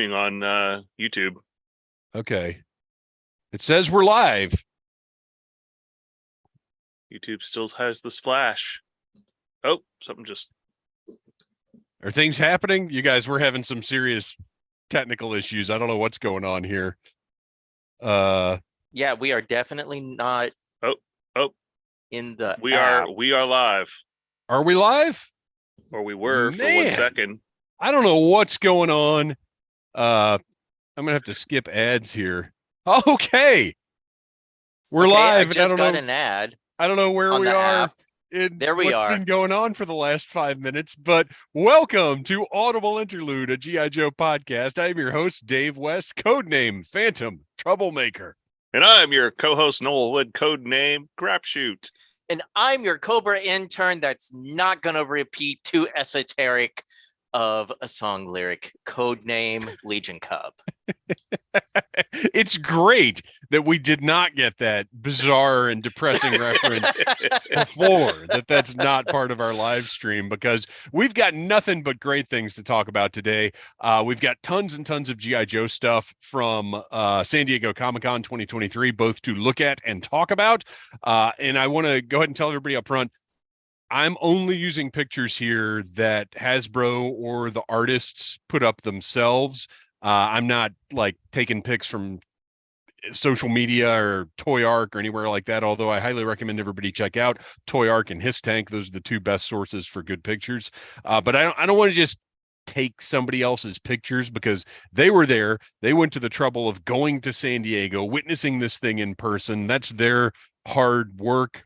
on YouTube. Okay. It says we're live. YouTube still has the splash. Oh, something just... Are things happening? You guys, we're having some serious technical issues. I don't know what's going on here. Yeah, we are definitely not in the we app. we are live. Are we live? Or we were for 1 second. I don't know what's going on. I'm gonna have to skip ads here. Okay. We're live. I just got an ad. I don't know where we are. There we are. What's been going on for the last 5 minutes, but welcome to Audible Interlude, a GI Joe podcast. I'm your host, Dave West, codename Phantom Troublemaker. And I'm your co-host, Noel Wood, codename Crapshoot. And I'm your Cobra intern that's not going to repeat too esoteric of a song lyric, codename Legion Cub. It's great that we did not get that bizarre and depressing reference before, that's not part of our live stream, because we've got nothing but great things to talk about today. We've got tons and tons of GI Joe stuff from San Diego Comic-Con 2023, both to look at and talk about. And I want to go ahead and tell everybody up front, I'm only using pictures here that Hasbro or the artists put up themselves. I'm not like taking pics from social media or Toy Arc or anywhere like that, although I highly recommend everybody check out Toy Arc and His Tank. Those are the two best sources for good pictures. But I don't want to just take somebody else's pictures, because they were there. They went to the trouble of going to San Diego, witnessing this thing in person. That's their hard work.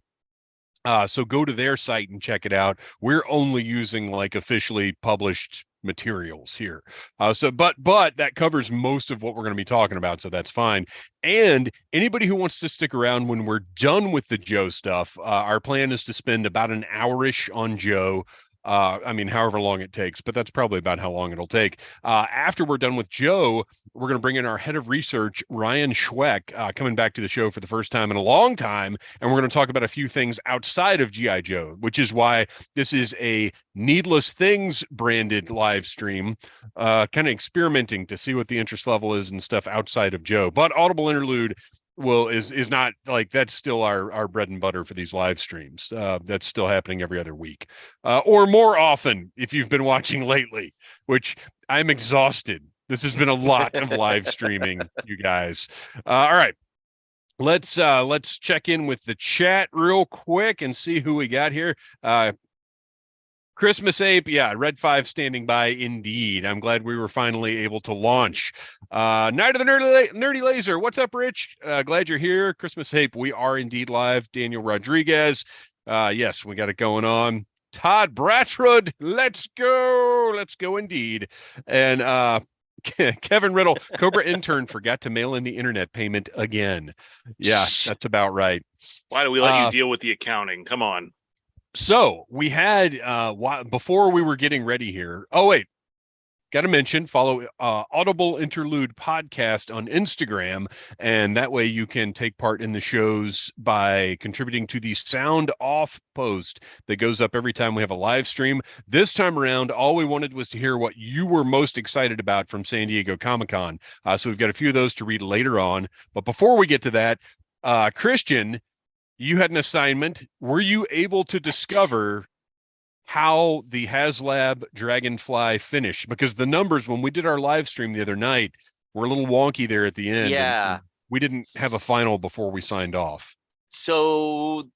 So go to their site and check it out. We're only using like officially published materials here. But that covers most of what we're going to be talking about. So that's fine. And anybody who wants to stick around when we're done with the Joe stuff, our plan is to spend about an hour-ish on Joe. However long it takes, but that's probably about how long it'll take. After we're done with Joe, we're going to bring in our head of research, Ryan Schweck, coming back to the show for the first time in a long time. And we're going to talk about a few things outside of GI Joe, which is why this is a Needless Things branded live stream, kind of experimenting to see what the interest level is and stuff outside of Joe. But Audible Interlude is not like, that's still our bread and butter for these live streams. That's still happening every other week, or more often if you've been watching lately, which I'm exhausted. This has been a lot of live streaming, you guys. All right, let's check in with the chat real quick and see who we got here. Christmas Ape, yeah, Red 5 standing by indeed. I'm glad we were finally able to launch. Night of the Nerdy Laser, what's up, Rich? Glad you're here. Christmas Ape, we are indeed live. Daniel Rodriguez, yes, we got it going on. Todd Brattrud, let's go indeed. And Kevin Riddle, Cobra intern forgot to mail in the internet payment again. Yeah, that's about right. Why do we let you deal with the accounting? Come on. So we had, before we were getting ready here. Oh, wait. Got to mention, follow Audible Interlude podcast on Instagram. And that way you can take part in the shows by contributing to the Sound Off post that goes up every time we have a live stream. This time around, all we wanted was to hear what you were most excited about from San Diego Comic-Con. So we've got a few of those to read later on. But before we get to that, Kristian, you had an assignment. Were you able to discover how the HasLab Dragonfly finished? Because the numbers, when we did our live stream the other night, were a little wonky there at the end. Yeah. And we didn't have a final before we signed off. So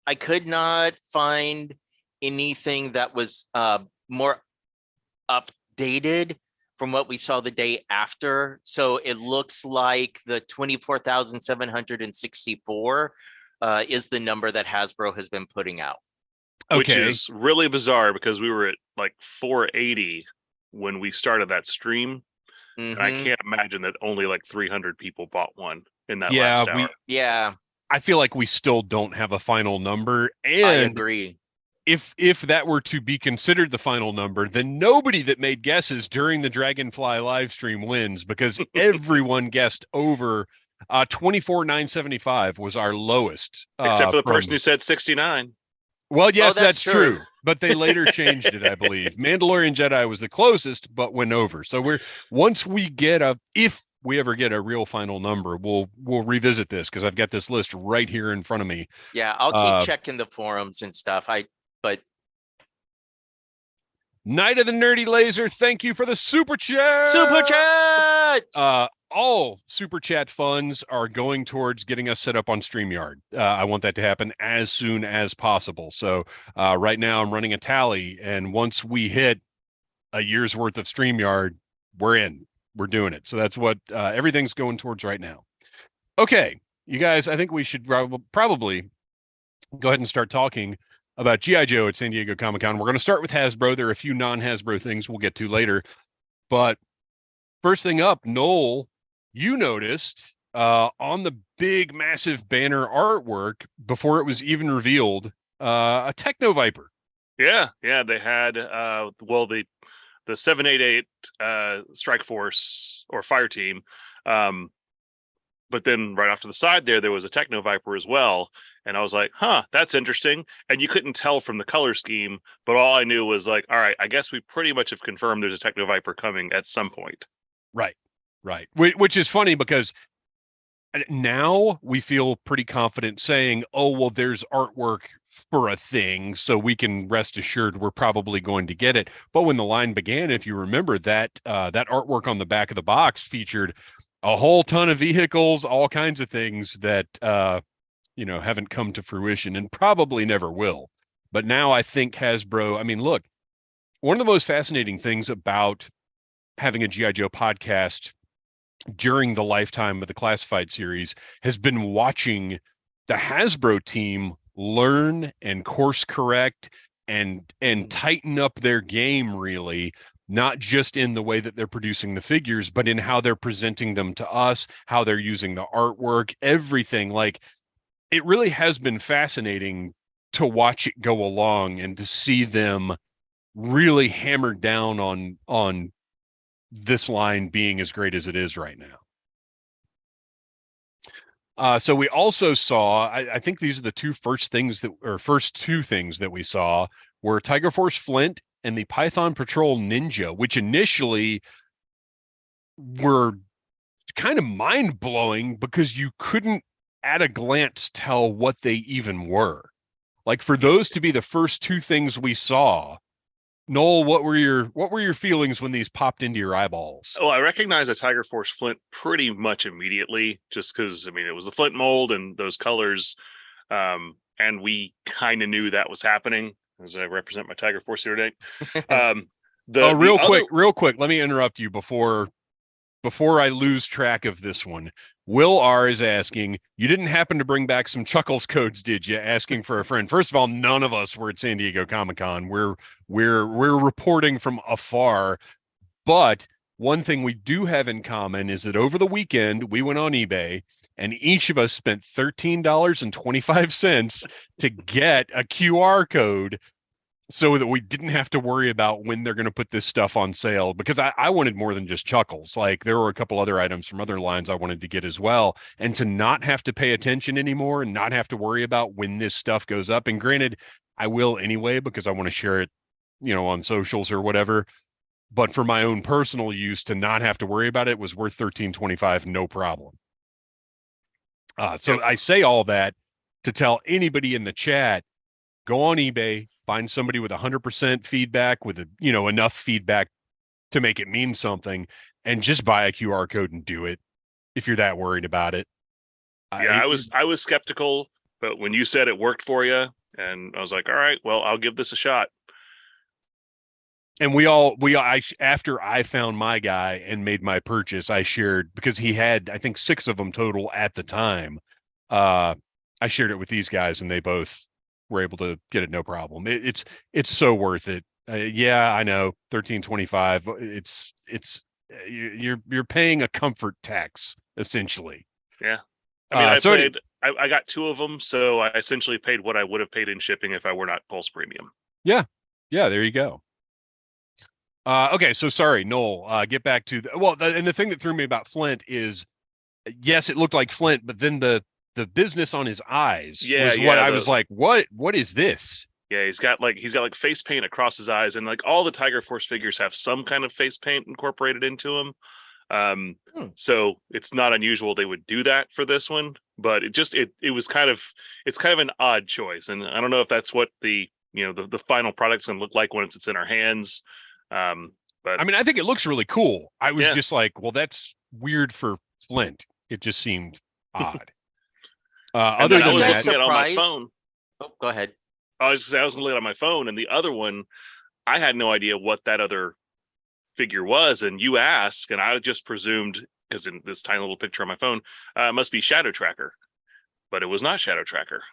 I could not find anything that was more updated from what we saw the day after. So it looks like the 24,764 is the number that Hasbro has been putting out. Okay. Which is really bizarre, because we were at like 480 when we started that stream. And I can't imagine that only like 300 people bought one in that last hour. I feel like we still don't have a final number. And I agree. If that were to be considered the final number, then nobody that made guesses during the Dragonfly live stream wins, because everyone guessed over 24,975 was our lowest. Except for the person who said 69. Well, yes, Oh, that's that's true. true. But they later changed it, I believe. Mandalorian Jedi was the closest, but went over. So if we ever get a real final number, we'll revisit this because I've got this list right here in front of me. Yeah, I'll keep checking the forums and stuff. But Night of the Nerdy Laser, thank you for the super chat. Super chat. All super chat funds are going towards getting us set up on StreamYard. I want that to happen as soon as possible. So right now I'm running a tally, and once we hit a year's worth of StreamYard, we're in. We're doing it. So that's what everything's going towards right now. Okay, you guys, I think we should probably go ahead and start talking about GI Joe at San Diego Comic-Con. We're going to start with Hasbro. There are a few non-Hasbro things we'll get to later. But first thing up, Noel, you noticed on the big, massive banner artwork, before it was even revealed, a Techno Viper. Yeah, they had, the 788 Strike Force or Fire Team. But then right off to the side there was a Techno Viper as well. And I was like, that's interesting. And you couldn't tell from the color scheme, but all I knew was like, all right, I guess we pretty much have confirmed there's a Techno Viper coming at some point. Right. Which is funny because now we feel pretty confident saying, oh, well, there's artwork for a thing, so we can rest assured we're probably going to get it. But when the line began, if you remember, that artwork on the back of the box featured a whole ton of vehicles, all kinds of things that haven't come to fruition and probably never will. But now I think Hasbro, I mean, look, one of the most fascinating things about having a GI Joe podcast during the lifetime of the Classified series has been watching the Hasbro team learn and course correct and tighten up their game, really, not just in the way that they're producing the figures, but in how they're presenting them to us, how they're using the artwork, everything. Like, it really has been fascinating to watch it go along and to see them really hammered down on this line being as great as it is right now. So we also saw, I think these are the first two things that we saw were Tiger Force Flint and the Python Patrol Ninja, which initially were kind of mind-blowing because you couldn't at a glance tell what they even were. Like, for those to be the first two things we saw, Noel, what were your feelings when these popped into your eyeballs? Oh, I recognized the Tiger Force Flint pretty much immediately, just because, I mean, it was the Flint mold and those colors, and we kind of knew that was happening, as I represent my Tiger Force here today. Real quick, let me interrupt you before I lose track of this one. Will R is asking, you didn't happen to bring back some Chuckles codes, did you? Asking for a friend. First of all, none of us were at San Diego Comic-Con. We're reporting from afar. But one thing we do have in common is that over the weekend, we went on eBay and each of us spent $13.25 to get a QR code so that we didn't have to worry about when they're going to put this stuff on sale, because I wanted more than just Chuckles. Like, there were a couple other items from other lines I wanted to get as well. And to not have to pay attention anymore and not have to worry about when this stuff goes up. And granted, I will anyway, because I want to share it, on socials or whatever. But for my own personal use, to not have to worry about it was worth $13.25, no problem. So I say all that to tell anybody in the chat, go on eBay, find somebody with 100% feedback, with enough feedback to make it mean something, and just buy a QR code and do it if you're that worried about it. Yeah, I was skeptical, but when you said it worked for you, and I was like, all right, well, I'll give this a shot. And after I found my guy and made my purchase, I shared, because he had, I think, 6 of them total at the time. I shared it with these guys, and they both were able to get it no problem. It's so worth it. Yeah, I know, $13.25. You're paying a comfort tax essentially. Yeah, I mean, I got 2 of them, so I essentially paid what I would have paid in shipping if I were not Pulse Premium. Yeah, there you go. Okay, so sorry, Noel. Get back to and the thing that threw me about Flint is, yes, it looked like Flint, but then the business on his eyes was what I was like, what is this? Yeah, he's got like face paint across his eyes, and like all the Tiger Force figures have some kind of face paint incorporated into them. So it's not unusual they would do that for this one, but it was kind of an odd choice, and I don't know if that's what the the final product's gonna look like once it's in our hands. But I mean, I think it looks really cool. I was Yeah. just like, well, that's weird for Flint. It just seemed odd. and Other then I than was that, looking at it on my Surprised? phone. Oh, go ahead. I was gonna look at it on my phone, and the other one, I had no idea what that other figure was, and you asked, and I just presumed because in this tiny little picture on my phone, it must be Shadow Tracker, but it was not Shadow Tracker.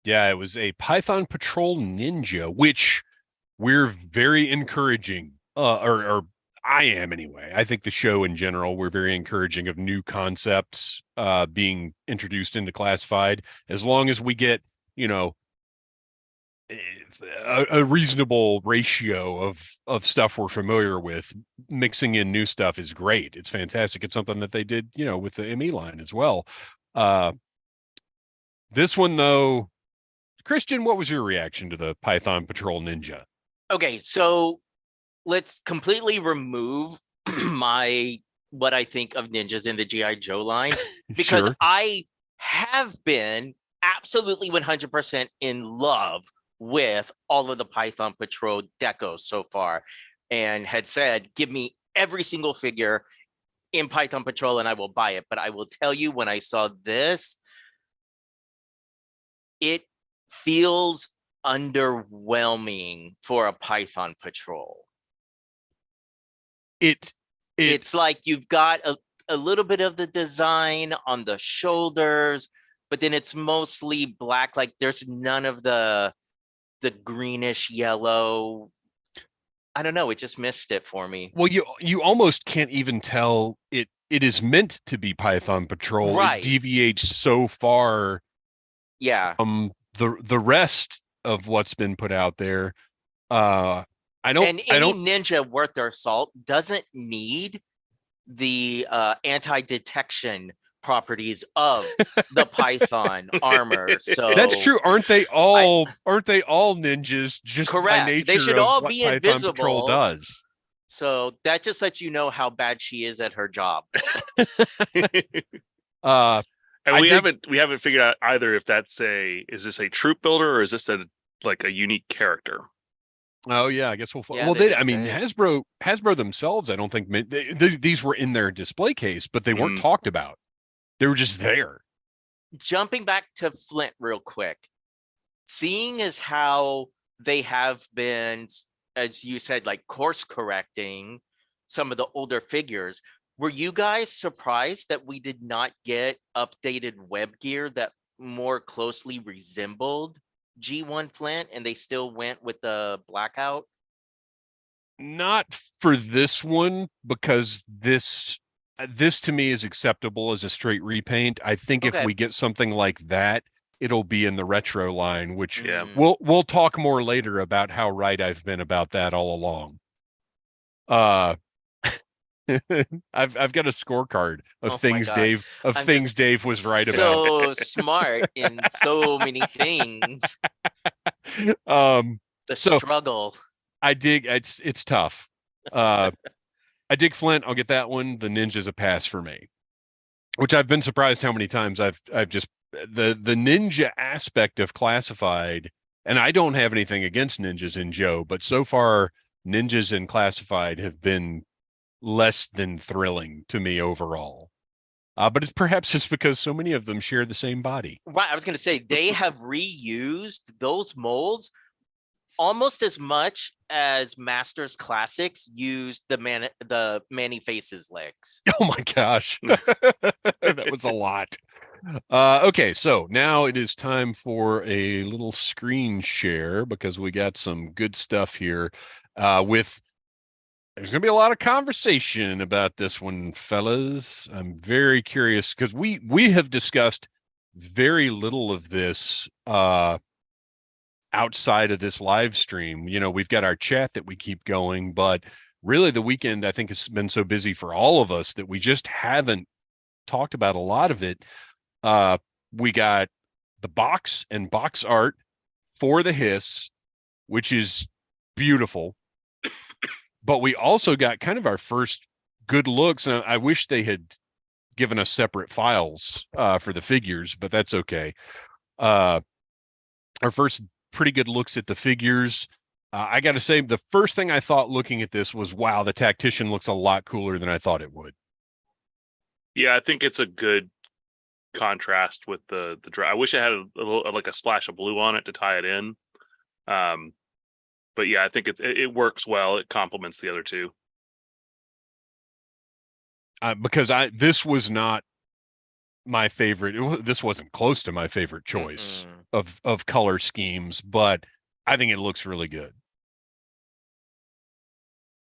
yeah, it was a Python Patrol Ninja, which we're very encouraging, or I am anyway. I think the show in general, we're very encouraging of new concepts being introduced into classified, as long as we get, a reasonable ratio of stuff we're familiar with. Mixing in new stuff is great. It's fantastic. It's something that they did, with the ME line as well. This one though, Kristian, what was your reaction to the Python Patrol Ninja? Okay, so let's completely remove what I think of ninjas in the GI Joe line, because Sure. I have been absolutely 100% in love with all of the Python Patrol decos so far, and had said, give me every single figure in Python Patrol and I will buy it. But I will tell you, when I saw this, it feels underwhelming for a Python Patrol. It's like you've got a little bit of the design on the shoulders, but then it's mostly black. Like there's none of the greenish yellow. I don't know. It just missed it for me. Well, you almost can't even tell it is meant to be Python Patrol. Right. It deviates so far Yeah. from the rest of what's been put out there. I don't Ninja worth their salt doesn't need the anti-detection properties of the Python armor. So that's true. Aren't they all ninjas just by correct. nature They should of all what be Python invisible. Patrol does? So that just lets you know how bad she is at her job. And we haven't figured out either if is this a troop builder or is this a unique character? Oh yeah, I guess we'll. Yeah, well, they I mean, did Hasbro themselves, I don't think these were in their display case, but they weren't talked about. They were just there. Jumping back to Flint real quick, seeing as how they have been, as you said, like course correcting some of the older figures, were you guys surprised that we did not get updated web gear that more closely resembled G1 Flint, and they still went with the blackout? Not for this one, because this to me is acceptable as a straight repaint. I think if Okay. we get something like that, it'll be in the retro line, which we'll talk more later about how right I've been about that all along. I've got a scorecard of things Dave Dave was right about. So smart in so many things. The struggle. I dig. It's tough. I dig Flint. I'll get that one. The Ninja's a pass for me, which I've been surprised how many times I've just the Ninja aspect of classified. And I don't have anything against ninjas in Joe, but so far ninjas in classified have been less than thrilling to me overall. But it's perhaps just because so many of them share the same body. Right. I was going to say they have reused those molds almost as much as Masters Classics used the Manny Faces legs. Oh my gosh. That was a lot. Okay, so now it is time for a little screen share because we got some good stuff here. There's going to be a lot of conversation about this one, fellas. I'm very curious because we have discussed very little of this outside of this live stream. We've got our chat that we keep going, but really the weekend, I think, has been so busy for all of us that we just haven't talked about a lot of it. We got the box and box art for the hiss, which is beautiful. But we also got kind of our first good looks. And I wish they had given us separate files for the figures, but that's okay. Our first pretty good looks at the figures. I got to say, the first thing I thought looking at this was, wow, the Tactician looks a lot cooler than I thought it would. Yeah, I think it's a good contrast with the dry. I wish it had a little like a splash of blue on it to tie it in. But yeah, I think it works well. It complements the other two. Because this was not my favorite. This wasn't close to my favorite choice of color schemes, but I think it looks really good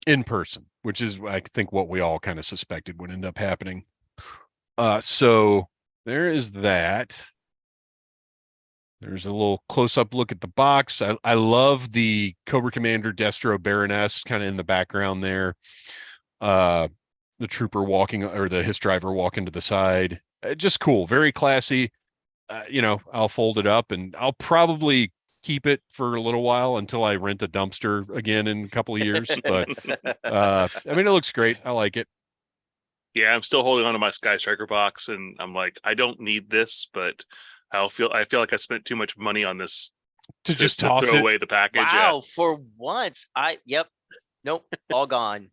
in person, which is, I think, what we all kind of suspected would end up happening. So there is that. There's a little close-up look at the box. I love the Cobra Commander Destro Baroness kind of in the background there. The trooper walking, or the hiss driver walking to the side. Just cool, very classy. I'll fold it up and I'll probably keep it for a little while until I rent a dumpster again in a couple of years. But I mean, it looks great. I like it. Yeah, I'm still holding on to my Sky Striker box, and I'm like, I don't need this, but I feel like I spent too much money on this to just toss throw it away the package. Wow, for once, nope, all gone.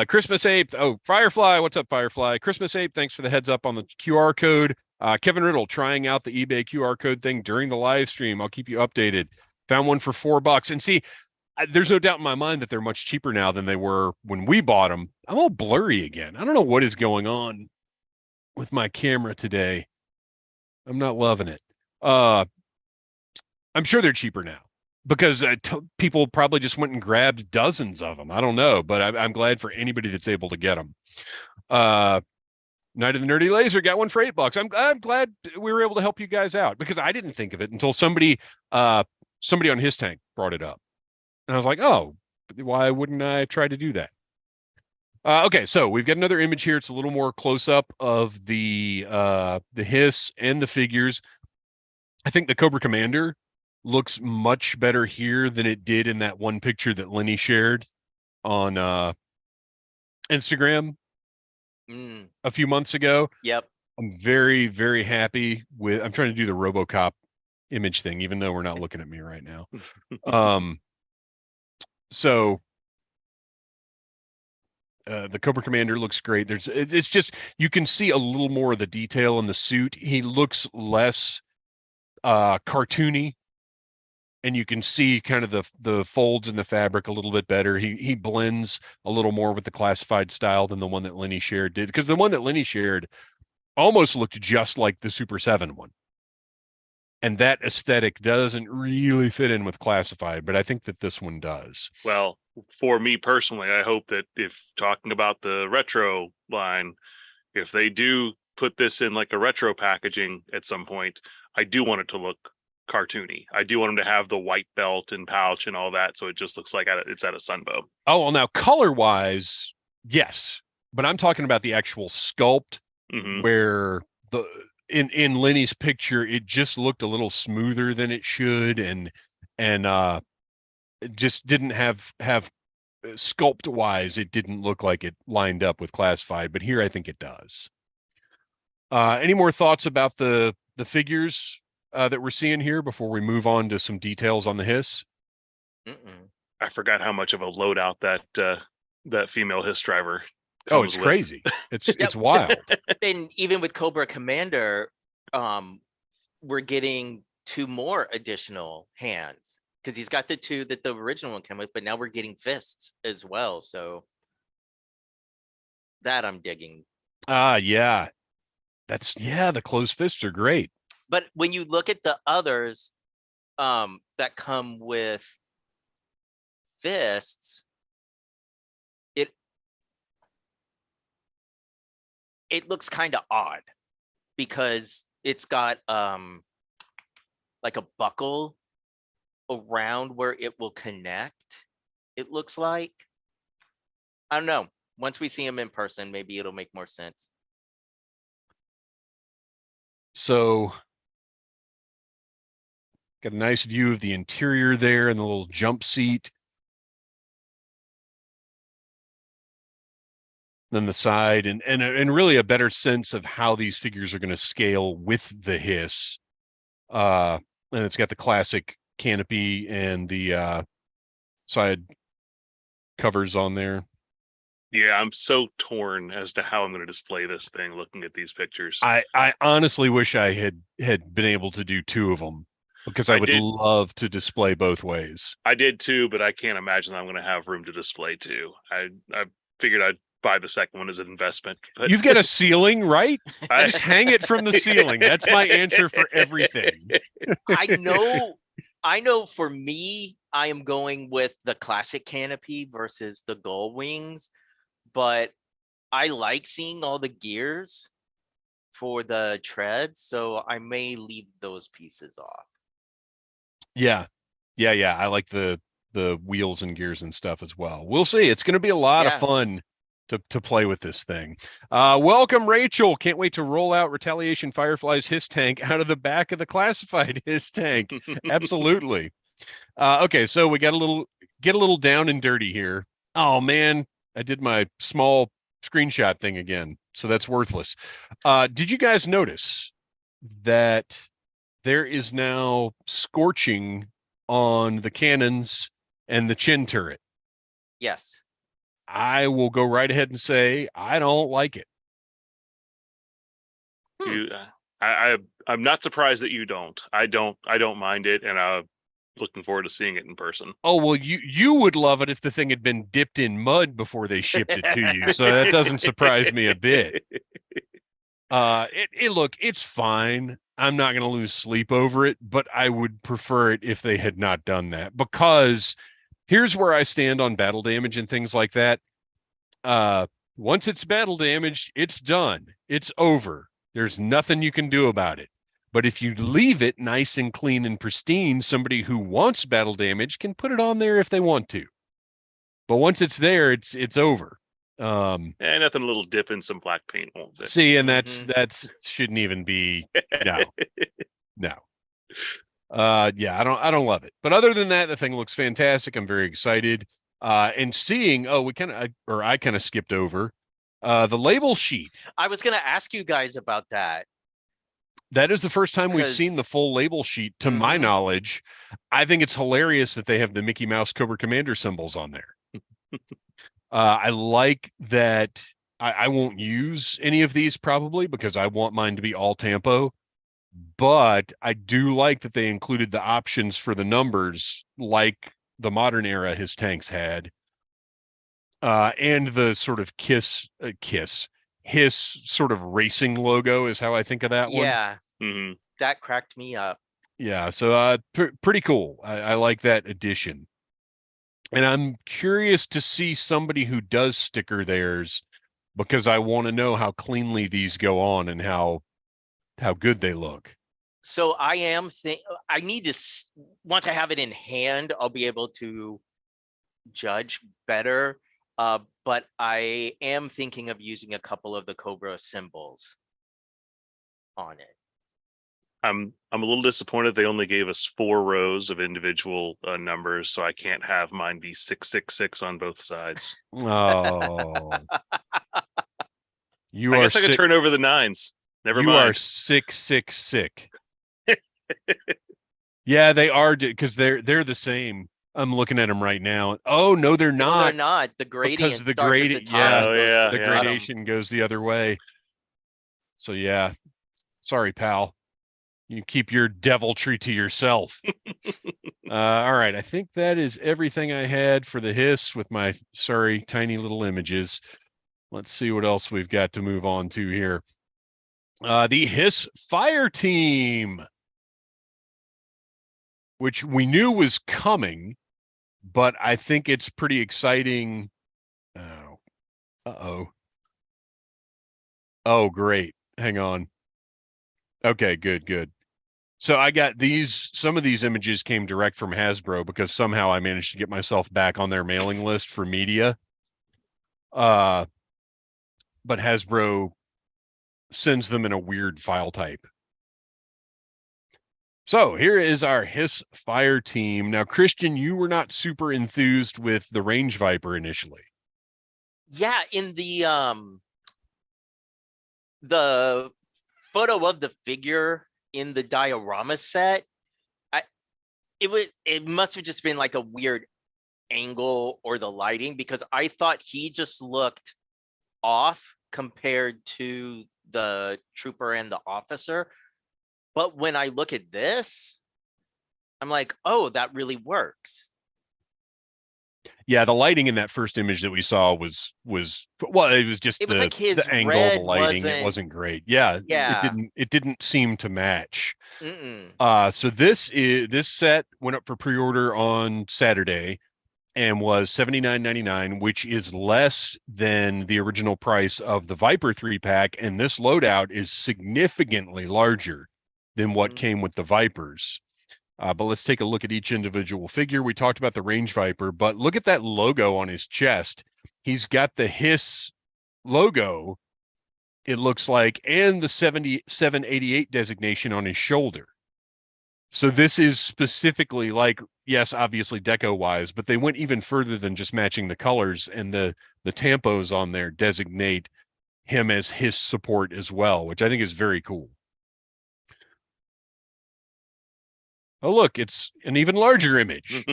Christmas Ape. Oh, Firefly. What's up, Firefly? Christmas Ape. Thanks for the heads up on the QR code. Kevin Riddle trying out the eBay QR code thing during the live stream. I'll keep you updated. Found one for $4. And see, there's no doubt in my mind that they're much cheaper now than they were when we bought them. I'm all blurry again. I don't know what is going on with my camera today. I'm not loving it. I'm sure they're cheaper now because people probably just went and grabbed dozens of them. I don't know, but I'm glad for anybody that's able to get them. Night of the Nerdy Laser got one for $8. I'm glad we were able to help you guys out, because I didn't think of it until somebody on His Tank brought it up. And I was like, oh, why wouldn't I try to do that? Okay, so we've got another image here. It's a little more close up of the hiss and the figures. I think the Cobra Commander looks much better here than it did in that one picture that Lenny shared on Instagram a few months ago. Yep. I'm very, very happy with. I'm trying to do the RoboCop image thing, even though we're not looking at me right now. So the Cobra Commander looks great. It's just, you can see a little more of the detail in the suit. He looks less cartoony, and you can see kind of the folds in the fabric a little bit better. He blends a little more with the classified style than the one that Lenny shared did, because the one that Lenny shared almost looked just like the Super 7 one. And that aesthetic doesn't really fit in with classified, but I think that this one does. Well, for me personally, I hope that if talking about the retro line, if they do put this in like a retro packaging at some point, I do want it to look cartoony. I do want them to have the white belt and pouch and all that, so it just looks like it's at a Sunbow. Oh, well, now color-wise, yes, but I'm talking about the actual sculpt, where in Lenny's picture, it just looked a little smoother than it should, and it just didn't have sculpt wise, it didn't look like it lined up with classified, but here I think it does. Any more thoughts about the figures that we're seeing here before we move on to some details on the hiss? I forgot how much of a loadout that female hiss driver. Oh, it's crazy. It's wild. And even with Cobra Commander, we're getting 2 more additional hands, because he's got the 2 that the original one came with, but now we're getting fists as well. So that I'm digging. Yeah. The closed fists are great. But when you look at the others that come with fists, it looks kind of odd, because it's got like a buckle around where it will connect. It looks like, I don't know. Once we see him in person, maybe it'll make more sense. So Got a nice view of the interior there and the little jump seat. Then the side and really a better sense of how these figures are going to scale with the hiss. And it's got the classic canopy and the side covers on there. Yeah, I'm so torn as to how I'm going to display this thing looking at these pictures. I honestly wish I had been able to do two of them because I would love to display both ways. I did too, but I can't imagine I'm going to have room to display two. I figured I'd buy the second one as an investment. But You've got a ceiling, right? I just hang it from the ceiling. That's my answer for everything. I know for me, I am going with the classic canopy versus the gull wings, but I like seeing all the gears for the treads, so I may leave those pieces off. Yeah. I like the wheels and gears and stuff as well. We'll see. It's going to be a lot of fun to play with this thing. Welcome, Rachel. Can't wait to roll out Retaliation Firefly's hiss tank out of the back of the classified hiss tank. Absolutely. Okay, so we got get a little down and dirty here. Oh man, I did my small screenshot thing again, so that's worthless. Did you guys notice that there is now scorching on the cannons and the chin turret? Yes. I will go right ahead and say I don't like it. I'm not surprised that you don't. I don't mind it, and I'm looking forward to seeing it in person. Oh well, you would love it if the thing had been dipped in mud before they shipped it to you. So that doesn't surprise me a bit. Look, it's fine. I'm not going to lose sleep over it, but I would prefer it if they had not done that, because here's where I stand on battle damage and things like that. Once it's battle damaged, it's done. It's over. There's nothing you can do about it. But if you leave it nice and clean and pristine, somebody who wants battle damage can put it on there if they want to. But once it's there, it's over. Nothing a little dip in some black paint won't fix. See, and that's shouldn't even be no. Yeah, I don't love it. But other than that, the thing looks fantastic. I'm very excited. And seeing, I kind of skipped over the label sheet. I was going to ask you guys about that. That is the first time we've seen the full label sheet, to my knowledge. I think it's hilarious that they have the Mickey Mouse Cobra Commander symbols on there. I like that. I won't use any of these probably because I want mine to be all Tampo. But I do like that they included the options for the numbers like the modern era his tanks had. And the sort of hiss sort of racing logo is how I think of that one. Yeah. That cracked me up. Yeah. So pretty cool. I like that addition. And I'm curious to see somebody who does sticker theirs, because I want to know how cleanly these go on and how good they look. So I need to, once I have it in hand, I'll be able to judge better. But I am thinking of using a couple of the Cobra symbols on it. I'm a little disappointed they only gave us 4 rows of individual numbers, so I can't have mine be 666 on both sides. Oh, I guess I could turn over the 9s. Never mind. You are 666. Yeah, they are, because they're the same. I'm looking at them right now. Oh no, they're not. No, they're not. The gradient the starts at the top. The gradation goes the other way. So yeah, sorry, pal. You keep your deviltry to yourself. All right, I think that is everything I had for the hiss with my tiny little images. Let's see what else we've got to move on to here. The Hiss Fire Team, which we knew was coming, but I think it's pretty exciting. Oh, great. Hang on. Okay, good. So I got some of these images came direct from Hasbro because somehow I managed to get myself back on their mailing list for media. But Hasbro sends them in a weird file type. So here is our Hiss Fire team. Now, Kristian, you were not super enthused with the Range Viper initially. Yeah, in the photo of the figure in the diorama set, it must have just been like a weird angle or the lighting, because I thought he just looked off compared to the trooper and the officer. But when I look at this, I'm like, oh, that really works. Yeah, the lighting in that first image that we saw was well, it was just It was like his the angle of the red lighting. It wasn't great. Yeah, Yeah. it didn't seem to match. Mm-mm. So this set went up for pre-order on Saturday and was $79.99, which is less than the original price of the Viper 3-pack, and this loadout is significantly larger than what came with the Vipers. But let's take a look at each individual figure. We talked about the Range Viper, but look at that logo on his chest. He's got the Hiss logo, it looks like, and the 7788 designation on his shoulder. So this is specifically like, yes, obviously deco-wise, but they went even further than just matching the colors, and the tampos on there designate him as Hiss support as well, which I think is very cool. Oh, look, it's an even larger image.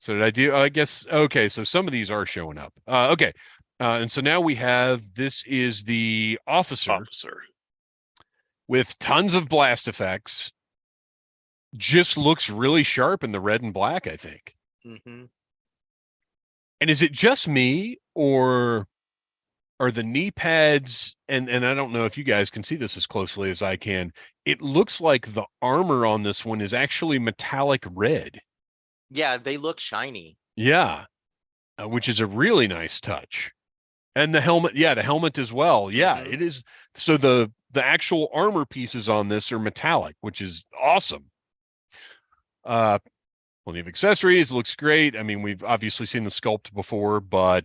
So did I do, I guess, okay, so some of these are showing up. Okay, and so now we have, this is the officer with tons of blast effects. Just looks really sharp in the red and black, I think. Mm-hmm. And is it just me, or are the knee pads, and I don't know if you guys can see this as closely as I can, it looks like the armor on this one is actually metallic red. Yeah, they look shiny. Yeah, which is a really nice touch. And the helmet, yeah, the helmet as well. Yeah, it is. So the actual armor pieces on this are metallic, which is awesome. Plenty of accessories, looks great. I mean, we've obviously seen the sculpt before, but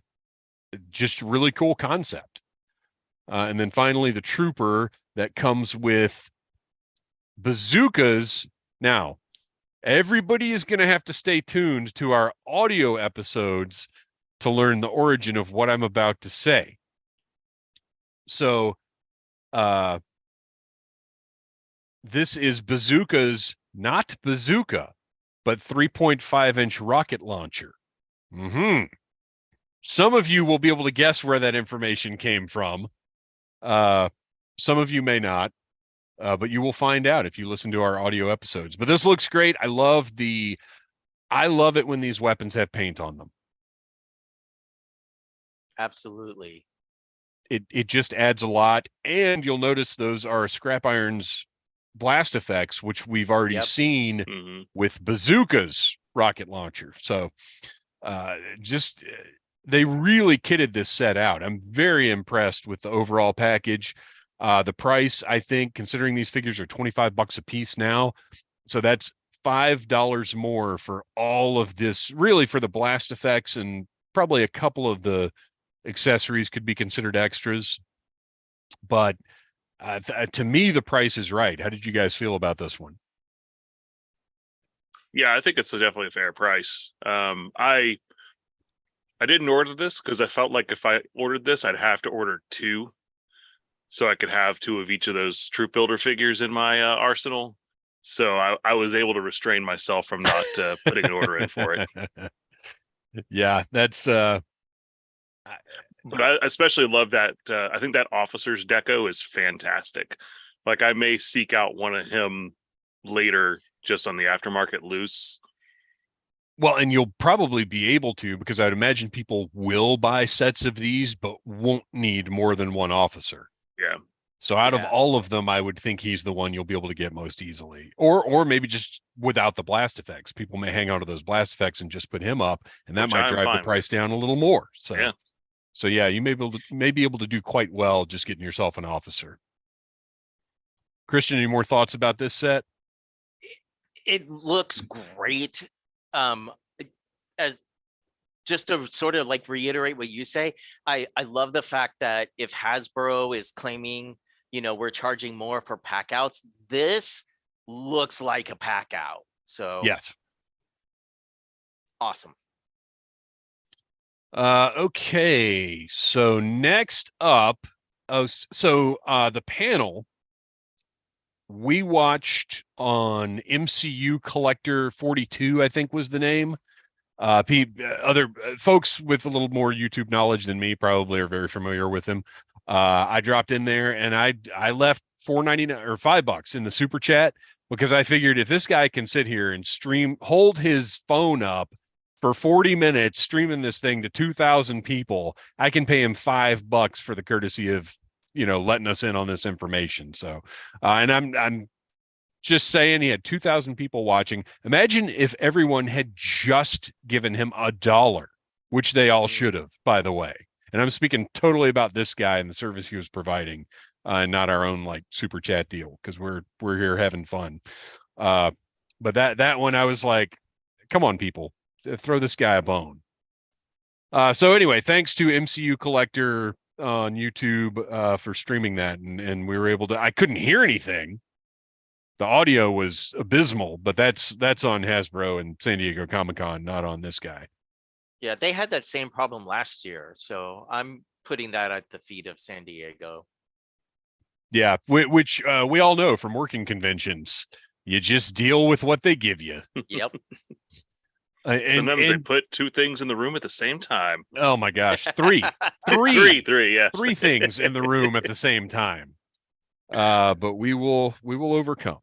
just really cool concept. And then finally, the trooper that comes with bazookas. Now, everybody is going to have to stay tuned to our audio episodes to learn the origin of what I'm about to say. So, this is bazooka's not bazooka, but 3.5-inch rocket launcher. Some of you will be able to guess where that information came from. Some of you may not, but you will find out if you listen to our audio episodes. But this looks great. I love it when these weapons have paint on them. Absolutely. It just adds a lot. And you'll notice those are Scrap Iron's blast effects, which we've already seen with Bazooka's rocket launcher. So they really kitted this set out. I'm very impressed with the overall package. The price, I think, considering these figures are $25 a piece now, so that's $5 more for all of this, really, for the blast effects, and probably a couple of the accessories could be considered extras. But to me, the price is right. How did you guys feel about this one? Yeah, I think it's definitely a fair price. I didn't order this because I felt like if I ordered this, I'd have to order two, so I could have two of each of those troop builder figures in my arsenal. So I was able to restrain myself from not putting an order in for it. Yeah, that's. But I especially love that. I think that officer's deco is fantastic. Like, I may seek out one of him later, just on the aftermarket loose. Well, and you'll probably be able to, because I'd imagine people will buy sets of these, but won't need more than one officer. Yeah. So out of all of them, I would think he's the one you'll be able to get most easily, or maybe just without the blast effects. People may hang on to those blast effects and just put him up, and that might drive the price down a little more. So yeah, you may be able to do quite well just getting yourself an officer. Kristian, any more thoughts about this set? It looks great. As just to sort of like reiterate what you say, I love the fact that if Hasbro is claiming, we're charging more for pack outs, this looks like a pack out. So Yes. awesome. Okay. So next up, the panel we watched on MCU Collector 42, I think was the name. Other folks with a little more YouTube knowledge than me probably are very familiar with him. I dropped in there and I left $4.99 or $5 in the super chat because I figured if this guy can sit here and hold his phone up for 40 minutes streaming this thing to 2,000 people, I can pay him $5 for the courtesy of letting us in on this information. So, and I'm just saying, he had 2,000 people watching. Imagine if everyone had just given him $1, which they all should have, by the way. And I'm speaking totally about this guy and the service he was providing, and not our own like super chat deal, because we're here having fun. But that one, I was like, come on, people, throw this guy a bone. So anyway, thanks to MCU Collector on YouTube for streaming that, and we were able to. I couldn't hear anything. The audio was abysmal, but that's on Hasbro and San Diego Comic-Con, not on this guy. Yeah, they had that same problem last year, so I'm putting that at the feet of San Diego. Yeah, which we all know from working conventions, you just deal with what they give you. Yep. Sometimes they put two things in the room at the same time. Oh my gosh, three, yes. Three things in the room at the same time. But we will overcome.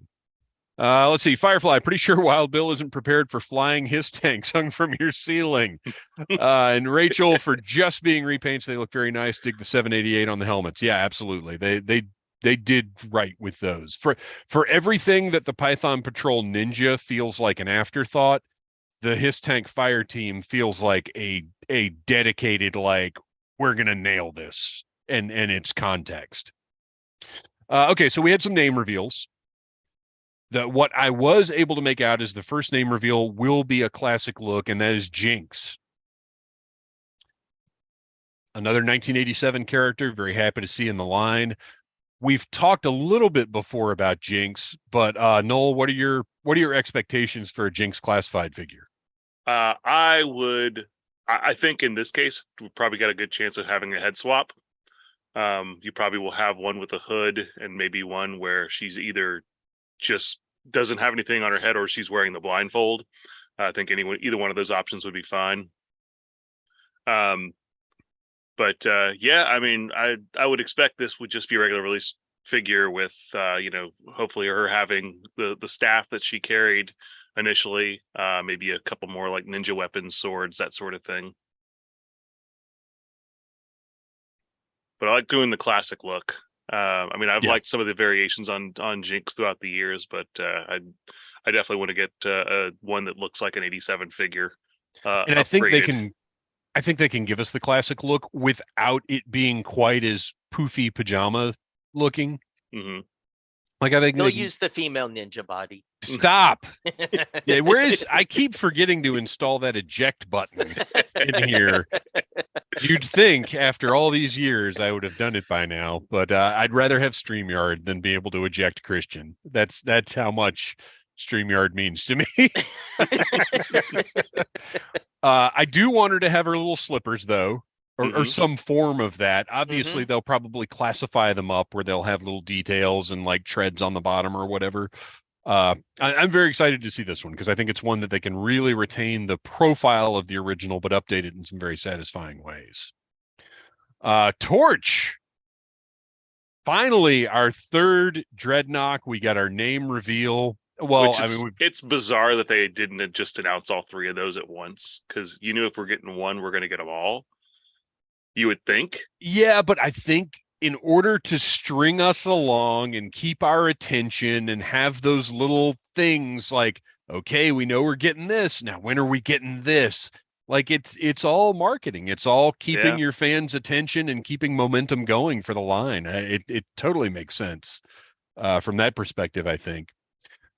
Let's see. Firefly, pretty sure Wild Bill isn't prepared for flying his tanks hung from your ceiling. And Rachel, for just being repaints, they look very nice. Dig the 788 on the helmets. Yeah, absolutely. They did right with those. For everything that the Python Patrol Ninja feels like an afterthought, the His Tank Fire Team feels like a dedicated, like, we're gonna nail this and its context. Okay, so we had some name reveals. What I was able to make out is the first name reveal will be a classic look, and that is Jinx. Another 1987 character, very happy to see in the line. We've talked a little bit before about Jinx, but Noel, what are your expectations for a Jinx classified figure? I think in this case, we probably got a good chance of having a head swap. You probably will have one with a hood and maybe one where she's either just doesn't have anything on her head or she's wearing the blindfold. I think either one of those options would be fine. But yeah, I mean, I would expect this would just be a regular release figure with hopefully her having the staff that she carried initially, maybe a couple more like ninja weapons, swords, that sort of thing. But I like doing the classic look. I mean, I've liked some of the variations on Jinx throughout the years, but I definitely want to get one that looks like an 87 figure. And I think they can give us the classic look without it being quite as poofy pajama looking. Mm-hmm. Like I think they'll use the female ninja body. Stop. Yeah, I keep forgetting to install that eject button in here. You'd think after all these years I would have done it by now, but I'd rather have StreamYard than be able to eject Kristian. That's how much StreamYard means to me. I do want her to have her little slippers though, or some form of that. Obviously, they'll probably classify them up where they'll have little details and like treads on the bottom or whatever. I'm very excited to see this one because I think it's one that they can really retain the profile of the original, but update it in some very satisfying ways. Torch. Finally, our third Dreadnought. We got our name reveal. Well, it's bizarre that they didn't just announce all three of those at once, because you knew if we're getting one, we're going to get them all. You would think. Yeah, but I think in order to string us along and keep our attention and have those little things like, okay, we know we're getting this. Now, when are we getting this? Like it's all marketing. It's all keeping your fans' attention and keeping momentum going for the line. It totally makes sense from that perspective, I think.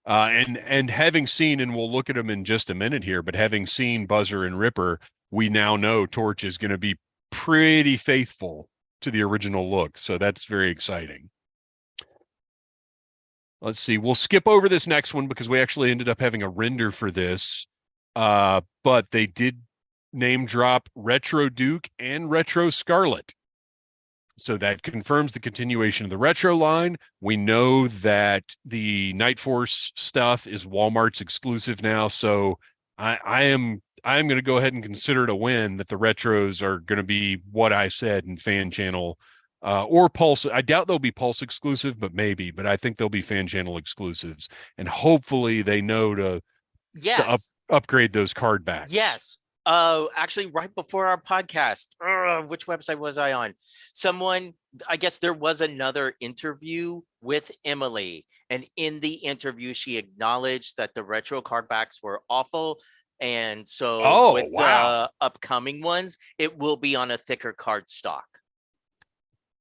And having seen, and we'll look at them in just a minute here, but having seen Buzzer and Ripper, we now know Torch is going to be pretty faithful to the original look. So that's very exciting. Let's see. We'll skip over this next one because we actually ended up having a render for this. But they did name drop Retro Duke and Retro Scarlet. So that confirms the continuation of the retro line. We know that the Night Force stuff is Walmart's exclusive now. So I'm going to go ahead and consider it a win that the retros are going to be what I said in fan channel or Pulse. I doubt they'll be Pulse exclusive, but maybe. But I think they'll be fan channel exclusives, and hopefully they know to Yes. upgrade those card backs. Yes. Actually, right before our podcast, which website was I on? I guess there was another interview with Emily, and in the interview, she acknowledged that the retro card backs were awful. And so with the upcoming ones, it will be on a thicker card stock.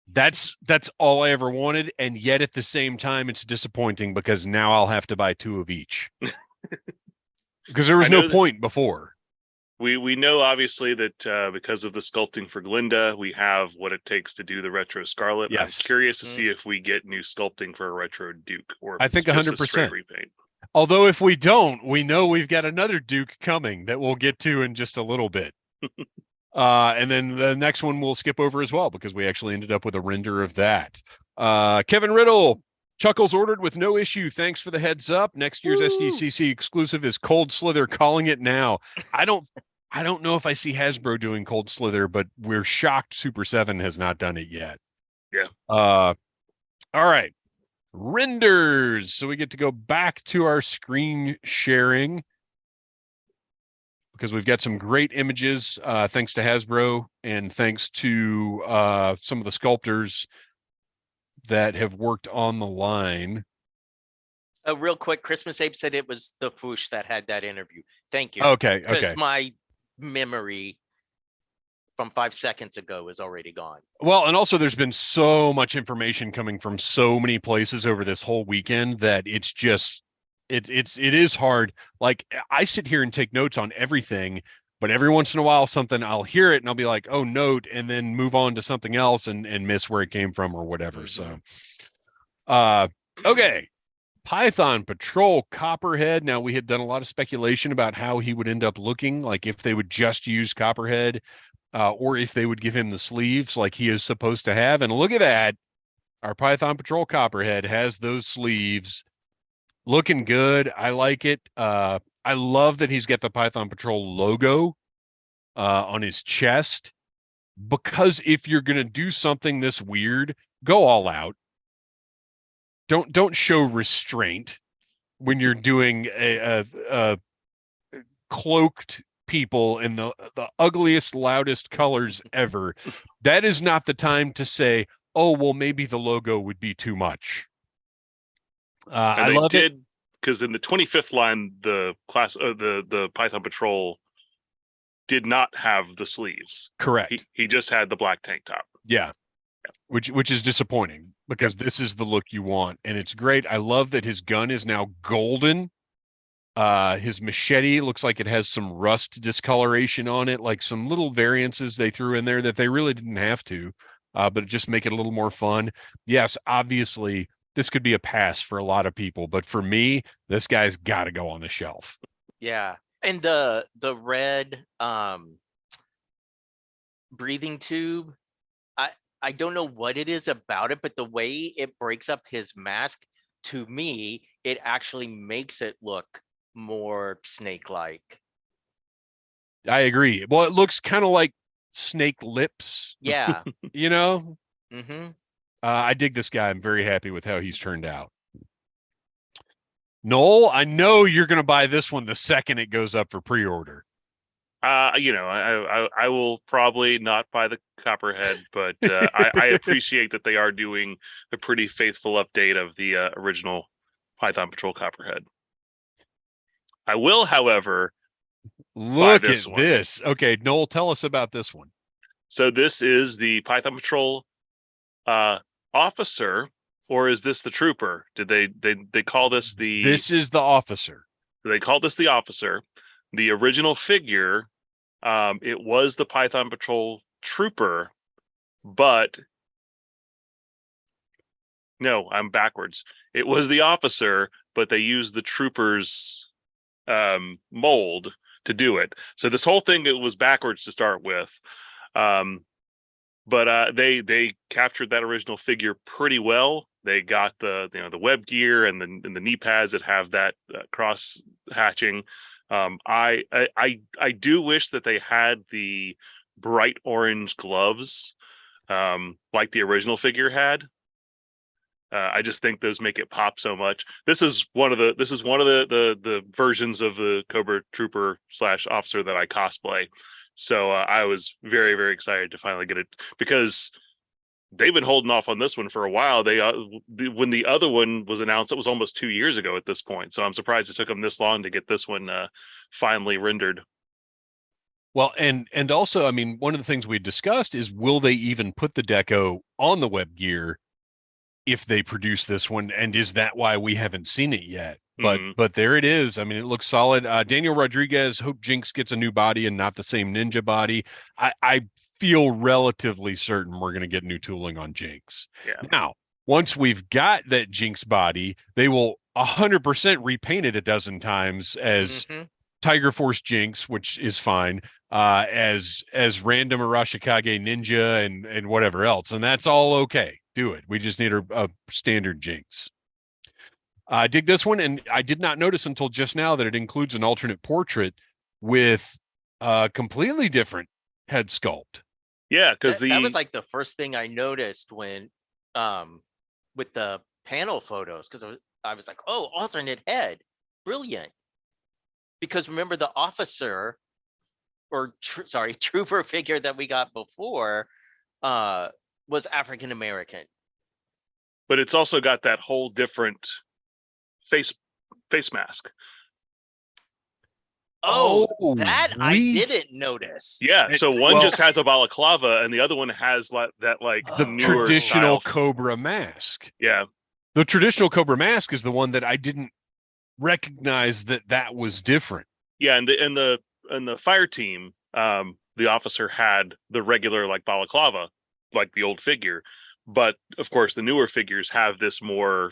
That's all I ever wanted, and yet at the same time, it's disappointing because now I'll have to buy 2 of each. Because there was no point before. We know obviously that because of the sculpting for Glinda, we have what it takes to do the retro Scarlet. Yes. I'm curious to see if we get new sculpting for a retro Duke, or if I think it's just 100%. a straight repaint. Although if we don't, we know we've got another Duke coming that we'll get to in just a little bit. And then the next one we'll skip over as well because we actually ended up with a render of that. Kevin Riddle, Chuckles ordered with no issue. Thanks for the heads up. Next year's SDCC exclusive is Cold Slither. Calling it now. I don't know if I see Hasbro doing Cold Slither, but we're shocked Super 7 has not done it yet. Yeah. All right. Renders. So we get to go back to our screen sharing because we've got some great images thanks to Hasbro and thanks to some of the sculptors that have worked on the line. Real quick, Christmas Ape said it was the Foosh that had that interview. Thank you. Okay. Because my memory from 5 seconds ago is already gone. Well, and also there's been so much information coming from so many places over this whole weekend that it's just it is hard. Like I sit here and take notes on everything, but every once in a while something I'll hear it and I'll be like, oh, note, and then move on to something else and miss where it came from or whatever. Mm-hmm. So okay. Python Patrol Copperhead. Now, we had done a lot of speculation about how he would end up looking, like if they would just use Copperhead or if they would give him the sleeves like he is supposed to have. And look at that. Our Python Patrol Copperhead has those sleeves looking good. I like it. I love that he's got the Python Patrol logo on his chest because if you're going to do something this weird, go all out. Don't show restraint when you're doing a cloaked people in the ugliest, loudest colors ever. That is not the time to say, oh, well, maybe the logo would be too much. I love it because in the 25th line, the class the Python Patrol did not have the sleeves. Correct. He just had the black tank top. Yeah. Which is disappointing because this is the look you want. And it's great. I love that his gun is now golden. His machete looks like it has some rust discoloration on it, like some little variances they threw in there that they really didn't have to, but just make it a little more fun. Yes, obviously, this could be a pass for a lot of people, but for me, this guy's got to go on the shelf. Yeah. And the red breathing tube, I don't know what it is about it, but the way it breaks up his mask, to me, it actually makes it look more snake-like. I agree. Well, it looks kind of like snake lips. Yeah. You know? Mm-hmm. I dig this guy. I'm very happy with how he's turned out. Noel, I know you're going to buy this one the second it goes up for pre-order. I will probably not buy the Copperhead, but I appreciate that they are doing a pretty faithful update of the original Python Patrol Copperhead. I will, however, look at this. Okay, Noel, tell us about this one. So this is the Python Patrol officer, or is this the trooper? Did they call this the? This is the officer. They called this the officer. The original figure, it was the Python Patrol trooper, but No, I'm backwards. It was the officer, but they used the trooper's mold to do it. So this whole thing, it was backwards to start with. But they captured that original figure pretty well. They got the the web gear and the knee pads that have that cross hatching. I do wish that they had the bright orange gloves like the original figure had. I just think those make it pop so much. This is one of the versions of the Cobra Trooper / officer that I cosplay. So I was very, very excited to finally get it, because they've been holding off on this one for a while. When the other one was announced, it was almost 2 years ago at this point. So I'm surprised it took them this long to get this one finally rendered. Well, and also, I mean, one of the things we discussed is, will they even put the deco on the web gear if they produce this one, and is that why we haven't seen it yet? But there it is. I mean, it looks solid. Daniel Rodriguez, hope Jinx gets a new body and not the same ninja body. I feel relatively certain we're going to get new tooling on Jinx. Yeah. Now, once we've got that Jinx body, they will 100% repaint it a dozen times as Tiger Force Jinx, which is fine, as random Arashikage Ninja and whatever else, and that's all okay. Do it. We just need a standard Jinx. I dig this one, and I did not notice until just now that it includes an alternate portrait with a completely different head sculpt. Yeah, because that was like the first thing I noticed when with the panel photos, because I was like, oh, alternate head, brilliant. Because remember, the officer trooper figure that we got before was African American. But it's also got that whole different face mask. Oh, that I didn't notice. Yeah, so one just has a balaclava and the other one has that the newer traditional style. Cobra mask. Yeah. The traditional Cobra mask is the one that I didn't recognize that was different. Yeah, and the fire team, the officer had the regular like balaclava, like the old figure. But of course, the newer figures have this more,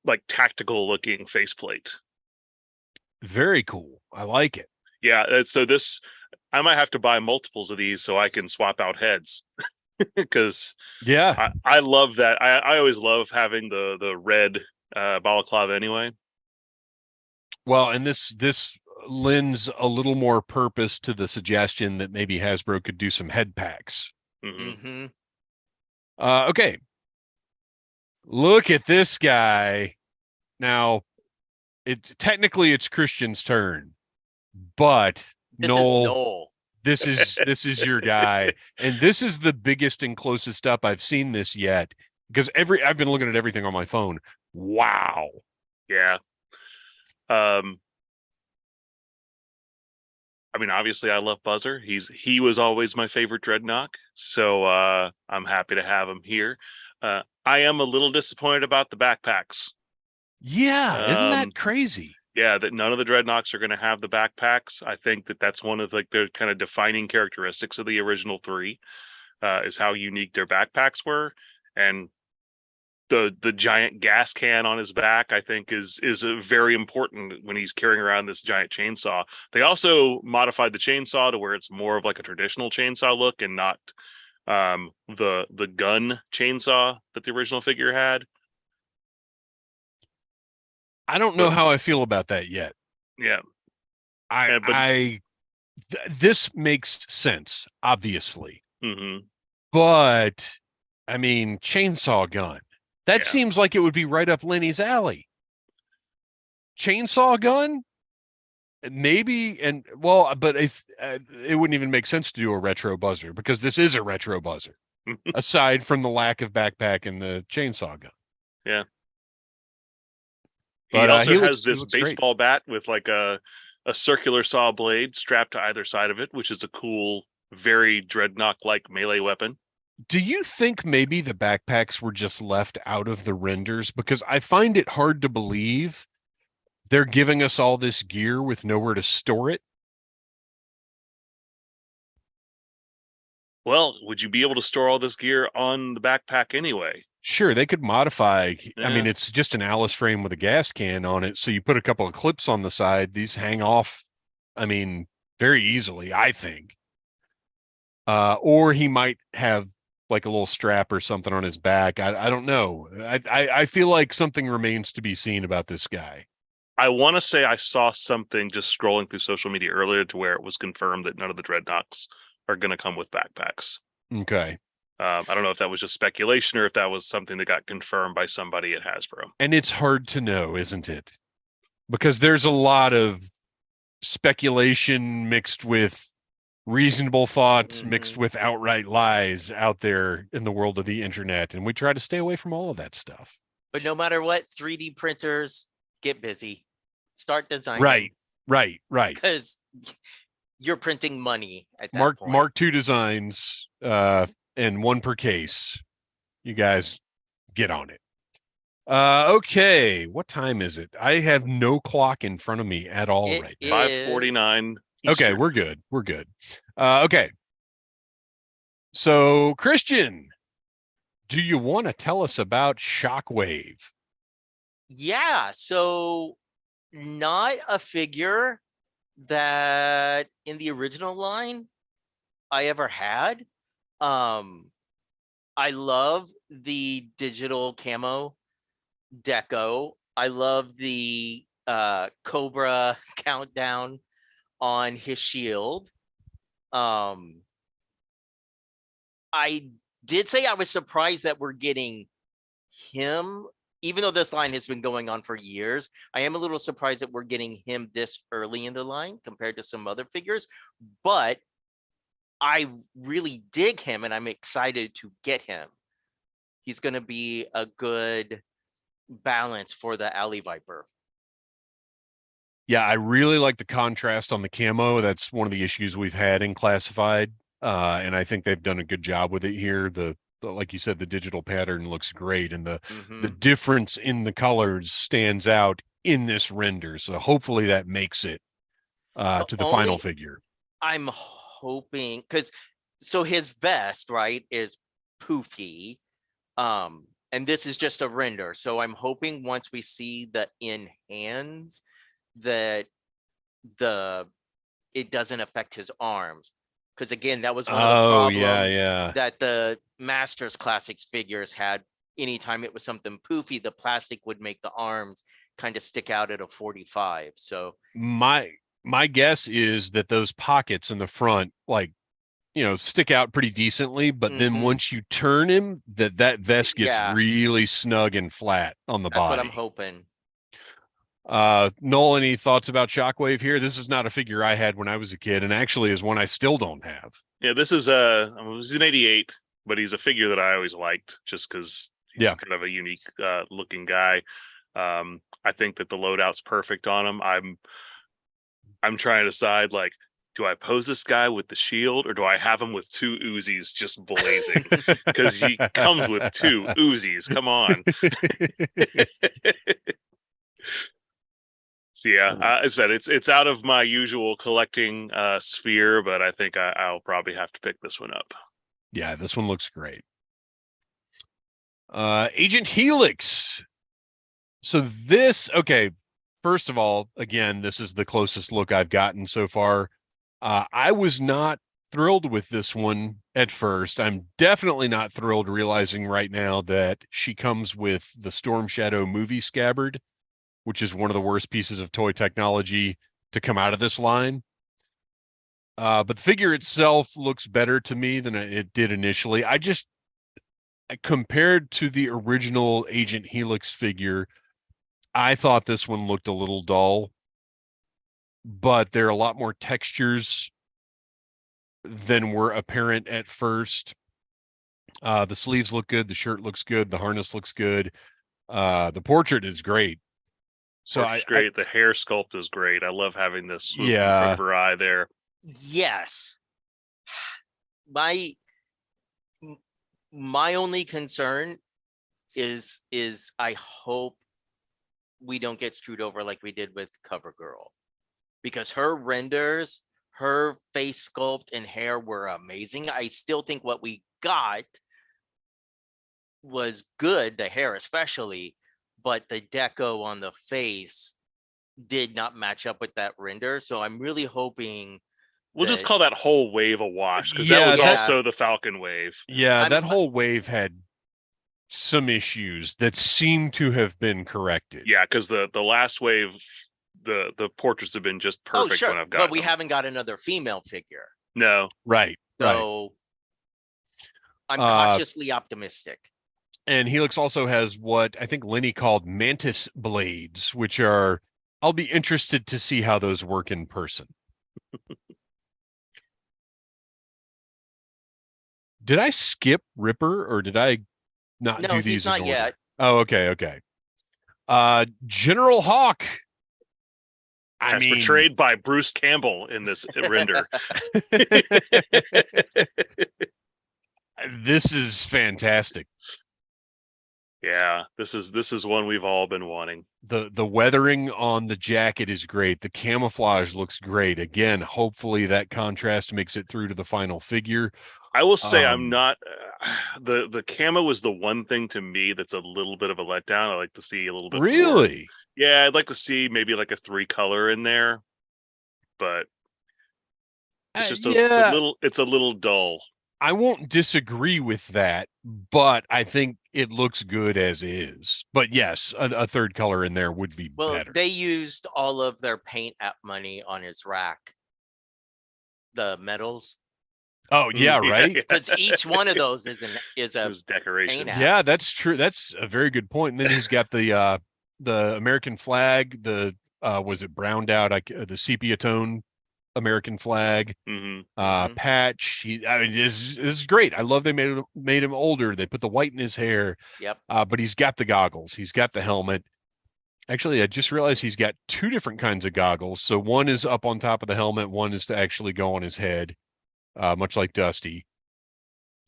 like tactical looking faceplate. Very cool. I like it. Yeah, so I might have to buy multiples of these so I can swap out heads. Because I love that. I always love having the red balaclava anyway. Well, and this lends a little more purpose to the suggestion that maybe Hasbro could do some head packs. Okay. Look at this guy. Now, it's Kristian's turn, but Noel, this is your guy, and this is the biggest and closest up I've seen this yet, because I've been looking at everything on my phone. Wow. Yeah. I mean, obviously I love Buzzer. He was always my favorite Dreadnought, so I'm happy to have him here. I am a little disappointed about the backpacks. Yeah, isn't that crazy? Yeah, that none of the Dreadnoughts are going to have the backpacks. I think that's one of like their kind of defining characteristics of the original three, is how unique their backpacks were, and the giant gas can on his back, I think, is very important when he's carrying around this giant chainsaw. They also modified the chainsaw to where it's more of like a traditional chainsaw look and not the gun chainsaw that the original figure had. I don't know how I feel about that yet. Yeah. This makes sense, obviously. But I mean, chainsaw gun. That seems like it would be right up Lenny's alley. Chainsaw gun? Maybe, but if it wouldn't even make sense to do a retro Buzzer, because this is a retro Buzzer, aside from the lack of backpack and the chainsaw gun. Yeah. But he also he has this looks baseball bat with like a circular saw blade strapped to either side of it, which is a cool, very Dreadnought-like melee weapon. Do you think maybe the backpacks were just left out of the renders? Because I find it hard to believe they're giving us all this gear with nowhere to store it. Well, would you be able to store all this gear on the backpack anyway? Sure, they could modify. I Yeah. mean, it's just an Alice frame with a gas can on it. So you put a couple of clips on the side. These hang off, I mean, very easily, I think. Or he might have like a little strap or something on his back. I don't know. I feel like something remains to be seen about this guy. I want to say I saw something just scrolling through social media earlier to where it was confirmed that none of the Dreadnoks are going to come with backpacks. Okay. I don't know if that was just speculation or if that was something that got confirmed by somebody at Hasbro. And it's hard to know, isn't it? Because there's a lot of speculation mixed with reasonable thoughts, mixed with outright lies out there in the world of the internet. And we try to stay away from all of that stuff. But no matter what, 3D printers, get busy. Start designing. Right. Because you're printing money at that point. Mark II designs, and one per case. You guys get on it. Okay, what time is it? I have no clock in front of me at all right now. 5:49. Okay, we're good. Okay. So, Kristian, do you want to tell us about Shockwave? Yeah, so not a figure that in the original line I ever had. I love the digital camo deco. I love the Cobra countdown on his shield. I did say I was surprised that we're getting him, even though this line has been going on for years. I am a little surprised that we're getting him this early in the line compared to some other figures, but I really dig him and I'm excited to get him. He's going to be a good balance for the Alley Viper. Yeah, I really like the contrast on the camo. That's one of the issues we've had in Classified. And I think they've done a good job with it here. The like you said, the digital pattern looks great, and the difference in the colors stands out in this render. So hopefully that makes it to the final figure. I'm hoping, because so his vest, right, is poofy. And this is just a render. So I'm hoping once we see the in hands that it doesn't affect his arms. Because again, that was one of the problems that the Masters Classics figures had. Anytime it was something poofy, the plastic would make the arms kind of stick out at a 45. So my guess is that those pockets in the front, like, stick out pretty decently, but then once you turn him, that vest gets really snug and flat on the body. That's what I'm hoping. Noel, any thoughts about Shockwave here? This is not a figure I had when I was a kid, and actually is one I still don't have. Yeah, this is he's an 88, but he's a figure that I always liked just because he's kind of a unique looking guy. I think that the loadout's perfect on him. I'm trying to decide, like, do I pose this guy with the shield or do I have him with two Uzis just blazing? Because he comes with two Uzis. Come on. So yeah, I said it's out of my usual collecting sphere, but I think I'll probably have to pick this one up. Yeah, this one looks great. Agent Helix. So this, okay, first of all, again, this is the closest look I've gotten so far. I was not thrilled with this one at first. I'm definitely not thrilled realizing right now that she comes with the Storm Shadow movie scabbard, which is one of the worst pieces of toy technology to come out of this line. But the figure itself looks better to me than it did initially. Compared to the original Agent Helix figure, I thought this one looked a little dull, but there are a lot more textures than were apparent at first. The sleeves look good. The shirt looks good. The harness looks good. The portrait is great. So Oh, it's great. The hair sculpt is great. I love having this swoop in Yeah. front of her eye there. Yes. My only concern is I hope we don't get screwed over like we did with CoverGirl, because her renders, her face sculpt and hair were amazing. I still think what we got was good, the hair especially, but the deco on the face did not match up with that render. So I'm really hoping We'll just that- call that whole wave a wash because that Yeah, was that- also the Falcon wave. Yeah, I'm- that whole wave had some issues that seem to have been corrected. Yeah, because the last wave, the portraits have been just oh perfect sure, when I've got but we them. haven't got another female figure. No, Right. So I'm Uh, cautiously optimistic. And Helix also has what I think Lenny called mantis blades, which are, I'll be interested to see how those work in person. Did I skip Ripper or did I not No, do he's these not in order? yet. Oh, okay. General Hawk. I as mean, portrayed by Bruce Campbell in this render. this is fantastic. Yeah, this is one we've all been wanting. The weathering on the jacket is great. The camouflage looks great. Again, hopefully that contrast makes it through to the final figure. I will say I'm Um, not the camo is the one thing to me that's a little bit of a letdown. I like to see a little bit more. Really? Yeah, I'd like to see maybe like a 3-color in there, but it's just it's a little dull. I won't disagree with that, but I think it looks good as is. But yes, a third color in there would be Well, better. they used all of their paint app money on his rack. The medals, Oh yeah, Yeah, right. yeah. because each one of those is a Those decorations. paint app. Yeah, that's true. That's a very good point. And then he's got the American flag, the was it browned out, the sepia tone American flag, Hmm. Mhm. patch. I mean, this is great. I love they made him older. They put the white in his hair. Yep. But he's got the goggles. He's got the helmet. Actually, I just realized he's got two different kinds of goggles. So one is up on top of the helmet. One is to actually go on his head, much like Dusty.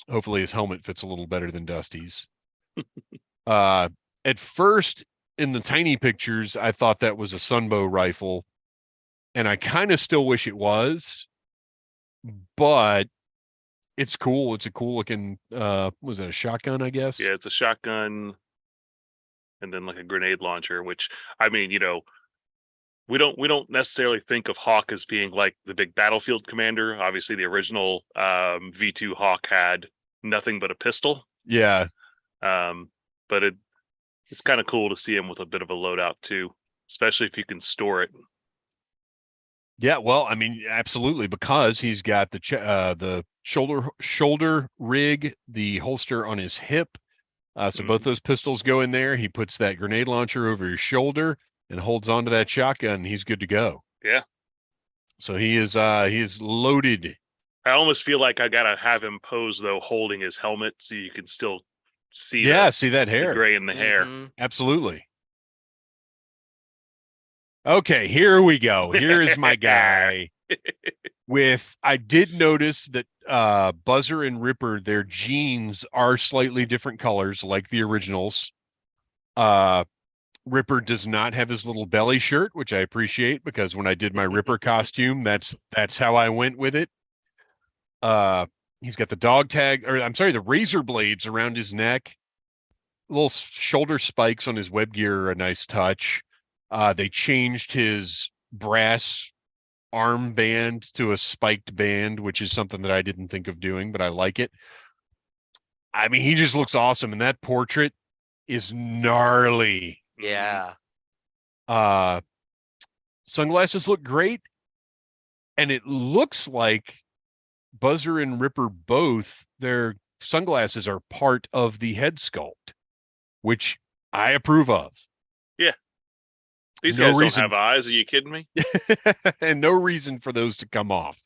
Hopefully his helmet fits a little better than Dusty's. At first, in the tiny pictures, I thought that was a Sunbow rifle, and I kind of still wish it was, but it's cool. It's a cool looking, was it a shotgun, I guess? Yeah, it's a shotgun and then like a grenade launcher, which I mean, we don't necessarily think of Hawk as being like the big battlefield commander. Obviously, the original V2 Hawk had nothing but a pistol. Yeah. But it's kind of cool to see him with a bit of a loadout too, especially if you can store it. Yeah, well, I mean, absolutely, because he's got the shoulder rig, the holster on his hip. So both those pistols go in there. He puts that grenade launcher over his shoulder and holds onto that shotgun. And he's good to go. Yeah. So he is loaded. I almost feel like I gotta have him pose though, holding his helmet, so you can still see. Yeah, see that the hair. gray in the hair. Mhm. Absolutely. Okay, here we go. Here is my guy. I did notice that Buzzer and Ripper, their jeans are slightly different colors, like the originals. Ripper does not have his little belly shirt, which I appreciate because when I did my Ripper costume, that's how I went with it. He's got the dog tag, or I'm sorry, the razor blades around his neck. Little shoulder spikes on his web gear are a nice touch. They changed his brass armband to a spiked band, which is something that I didn't think of doing, but I like it. I mean, he just looks awesome, and that portrait is gnarly. Yeah. Sunglasses look great, and it looks like Buzzer and Ripper both, their sunglasses are part of the head sculpt, which I approve of. These No guys reason- don't have eyes. Are you kidding me? And no reason for those to come off.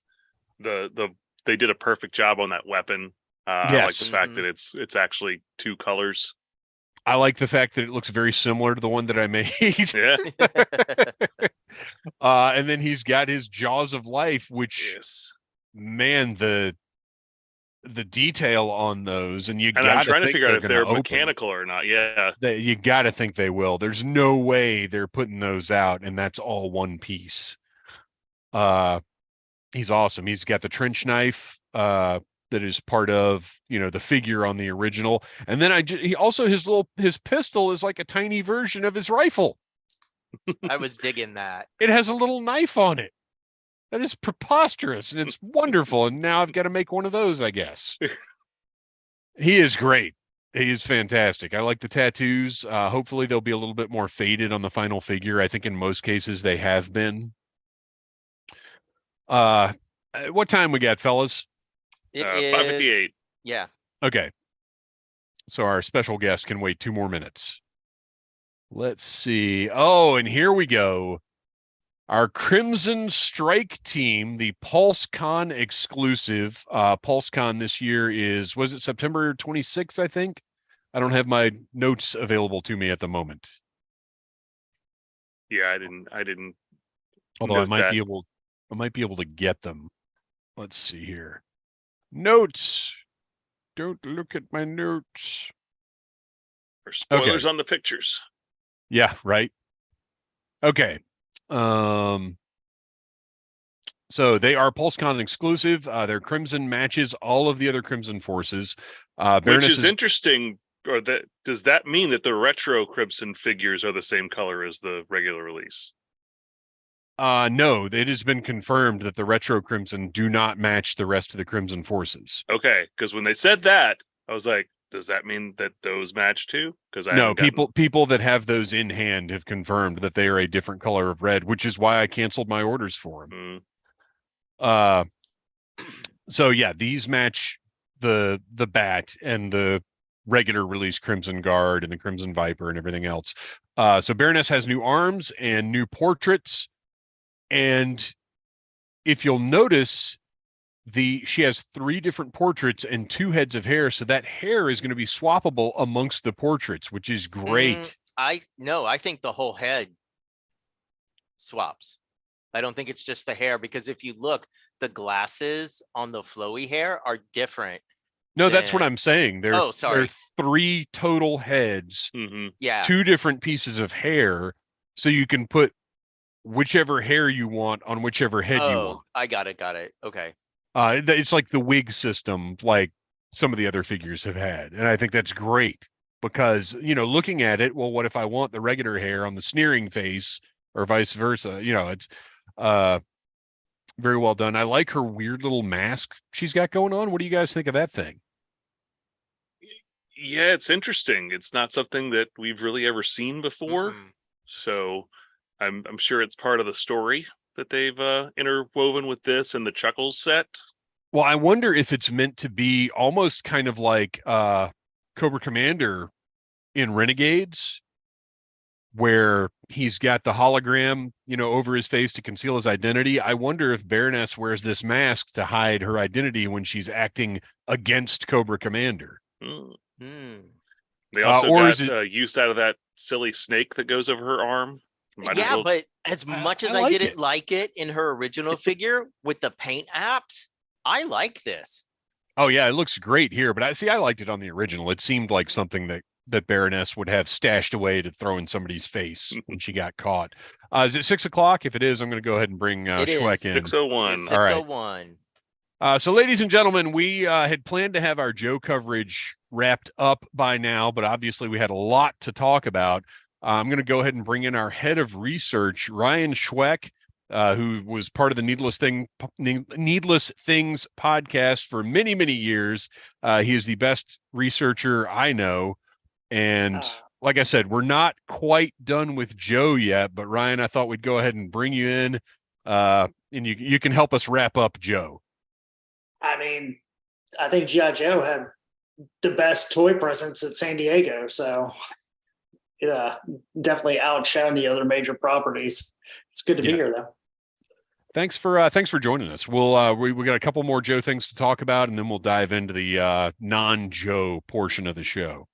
They did a perfect job on that weapon. I like Yes. the fact that it's actually 2 colors. I like the fact that it looks very similar to the one that I made. Yeah. And then he's got his Jaws of Life, which, Yes. man, the detail on those, and And I'm trying to figure out if they're mechanical or not. Yeah. You got to think they will. There's no way they're putting those out, and that's all one piece. He's awesome. He's got the trench knife that is part of, the figure on the original. And then he also, his pistol is like a tiny version of his rifle. I was digging that. It has a little knife on it. That is preposterous, and it's wonderful. And now I've got to make one of those, I guess. He is great. He is fantastic. I like the tattoos. Hopefully they'll be a little bit more faded on the final figure. I think in most cases they have been. What time we got, fellas? It 5:58. Yeah. Okay. So our special guest can wait 2 more minutes. Let's see. Oh, and here we go. Our Crimson Strike team, the PulseCon exclusive. PulseCon this year was it September 26th, I think? I don't have my notes available to me at the moment. Yeah, I didn't. Although I might be able to get them. Let's see here. Notes. Don't look at my notes. Or spoilers on the pictures. Yeah, right. Okay. So they are PulseCon exclusive. They're Crimson matches all of the other Crimson forces. Which is interesting. Or does that mean that the retro Crimson figures are the same color as the regular release? No, it has been confirmed that the retro Crimson do not match the rest of the Crimson forces. Okay, because when they said that, I was like, does that mean that those match too? Because no, people that have those in hand have confirmed that they are a different color of red, which is why I canceled my orders for them. So yeah, these match the Bat and the regular release Crimson Guard and the Crimson Viper and everything else. So Baroness has new arms and new portraits, and if you'll notice, she has 3 different portraits and 2 heads of hair, so that hair is going to be swappable amongst the portraits, which is great. I think the whole head swaps. I don't think it's just the hair, because if you look, the glasses on the flowy hair are different. No, that's what I'm saying. There are 3 total heads, yeah, 2 different pieces of hair, so you can put whichever hair you want on whichever head you want. I got it. Okay. It's like the wig system, like some of the other figures have had. And I think that's great because, looking at it, well, what if I want the regular hair on the sneering face or vice versa? It's very well done. I like her weird little mask she's got going on. What do you guys think of that thing? Yeah, it's interesting. It's not something that we've really ever seen before. So I'm sure it's part of the story that they've interwoven with this and the Chuckles set. Well, I wonder if it's meant to be almost kind of like Cobra Commander in Renegades, where he's got the hologram, over his face to conceal his identity. I wonder if Baroness wears this mask to hide her identity when she's acting against Cobra Commander. They also got use out of that silly snake that goes over her arm. But as much as I didn't like it in her original figure with the paint apps, I like this. Oh yeah, it looks great here, but I liked it on the original. It seemed like something that Baroness would have stashed away to throw in somebody's face when she got caught. Is it 6:00? If it is, I'm going to go ahead and bring Schweck in. 6:01. 6:01. All right. So ladies and gentlemen, we had planned to have our Joe coverage wrapped up by now, but obviously we had a lot to talk about. I'm going to go ahead and bring in our head of research, Ryan Schweck, who was part of the Needless Things podcast for many, many years. He is the best researcher I know. And like I said, we're not quite done with Joe yet, but Ryan, I thought we'd go ahead and bring you in and you can help us wrap up Joe. I mean, I think GI Joe had the best toy presence at San Diego, so definitely outshone the other major properties. It's good to be here, though. Thanks for joining us. We'll we got a couple more Joe things to talk about, and then we'll dive into the non-Joe portion of the show.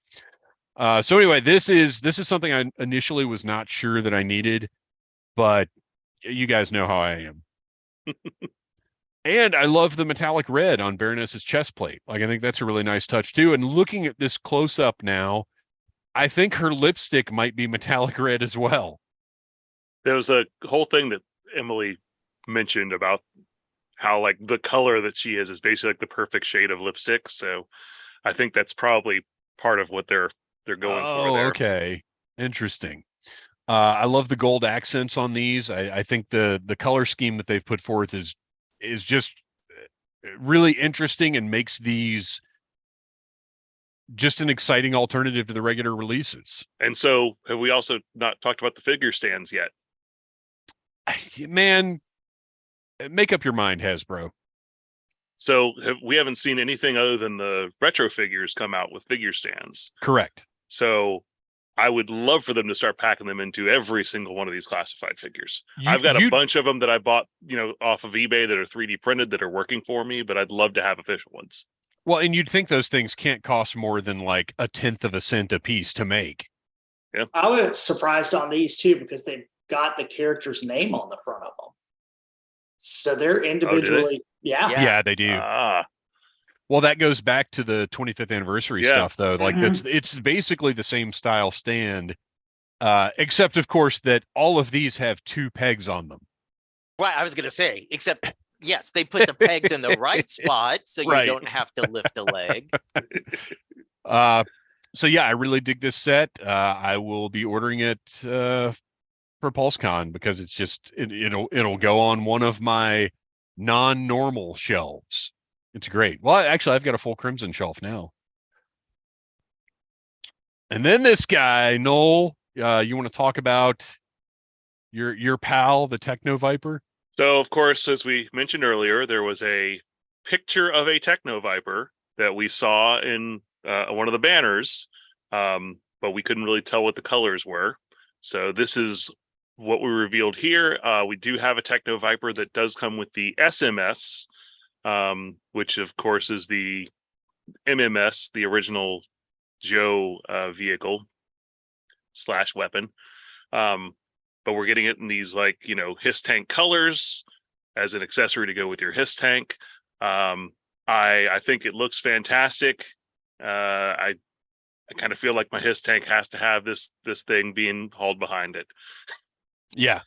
So anyway, this is something I initially was not sure that I needed, but you guys know how I am. And I love the metallic red on Baroness's chest plate. Like, I think that's a really nice touch too. And looking at this close up now, I think her lipstick might be metallic red as well. There was a whole thing that Emily mentioned about how like the color that she is basically like the perfect shade of lipstick. So I think that's probably part of what they're going for there. Okay. Interesting. I love the gold accents on these. I think the color scheme that they've put forth is just really interesting and makes these just an exciting alternative to the regular releases. And so have we also not talked about the figure stands yet? Man, make up your mind, Hasbro. So we haven't seen anything other than the retro figures come out with figure stands. Correct. So I would love for them to start packing them into every single one of these classified figures. I've got a bunch of them that I bought, off of eBay that are 3D printed that are working for me, but I'd love to have official ones. Well, and you'd think those things can't cost more than like 1/10 of a cent a piece to make. Yeah. I was surprised on these too because they've got the character's name on the front of them. So they're individually, Yeah, they do. Well, that goes back to the 25th anniversary stuff, though. Like it's basically the same style stand, except of course that all of these have 2 pegs on them. Right, I was gonna say, except yes, they put the pegs in the right spot, so you don't have to lift a leg. So yeah, I really dig this set. I will be ordering it for PulseCon because it's just it'll go on one of my non-normal shelves. It's great. Well, actually, I've got a full Crimson shelf now. And then this guy, Noel, you want to talk about your pal, the Techno Viper? So, of course, as we mentioned earlier, there was a picture of a Techno Viper that we saw in one of the banners, but we couldn't really tell what the colors were. So this is what we revealed here. We do have a Techno Viper that does come with the SMS, which of course is the MMS, the original Joe vehicle / weapon. But we're getting it in these HISS tank colors as an accessory to go with your HISS tank. I think it looks fantastic. I kind of feel like my HISS tank has to have this thing being hauled behind it. Yeah.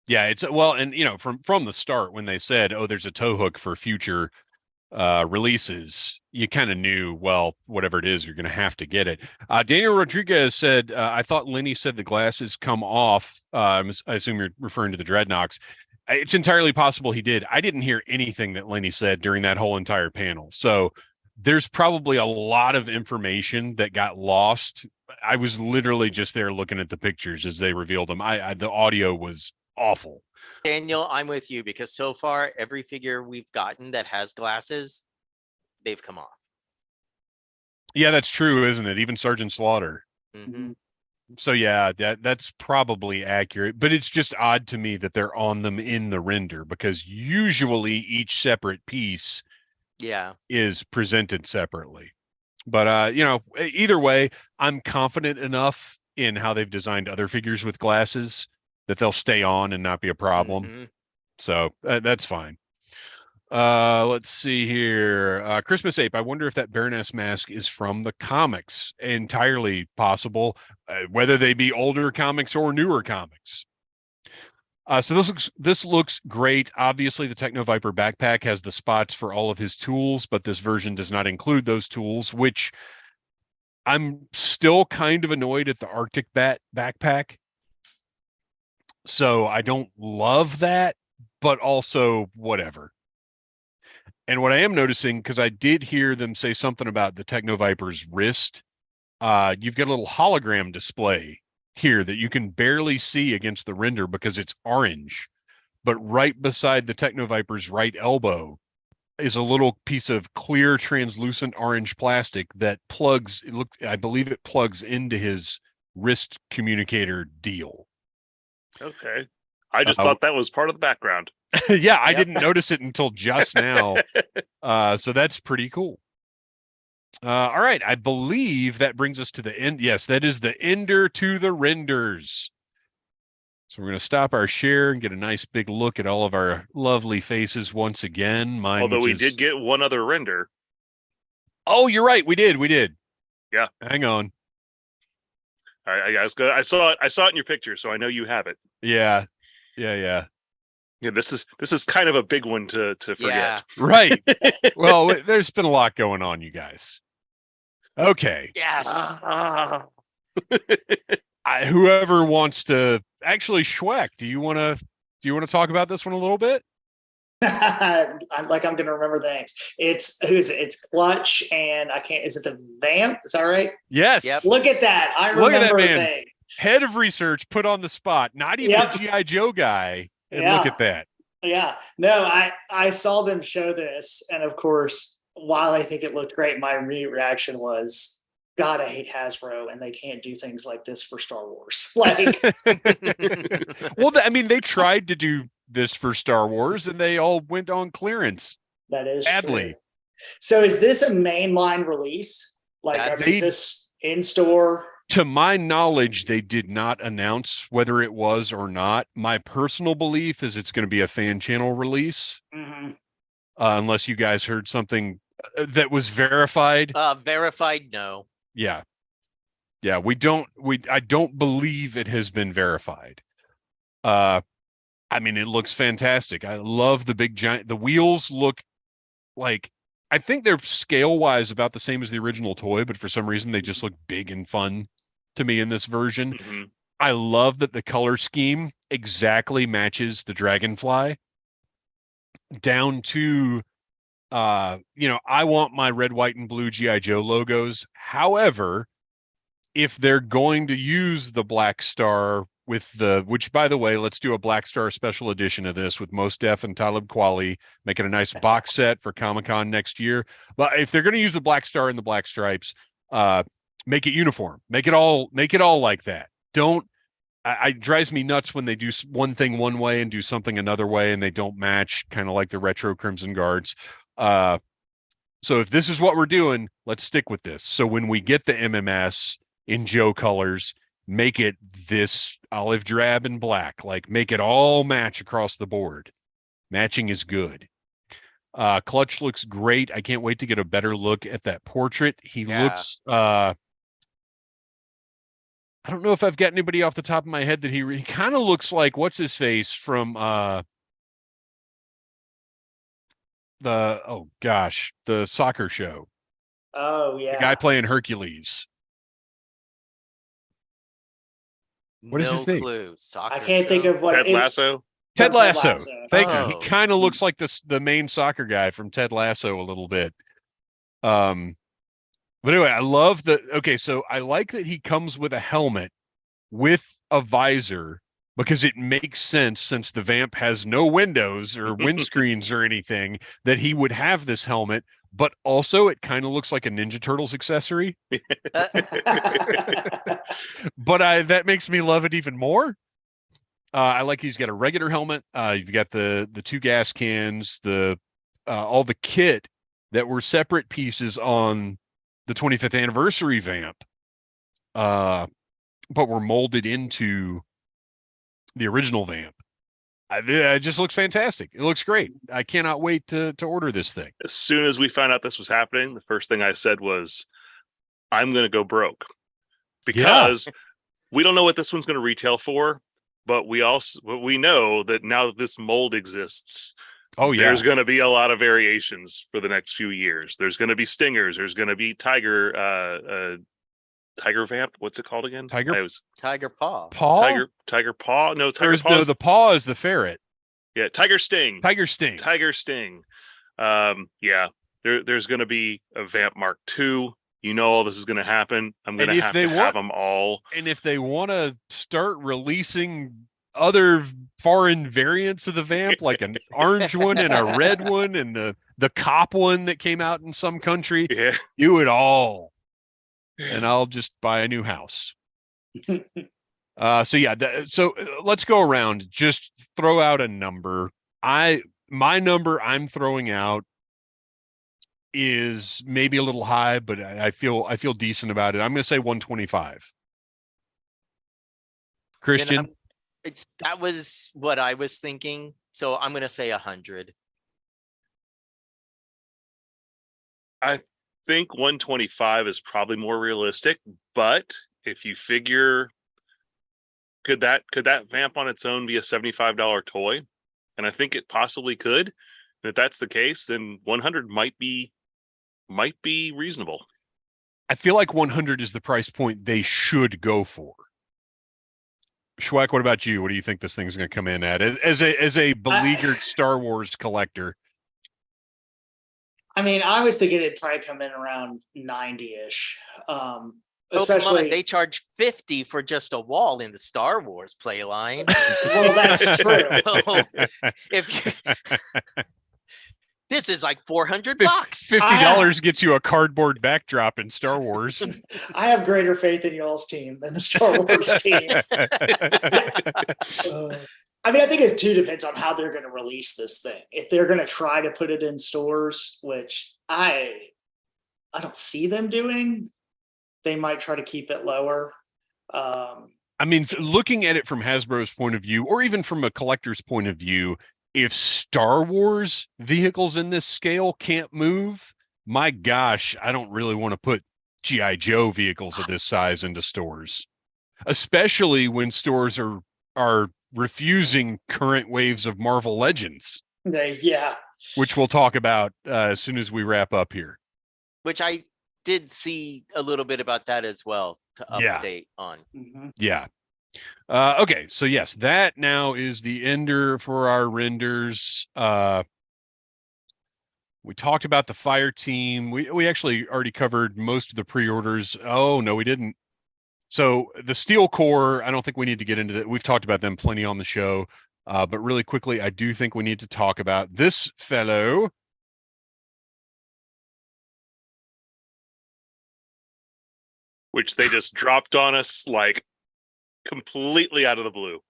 It's and from the start when they said, "Oh, there's a tow hook for future releases," you kind of knew, well, whatever it is, you're going to have to get it. Daniel Rodriguez said, "I thought Lenny said the glasses come off." I assume you're referring to the Dreadnoks. It's entirely possible he did. I didn't hear anything that Lenny said during that whole entire panel, so there's probably a lot of information that got lost. I was literally just there looking at the pictures as they revealed them. The audio was awful. Daniel, I'm with you because so far every figure we've gotten that has glasses, they've come off. Yeah, that's true, isn't it? Even Sergeant Slaughter. Mm-hmm. So yeah, that's probably accurate, but it's just odd to me that they're on them in the render because usually each separate piece is presented separately. But either way, I'm confident enough in how they've designed other figures with glasses that they'll stay on and not be a problem. Mm-hmm. So that's fine. Let's see here. Christmas Ape, I wonder if that Baroness mask is from the comics. Entirely possible, whether they be older comics or newer comics. So this looks great. Obviously, the Techno Viper backpack has the spots for all of his tools, but this version does not include those tools, which I'm still kind of annoyed at the Arctic Bat backpack. So I don't love that, but also whatever. And what I am noticing, because I did hear them say something about the Techno Viper's wrist, you've got a little hologram display here that you can barely see against the render because it's orange. But right beside the Techno Viper's right elbow is a little piece of clear, translucent orange plastic that I believe it plugs into his wrist communicator deal. Okay. I just thought that was part of the background. Yeah, I didn't notice it until just now. So that's pretty cool. All right. I believe that brings us to the end. Yes, that is the ender to the renders. So we're going to stop our share and get a nice big look at all of our lovely faces once again. Although we did get one other render. Oh, you're right. We did. Yeah. Hang on. I saw it in your picture, so I know you have it. Yeah. Yeah, this is kind of a big one to Yeah. forget. Right. Well, there's been a lot going on, you guys. Okay. Yes. Whoever wants to actually, Schweck, do you want to talk about this one a little bit? I'm going to remember the names. Who is it? It's Clutch, and I can't. Is it the Vamp? Is that right? Yes. Yep. Look at that. I Look at that remember man. the name. Head of research put on the spot. Not even Yep. a GI Joe guy. And Yeah. look at that. Yeah. No, I saw them show this, and of course, while I think it looked great, my immediate reaction was, God, I hate Hasbro, and they can't do things like this for Star Wars. Like, Well, I mean, they tried to do this for Star Wars, and they all went on clearance. that is Badly. true. So, is this a mainline release? Like, is this in store? To my knowledge, they did not announce whether it was or not. My personal belief is it's going to be a fan channel release, unless you guys heard something that was verified. Verified, no. Yeah. I don't believe it has been verified. I mean, it looks fantastic. I love the big giant, the wheels look like, I think they're scale wise about the same as the original toy, but for some reason they just look big and fun to me in this version. Mm-hmm. I love that the color scheme exactly matches the Dragonfly down to, I want my red, white, and blue GI Joe logos. However, if they're going to use the Black Star which by the way, let's do a Black Star special edition of this with Mos Def and Talib Kweli, make it a nice box set for Comic-Con next year. But if they're going to use the Black Star and the black stripes, make it uniform, make it all like that. It drives me nuts when they do one thing one way and do something another way and they don't match, kind of like the retro Crimson Guards. So if this is what we're doing, let's stick with this. So when we get the MMS in Joe colors, make it this olive drab and black, like make it all match across the board. Matching is good. Clutch looks great. I can't wait to get a better look at that portrait. He looks, I don't know if I've got anybody off the top of my head that he kind of looks like, what's his face from, the soccer show. Oh, yeah. The guy playing Hercules. What is his name? Clue. Soccer I can't think show? of what Ted it's. Lasso. Ted Lasso. Thank you. Oh. He kind of looks like the main soccer guy from Ted Lasso a little bit. But anyway, I love so I like that he comes with a helmet with a visor because it makes sense since the Vamp has no windows or windscreens or anything that he would have this helmet, but also it kind of looks like a Ninja Turtles accessory. But that makes me love it even more. I like he's got a regular helmet. You've got the two gas cans, all the kit that were separate pieces on the 25th anniversary Vamp, but were molded into the original Vamp. It just looks fantastic. It looks great. I cannot wait to order this thing. As soon as we found out this was happening, the first thing I said was, I'm going to go broke, because we don't know what this one's going to retail for, but we know that now that this mold exists, there's going to be a lot of variations for the next few years. There's going to be Stingers. There's going to be Tiger Vamp. What's it called again? Tiger Paw. Tiger Paw. No, Tiger Paw. No, the paw is the ferret. Yeah, Tiger Sting. Tiger Sting. There's going to be a Vamp Mark II. All this is going to happen. I'm going to have them all. And if they want to start releasing other foreign variants of the Vamp, like an orange one and a red one and the cop one that came out in some country, do it all. And I'll just buy a new house. So let's go around. Just throw out a number. My number I'm throwing out is maybe a little high, but I feel decent about it. I'm going to say 125. Kristian? That was what I was thinking. So I'm going to say 100. I think 125 is probably more realistic, but if you figure, could that Vamp on its own be a $75 toy? and I think it possibly could. And if that's the case, then 100 might be reasonable. I feel like 100 is the price point they should go for. Schweck, what about you? What do you think this thing's going to come in at as a beleaguered Star Wars collector? I mean, I was thinking it'd probably come in around 90-ish. Especially come on, they charge 50 for just a wall in the Star Wars play line. Well, that's true. So this is like $400. $50 gets you a cardboard backdrop in Star Wars. I have greater faith in y'all's team than the Star Wars team. I mean, I think it too depends on how they're going to release this thing. If they're going to try to put it in stores, which I don't see them doing, they might try to keep it lower. I mean, looking at it from Hasbro's point of view, or even from a collector's point of view, if Star Wars vehicles in this scale can't move, my gosh, I don't really want to put GI Joe vehicles of this size into stores, especially when stores are refusing current waves of Marvel Legends. Yeah. Which we'll talk about as soon as we wrap up here. Which I did see a little bit about that as well to update on. Mm-hmm. Yeah. Okay, so yes, that now is the ender for our renders. We talked about the fire team. We actually already covered most of the pre-orders. Oh, no, we didn't. So the Steel Core, I don't think we need to get into that. We've talked about them plenty on the show. But really quickly, I do think we need to talk about this fellow. Which they just dropped on us like completely out of the blue.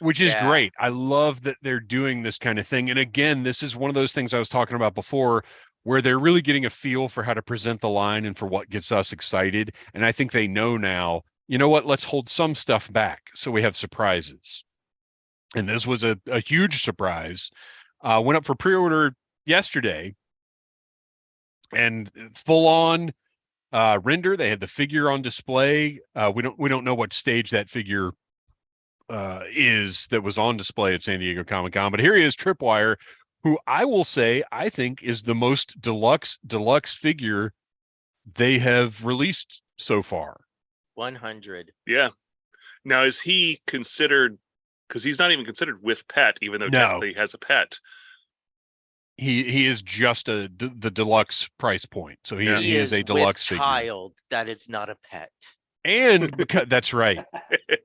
Which is great. I love that they're doing this kind of thing. And again, this is one of those things I was talking about before, where they're really getting a feel for how to present the line and for what gets us excited. And I think they know now, you know what, let's hold some stuff back so we have surprises. And this was a huge surprise. Went up for pre-order yesterday, and full on render. They had the figure on display. We don't know what stage that figure is that was on display at San Diego Comic-Con, but here he is, Tripwire, who I will say I think is the most deluxe figure they have released so far. 100. Yeah. Now, is he considered? Because he's not even considered with pet, even though technically he has a pet. He is just the deluxe price point. So he is a deluxe figure. Child that is not a pet. And because that's right.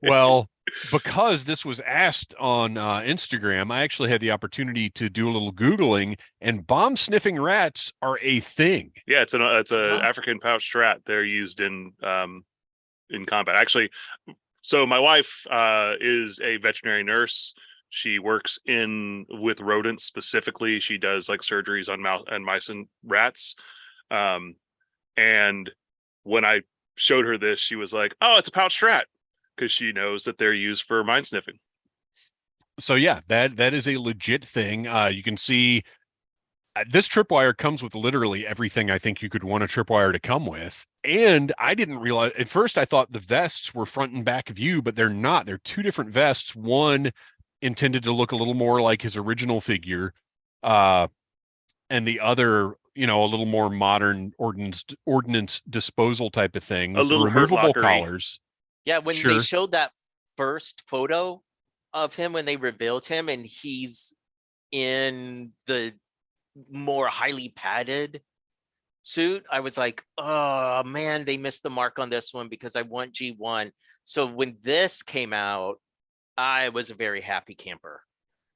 Well, because this was asked on Instagram, I actually had the opportunity to do a little Googling, and bomb sniffing rats are a thing. Yeah, it's a African pouched rat. They're used in combat. Actually, so my wife is a veterinary nurse. She works with rodents specifically. She does like surgeries on mice and rats. And when I showed her this, she was like, "Oh, it's a pouched rat," because she knows that they're used for mind sniffing. So yeah, that is a legit thing. You can see this Tripwire comes with literally everything I think you could want a Tripwire to come with. And I didn't realize at first, I thought the vests were front and back view, but they're not. They're two different vests. One intended to look a little more like his original figure, and the other, a little more modern ordnance disposal type of thing. A little removable collars. Yeah, when they showed that first photo of him, when they revealed him, and he's in the more highly padded suit, I was like, oh man, they missed the mark on this one, because I want G1. So when this came out, I was a very happy camper,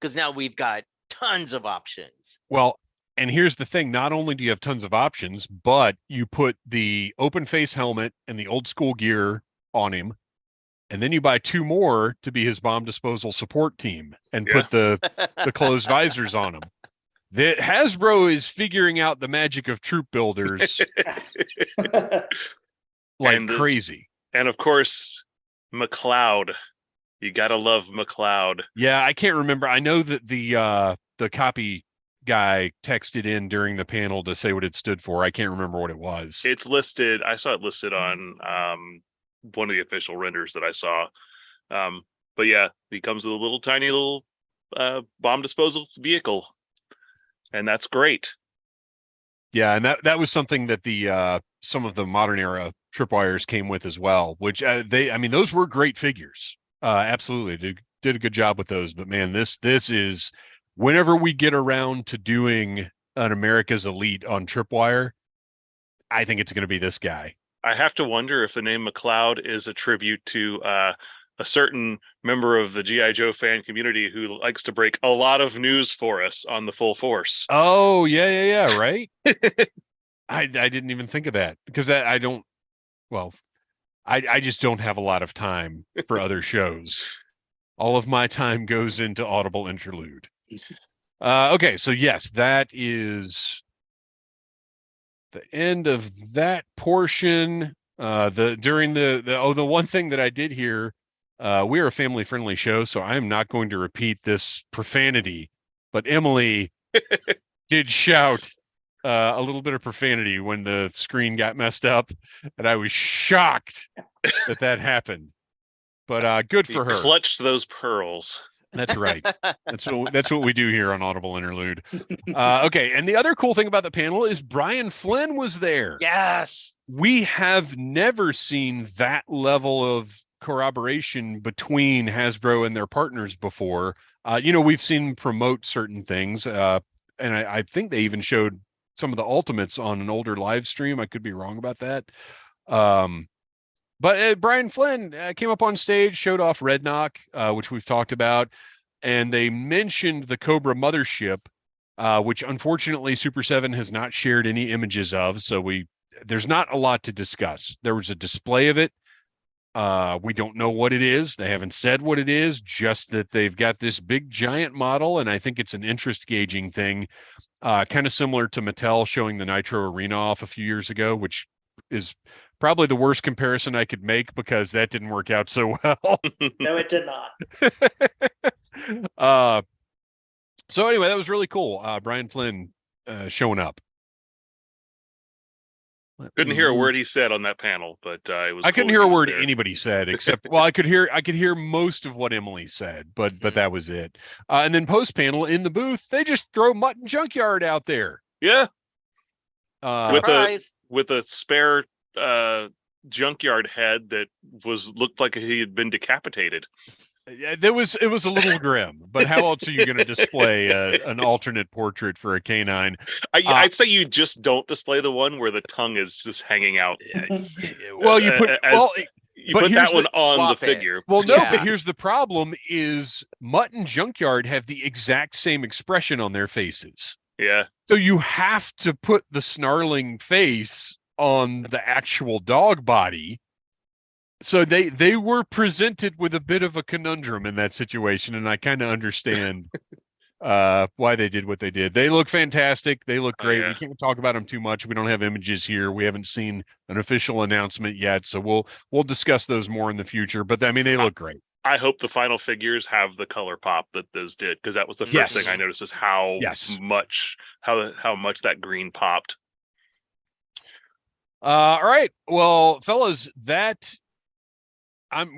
because now we've got tons of options. Well, and here's the thing, not only do you have tons of options, but you put the open face helmet and the old school gear on him, and then you buy two more to be his bomb disposal support team and put the closed visors on him. That Hasbro is figuring out the magic of troop builders like crazy. And of course, McLeod. You gotta love McLeod. Yeah, I can't remember. I know that the copy guy texted in during the panel to say what it stood for. I can't remember what it was. It's listed. I saw it listed on one of the official renders that I saw. But yeah, he comes with a little tiny little bomb disposal vehicle, and that's great. Yeah, and that was something that the some of the modern era tripwires came with as well, which I mean, those were great figures. Absolutely did a good job with those. But man, this is, whenever we get around to doing an America's Elite on tripwire, I think it's going to be this guy. I have to wonder if the name McLeod is a tribute to a certain member of the GI Joe fan community who likes to break a lot of news for us on the Full Force. Oh yeah, right. I didn't even think of that, because I don't. Well, I just don't have a lot of time for other shows. All of my time goes into Audible Interlude. Okay, so yes, that is the end of that portion. The one thing that I did hear, we are a family friendly show, so I am not going to repeat this profanity, but Emily did shout a little bit of profanity when the screen got messed up, and I was shocked that happened. But good for her. Clutched those pearls. That's right. That's what we do here on Audible Interlude. Okay, and the other cool thing about the panel is Brian Flynn was there. Yes. We have never seen that level of corroboration between Hasbro and their partners before. We've seen promote certain things, and I think they even showed some of the Ultimates on an older live stream. I could be wrong about that. But Brian Flynn came up on stage, showed off Red Knock, which we've talked about, and they mentioned the Cobra mothership, which unfortunately Super 7 has not shared any images of, so there's not a lot to discuss. There was a display of it. We don't know what it is. They haven't said what it is, just that they've got this big giant model, and I think it's an interest gauging thing, kind of similar to Mattel showing the Nitro Arena off a few years ago, which is probably the worst comparison I could make because that didn't work out so well. No, it did not. So anyway, that was really cool. Brian Flynn showing up. Couldn't hear a word he said on that panel, but it was. I couldn't hear a word anybody said except, well, I could hear most of what Emily said, but that was it. And then post panel in the booth, they just throw Mutton Junkyard out there. Yeah. Surprise. With a spare junkyard head that looked like he had been decapitated. It was a little grim, but how else are you going to display an alternate portrait for a canine? I'd say you just don't display the one where the tongue is just hanging out. Well, you put that one on the figure. Well, no, but here's the problem: is Mutton Junkyard have the exact same expression on their faces. Yeah. So you have to put the snarling face on the actual dog body. So they were presented with a bit of a conundrum in that situation, and I kind of understand why they did what they did. They look fantastic. They look great. We can't talk about them too much. We don't have images here. We haven't seen an official announcement yet, so we'll discuss those more in the future. But I mean, they look great. I hope the final figures have the color pop that those did, because that was the first thing I noticed is how much that green popped. All right, well, fellas,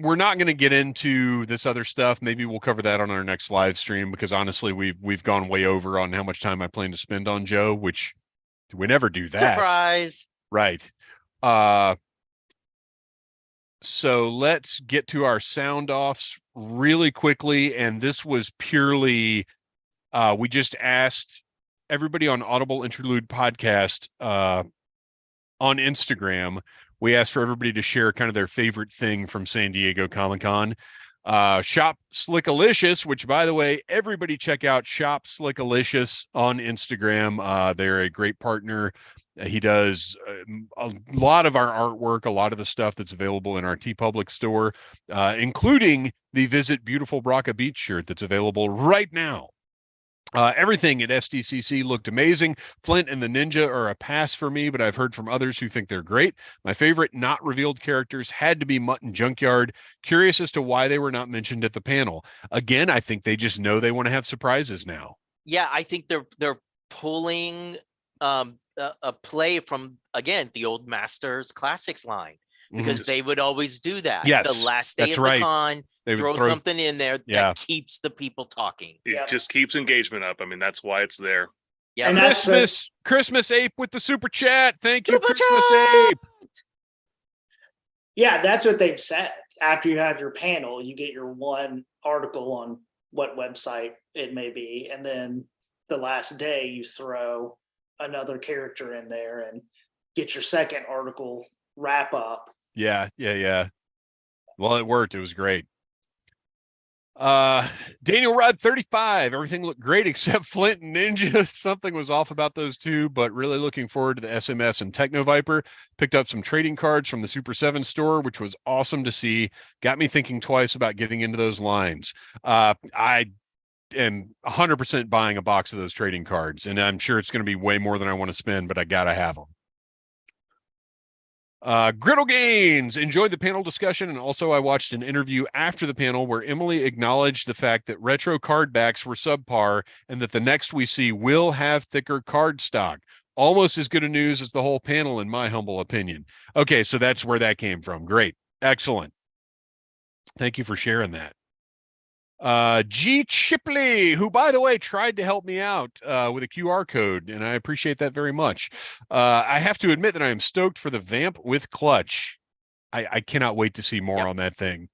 we're not going to get into this other stuff. Maybe we'll cover that on our next live stream, because honestly, we've gone way over on how much time I plan to spend on Joe, which we never do that. Surprise. Right. So let's get to our sound offs really quickly. And this was purely, we just asked everybody on Audible Interlude podcast on Instagram. We asked for everybody to share kind of their favorite thing from San Diego Comic-Con. Shop Slickalicious, which, by the way, everybody check out Shop Slickalicious on Instagram. They're a great partner. He does a lot of our artwork, a lot of the stuff that's available in our TeePublic store, including the Visit Beautiful Braca Beach shirt that's available right now. Everything at SDCC looked amazing. Flint and the Ninja are a pass for me, but I've heard from others who think they're great. My favorite not revealed characters had to be Mutton Junkyard. Curious as to why they were not mentioned at the panel. Again, I think they just know they want to have surprises now. Yeah, I think they're pulling a play from, again, the old Masters Classics line. because Mhm. they would always do that. Yes, The last day that's of right. the con, They would throw something in there Yeah. that keeps the people talking. It Yep. just keeps engagement up. I mean, that's why it's there. Yeah. And that's what- Christmas Ape with the super chat. Thank you, Super Christmas chat! Ape. Yeah, that's what they've said. After you have your panel, you get your one article on what website it may be, and then the last day you throw another character in there and get your second article wrap up. Yeah. Well, it worked. It was great. Daniel Rudd 35. Everything looked great except Flint and Ninja. Something was off about those two, but really looking forward to the SMS and Techno Viper. Picked up some trading cards from the Super 7 store, which was awesome to see. Got me thinking twice about getting into those lines. I am 100% buying a box of those trading cards, and I'm sure it's going to be way more than I want to spend, but I gotta have them. Griddle Gains enjoyed the panel discussion, and also I watched an interview after the panel where Emily acknowledged the fact that retro card backs were subpar and that the next we see will have thicker card stock. Almost as good a news as the whole panel, in my humble opinion. Okay, so that's where that came from. Great. Excellent. Thank you for sharing that. G Chipley, who, by the way, tried to help me out with a QR code, and I appreciate that very much. I have to admit that I am stoked for the Vamp with Clutch. I cannot wait to see more on that thing.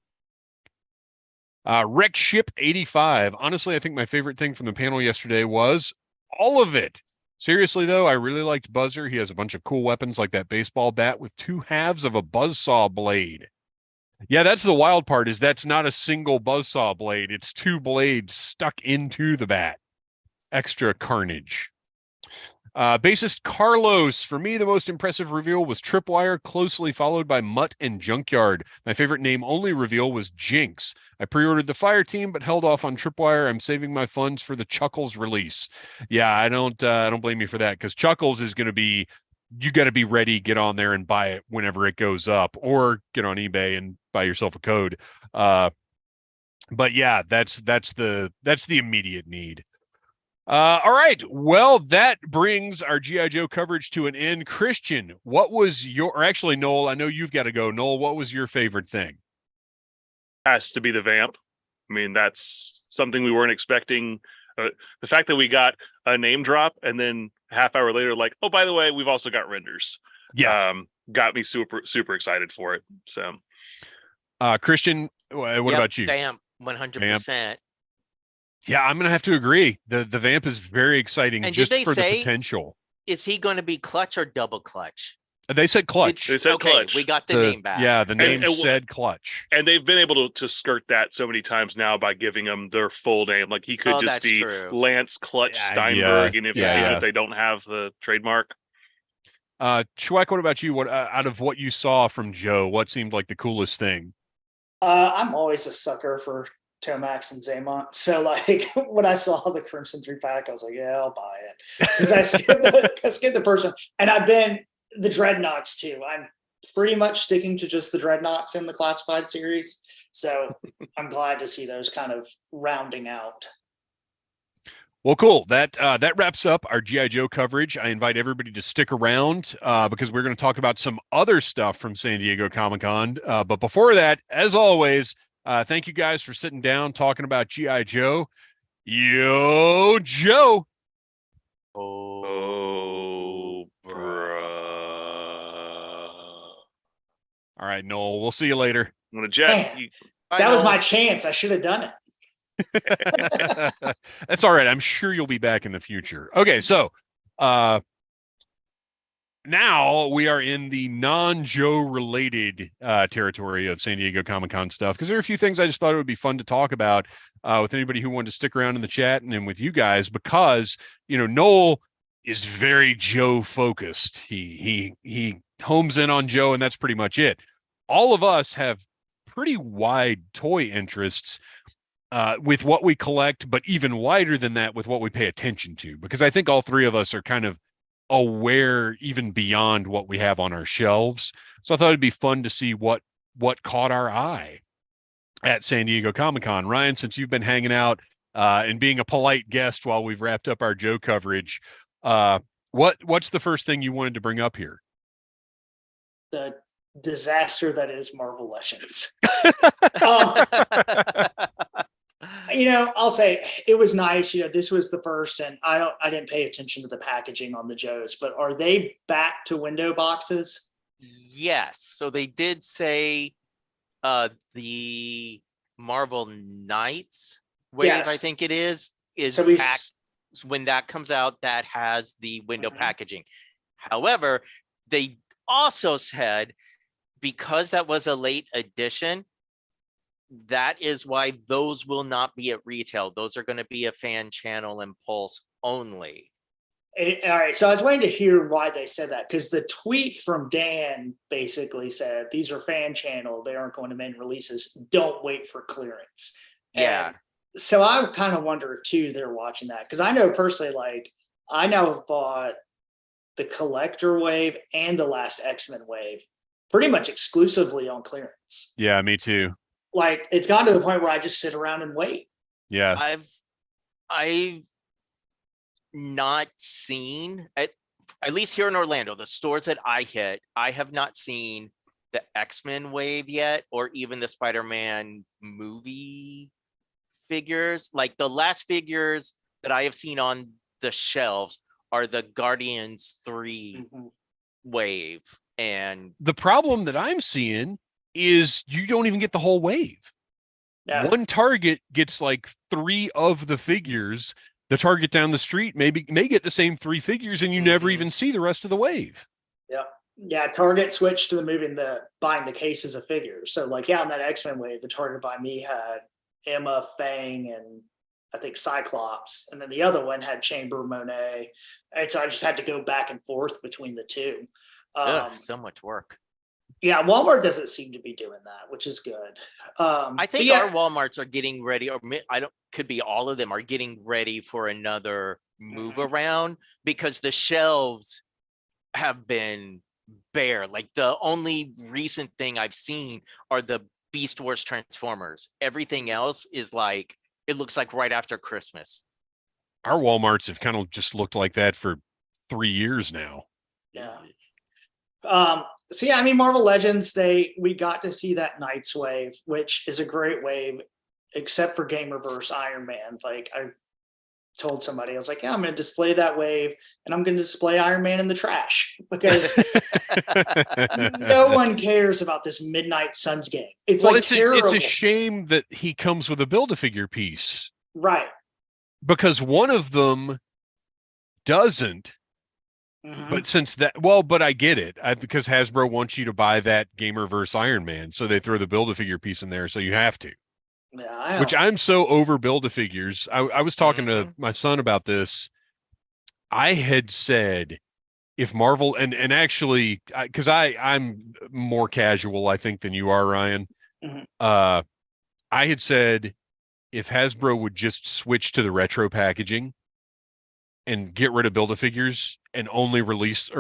Wreck Ship 85. Honestly, I think my favorite thing from the panel yesterday was all of it. Seriously, though, I really liked Buzzer. He has a bunch of cool weapons like that baseball bat with two halves of a buzzsaw blade. Yeah, that's the wild part, is that's not a single buzzsaw blade. It's two blades stuck into the bat. Extra carnage. Bassist Carlos, for me, the most impressive reveal was Tripwire, closely followed by Mutt and Junkyard. My favorite name only reveal was Jinx. I pre-ordered the Fire Team, but held off on Tripwire. I'm saving my funds for the Chuckles release. Yeah, I don't blame you for that, because Chuckles is going to be, you got to be ready, get on there and buy it whenever it goes up, or get on eBay and buy yourself a code. But yeah, that's the immediate need. All right. Well, that brings our GI Joe coverage to an end. Kristian, what was your, or actually, Noel, I know you've got to go. Noel, what was your favorite thing? Has to be the Vamp. I mean, that's something we weren't expecting. The fact that we got a name drop and then a half hour later, like, oh, by the way, we've also got renders. Yeah. Got me super excited for it. So, Kristian, what about you? Vamp, 100%. Yeah, I'm gonna have to agree. The Vamp is very exciting, And just did they for say, the potential. Is he going to be clutch or double clutch? They said Clutch. They said okay, Clutch. we got the name back. Yeah, the name and said Clutch. And they've been able to skirt that so many times now by giving them their full name. Like he could just that's be true. Lance Clutch Yeah, Steinberg, and if yeah. they don't have the trademark. Schweck, what about you? What out of what you saw from Joe, what seemed like the coolest thing? I'm always a sucker for Tomax and Zaymont. So like when I saw the Crimson 3-pack, I was like, yeah, I'll buy it. Because I skipped the person. And I've been the Dreadnoks too. I'm pretty much sticking to just the Dreadnoks in the classified series. So I'm glad to see those kind of rounding out. Well, cool. That wraps up our GI Joe coverage. I invite everybody to stick around because we're going to talk about some other stuff from San Diego Comic-Con. But before that, as always, thank you guys for sitting down talking about GI Joe. Yo, Joe. Oh, bruh. All right, Noel. We'll see you later. I'm gonna jet. Man. That was my chance. I should have done it. That's all right. I'm sure you'll be back in the future. Okay, so now we are in the non-Joe related territory of San Diego Comic-Con stuff, because there are a few things I just thought it would be fun to talk about with anybody who wanted to stick around in the chat and then with you guys, because Noel is very Joe focused. He homes in on Joe, and that's pretty much it. All of us have pretty wide toy interests with what we collect, but even wider than that with what we pay attention to, because I think all three of us are kind of aware even beyond what we have on our shelves. So I thought it'd be fun to see what caught our eye at San Diego Comic-Con. Ryan, since you've been hanging out and being a polite guest while we've wrapped up our Joe coverage, what's the first thing you wanted to bring up here? The disaster that is Marvel Legends. um, I'll say it was nice. This was the first, and I didn't pay attention to the packaging on the Joes, but are they back to window boxes? Yes. So they did say the Marvel Knights wave, I Yes. think it is So we packed when that comes out, that has the window Mhm. packaging. However, they also said because that was a late edition, that is why those will not be at retail. Those are going to be a fan channel and Pulse only. All right, so I was waiting to hear why they said that, because the tweet from Dan basically said these are fan channel, they aren't going to main releases, don't wait for clearance. Yeah. And so I kind of wonder if too they're watching that, because I know personally, like I now have bought the collector wave and the last X-Men wave pretty much exclusively on clearance. Yeah, me too. Like it's gotten to the point where I just sit around and wait. Yeah. I've not seen at least here in Orlando, the stores that I hit, I have not seen the X-Men wave yet, or even the Spider-Man movie figures. Like the last figures that I have seen on the shelves are the Guardians 3 wave. And the problem that I'm seeing is you don't even get the whole wave. Yeah. One Target gets like 3 of the figures. The Target down the street may get the same 3 figures, and you never even see the rest of the wave. Yeah, Target switched to buying the cases of figures. So like, on that X-Men wave, the Target by me had Emma, Fang, and I think Cyclops. And then the other one had Chamber, Monet. And so I just had to go back and forth between the two. so much work. Yeah, Walmart doesn't seem to be doing that, which is good. I think our Walmarts are getting ready, or could be all of them are getting ready for another move around, because the shelves have been bare. Like the only recent thing I've seen are the Beast Wars Transformers. Everything else is like, it looks like right after Christmas. Our Walmarts have kind of just looked like that for 3 years now. Yeah. So yeah, I mean, Marvel Legends, we got to see that Knights wave, which is a great wave, except for Gamerverse Iron Man. Like I told somebody, I was like, yeah, I'm going to display that wave, and I'm going to display Iron Man in the trash, because no one cares about this Midnight Suns game. It's terrible. It's a shame that he comes with a Build-A-Figure piece. Right. Because one of them doesn't. But but I get it, because Hasbro wants you to buy that Gamerverse Iron Man, so they throw the Build-A-Figure piece in there, so you have to. Yeah, which I'm so over Build-A-Figures. I was talking to my son about this. I had said, if Marvel and actually, because I'm more casual, I think, than you are, Ryan. I had said, if Hasbro would just switch to the retro packaging and get rid of Build-A-Figures and only released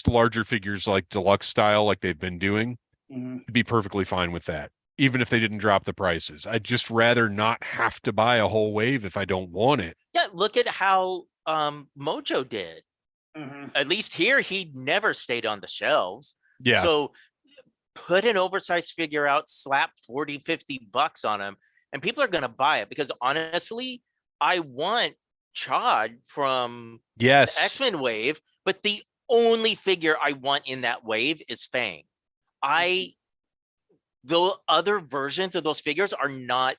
larger figures like deluxe style, like they've been doing, I'd be perfectly fine with that, even if they didn't drop the prices. I'd just rather not have to buy a whole wave if I don't want it. Yeah, look at how Mojo did. At least here, he never stayed on the shelves. Yeah. So put an oversized figure out, slap 40, $50 on him, and people are going to buy it, because honestly, I want Chad from the X-Men wave, but the only figure I want in that wave is Fang. The other versions of those figures are not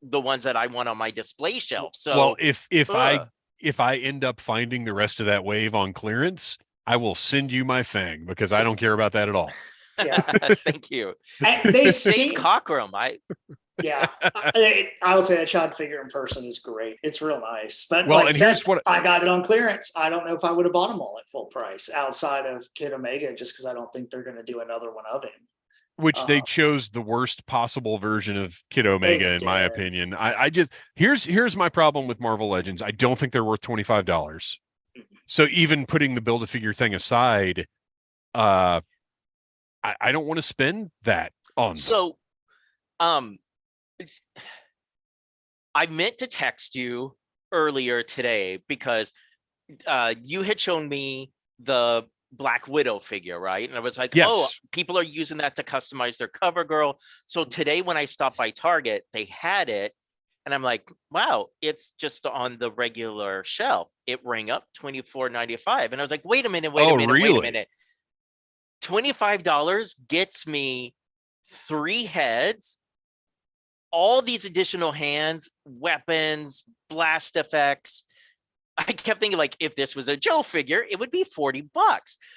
the ones that I want on my display shelf. So, well, if I end up finding the rest of that wave on clearance, I will send you my Fang, because I don't care about that at all. Yeah, thank you. They seem Cockrum. I would say that Chad figure in person is great. It's real nice. But here's what I got it on clearance. I don't know if I would have bought them all at full price outside of Kid Omega, just because I don't think they're going to do another one of him. Which they chose the worst possible version of Kid Omega, in my opinion. I just here's my problem with Marvel Legends. I don't think they're worth $25. So even putting the Build-A-Figure thing aside, I don't want to spend that on them. So, I meant to text you earlier today, because you had shown me the Black Widow figure, right? And I was like, Yes. oh, people are using that to customize their cover girl. So today when I stopped by Target, they had it. And I'm like, wow, it's just on the regular shelf. It rang up $24.95. And I was like, wait a minute, wait a minute. $25 gets me 3 heads, all these additional hands, weapons, blast effects. I kept thinking, like, if this was a Joe figure, it would be $40.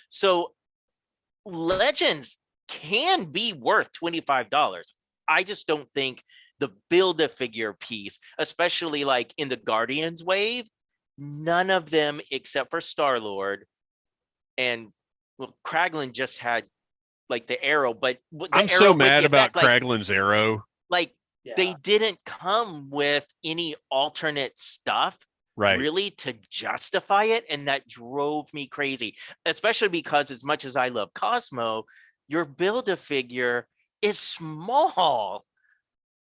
So Legends can be worth $25. I just don't think the Build-A-Figure piece, especially like in the Guardians wave, none of them except for Star-Lord and Kraglin just had like the arrow, but I'm so mad about Kraglin's arrow. Like they didn't come with any alternate stuff really to justify it, and that drove me crazy, especially because as much as I love Cosmo, your Build-A-Figure is small.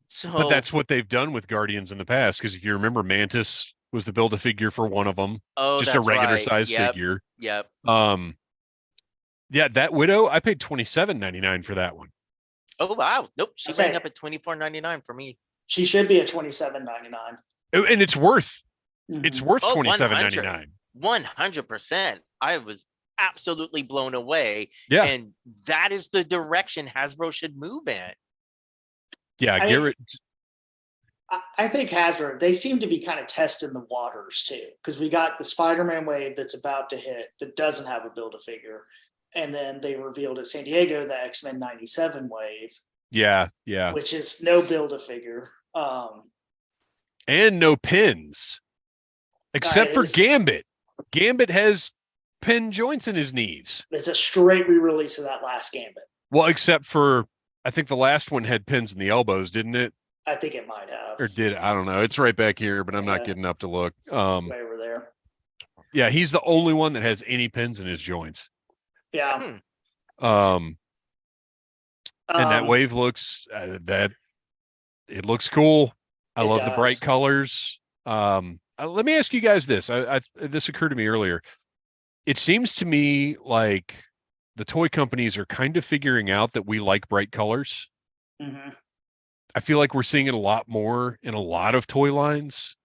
So, but that's what they've done with Guardians in the past. Because if you remember, Mantis was the Build-A-Figure for one of them. Oh, just a regular size figure. Yep. Yeah, that Widow, I paid $27.99 for that one. Oh wow! Nope, she rang up at $24.99 for me. She should be at $27.99, and it's worth $27.99. 100%. I was absolutely blown away. Yeah, and that is the direction Hasbro should move in. Yeah, Garrett. I think Hasbro, they seem to be kind of testing the waters too, because we got the Spider-Man wave that's about to hit that doesn't have a Build-A-Figure. And then they revealed at San Diego the X-Men 97 wave. Yeah. Which is no Build-A-Figure. And no pins. Except for Gambit. Gambit has pin joints in his knees. It's a straight re-release of that last Gambit. Well, except for, I think the last one had pins in the elbows, didn't it? I think it might have. Or did I don't know. It's right back here, but I'm not getting up to look. Way over there. Yeah, he's the only one that has any pins in his joints. Yeah. And that wave looks it looks cool. I love the bright colors. Let me ask you guys this. This occurred to me earlier. It seems to me like the toy companies are kind of figuring out that we like bright colors. Mm-hmm. I feel like we're seeing it a lot more in a lot of toy lines.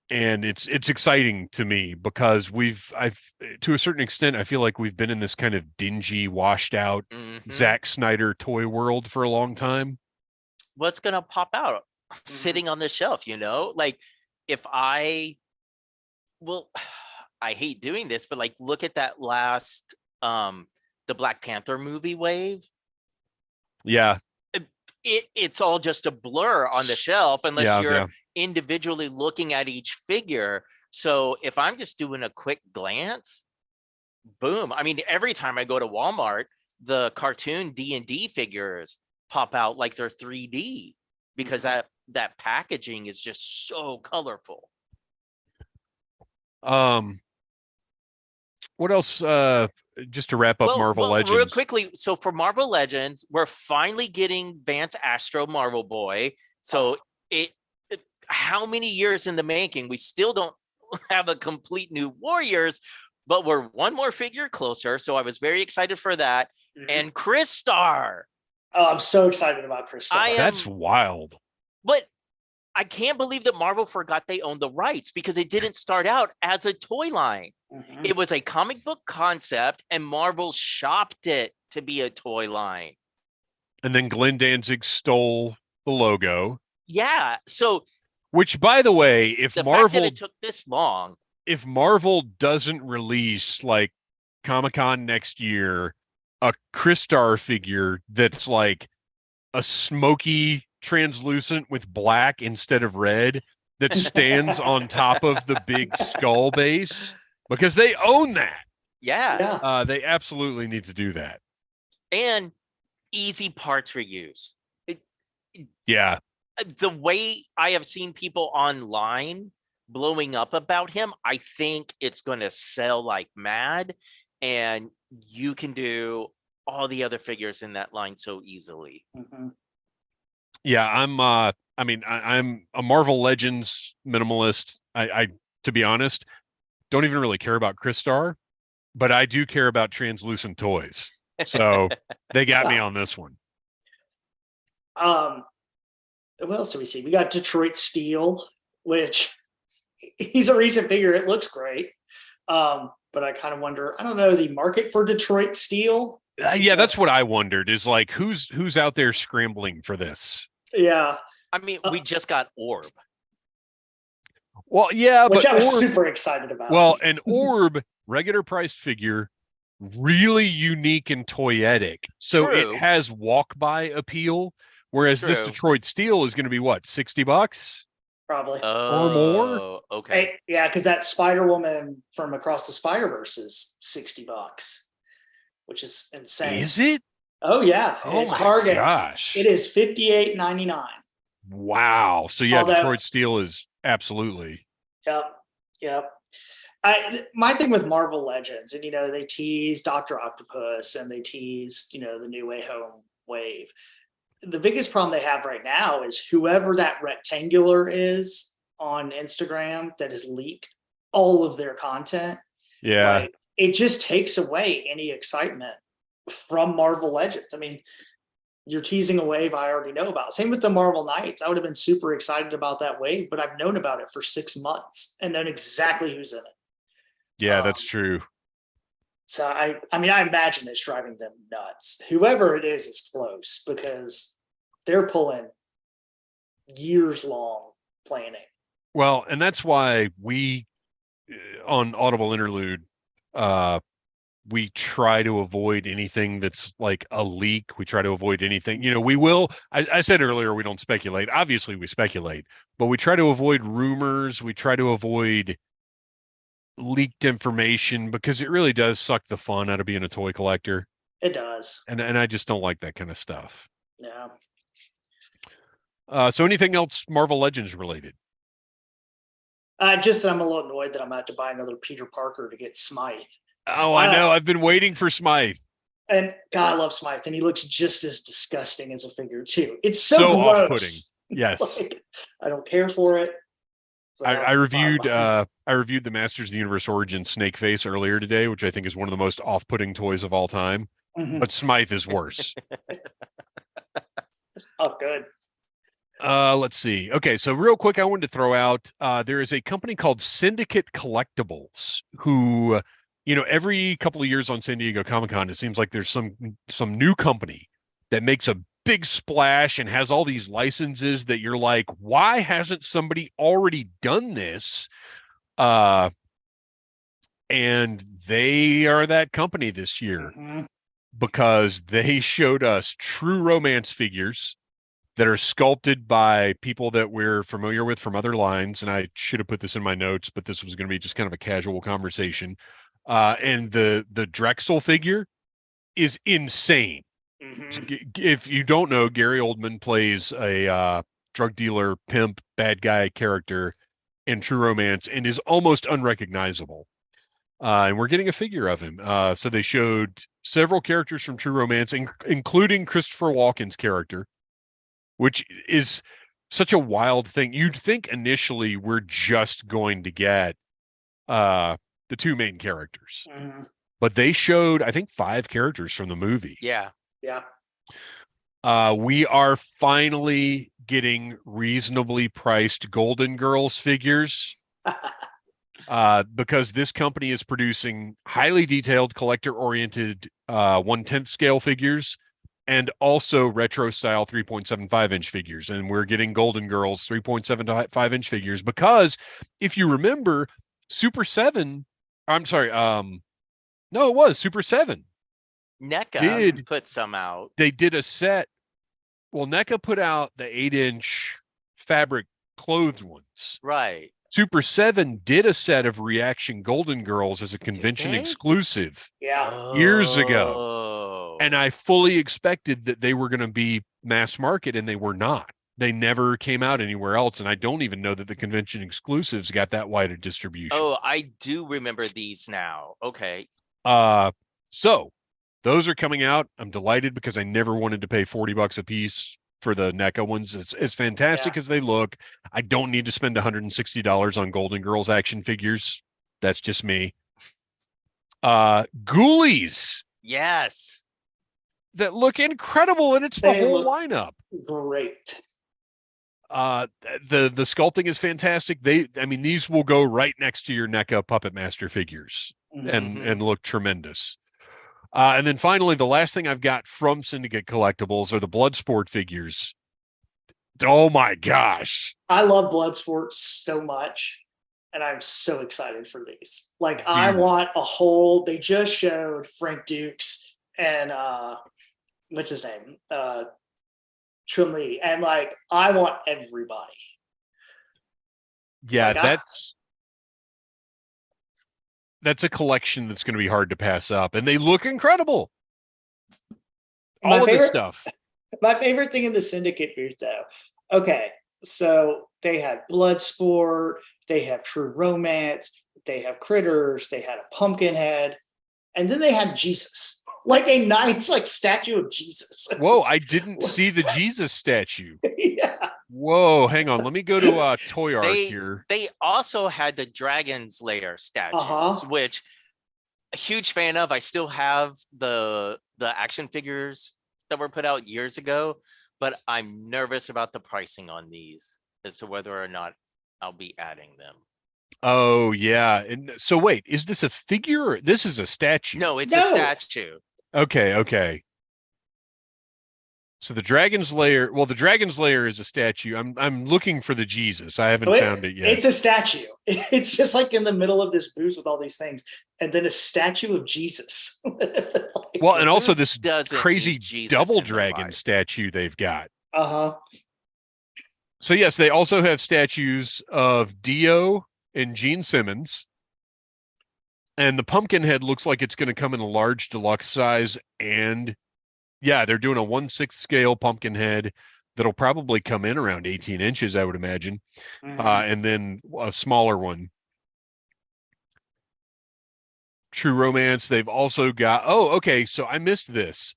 And it's exciting to me because I've to a certain extent, I feel like we've been in this kind of dingy, washed out Zack Snyder toy world for a long time. What's going to pop out sitting on the shelf, like I hate doing this, but like, look at that last, the Black Panther movie wave. Yeah. It's all just a blur on the shelf unless you're individually looking at each figure. So if I'm just doing a quick glance, boom. I mean, every time I go to Walmart, the cartoon D&D figures pop out like they're 3D because that packaging is just so colorful. What else? Just to wrap up Marvel Legends real quickly. So for Marvel Legends, we're finally getting Vance Astro Marvel Boy. So how many years in the making? We still don't have a complete new Warriors, but we're one more figure closer. So I was very excited for that. And Kristar. Oh, I'm so excited about Kristar. That's wild. But I can't believe that Marvel forgot they owned the rights because it didn't start out as a toy line. It was a comic book concept and Marvel shopped it to be a toy line. And then Glenn Danzig stole the logo. Yeah. So, which, by the way, if the Marvel fact that it took this long, if Marvel doesn't release like Comic-Con next year, a Kristar figure that's like a smoky translucent with black instead of red that stands on top of the big skull base, because they own that. Yeah. They absolutely need to do that. And easy parts reuse. Yeah. The way I have seen people online blowing up about him, I think it's going to sell like mad, and you can do all the other figures in that line so easily. Yeah, I'm a Marvel Legends minimalist. I to be honest, don't even really care about Kristar. but I do care about translucent toys. So they got me on this one. What else do we see? We got Detroit Steel, which he's a recent figure. It looks great. But I kind of wonder, I don't know, the market for Detroit Steel. Yeah, that's what I wondered, is like who's out there scrambling for this? Yeah. I mean, we just got Orb. Well, yeah, Which but I was Orb, super excited about. well, an Orb regular priced figure, really unique and toyetic. So True. it has walk by appeal, whereas this True. Detroit Steel is going to be what, $60? Probably. Or more? Oh, okay. Hey, yeah, because that Spider Woman from Across the Spider-Verse is $60, which is insane. Is it? Oh yeah. Oh At my Target, gosh. it is $58.99. Wow. So yeah, Although- Detroit Steel is absolutely. Yep. My thing with Marvel Legends, and they tease Dr. Octopus and they tease, the New Way Home wave. The biggest problem they have right now is whoever that rectangular is on Instagram that has leaked all of their content. Yeah. Like, it just takes away any excitement from Marvel Legends. I mean, you're teasing a wave I already know about. Same with the Marvel Knights. I would have been super excited about that wave, but I've known about it for 6 months and known exactly who's in it. Yeah, that's true. So I imagine it's driving them nuts. Whoever it is close because they're pulling years long planning. Well, and that's why we on Audible Interlude, we try to avoid anything that's like a leak. We try to avoid anything, we will. I said earlier, we don't speculate. Obviously we speculate, but we try to avoid rumors. We try to avoid leaked information because it really does suck the fun out of being a toy collector. It does. And I just don't like that kind of stuff. Yeah. So anything else Marvel Legends related? Just that I'm a little annoyed that I'm about to buy another Peter Parker to get Smythe. Oh, I know. I've been waiting for Smythe. And God, I love Smythe, and he looks just as disgusting as a figure too. It's so gross. Off-putting. Yes. I don't care for it. So I reviewed the Masters of the Universe Origin Snake Face earlier today, which I think is one of the most off-putting toys of all time. Mhm. But Smythe is worse. Oh, good. Let's see. Okay, so real quick, I wanted to throw out there is a company called Syndicate Collectibles who, every couple of years on San Diego Comic-Con, it seems like there's some new company that makes a big splash and has all these licenses that you're like, why hasn't somebody already done this? And they are that company this year because they showed us True Romance figures that are sculpted by people that we're familiar with from other lines. And I should have put this in my notes, but this was going to be just kind of a casual conversation. And the Drexel figure is insane. If you don't know, Gary Oldman plays a drug dealer, pimp, bad guy character in True Romance and is almost unrecognizable. And we're getting a figure of him. So they showed several characters from True Romance, including Christopher Walken's character, which is such a wild thing. You'd think initially we're just going to get the two main characters. But they showed, I think, 5 characters from the movie. Yeah. We are finally getting reasonably priced Golden Girls figures because this company is producing highly detailed collector-oriented 1/10 scale figures and also retro style 3.75-inch figures. And we're getting Golden Girls 3.75-inch figures because if you remember, Super 7, I'm sorry, no, it was Super 7. NECA put some out. They did a set. Well, NECA put out the 8-inch fabric clothed ones. Right. Super 7 did a set of Reaction Golden Girls as a convention exclusive years ago. And I fully expected that they were going to be mass market, and they were not. They never came out anywhere else. And I don't even know that the convention exclusives got that wide a distribution. Oh, I do remember these now. Okay. So those are coming out. I'm delighted because I never wanted to pay $40 a piece for the NECA ones. It's as fantastic as they look. I don't need to spend $160 on Golden Girls action figures. That's just me. Ghoulies Yes. that look incredible, and it's the They whole look- lineup. Great. The sculpting is fantastic. These will go right next to your NECA Puppet Master figures and look tremendous. And then finally, the last thing I've got from Syndicate Collectibles are the Bloodsport figures. Oh my gosh. I love Bloodsport so much, and I'm so excited for these. Like, I Dude. want a whole. They just showed Frank Dukes and what's his name, Chun-Li, and like, I want everybody. Yeah, Like, that's a collection that's going to be hard to pass up, and they look incredible. My All of this favorite- stuff. My favorite thing in the Syndicate booth, though. Okay, so they had Bloodsport, they have True Romance, they have Critters, they had a Pumpkinhead, and then they had Jesus, like a nice like statue of Jesus. Whoa, I didn't see the Jesus statue. Yeah. Whoa, hang on. Let me go to Toy Art They here. they also had the Dragon's Lair statues, Uh-huh. which a huge fan of. I still have the action figures that were put out years ago, but I'm nervous about the pricing on these as to whether or not I'll be adding them. Oh, yeah. And so wait, is this a figure? Or this is a statue. No, it's No. a statue. Okay. So the Dragon's Lair, the Dragon's Lair is a statue. I'm looking for the Jesus. I haven't found it yet. It's a statue. It's just like in the middle of this booth with all these things, and then a statue of Jesus. Well, and also this Doesn't crazy need Jesus double in their dragon life. statue they've got. Uh-huh. So yes, they also have statues of Dio and Gene Simmons. And the Pumpkinhead looks like it's going to come in a large deluxe size. And yeah, they're doing a 1/6 scale Pumpkinhead that'll probably come in around 18 inches, I would imagine. And then a smaller one. True Romance. They've also got, okay. So I missed this.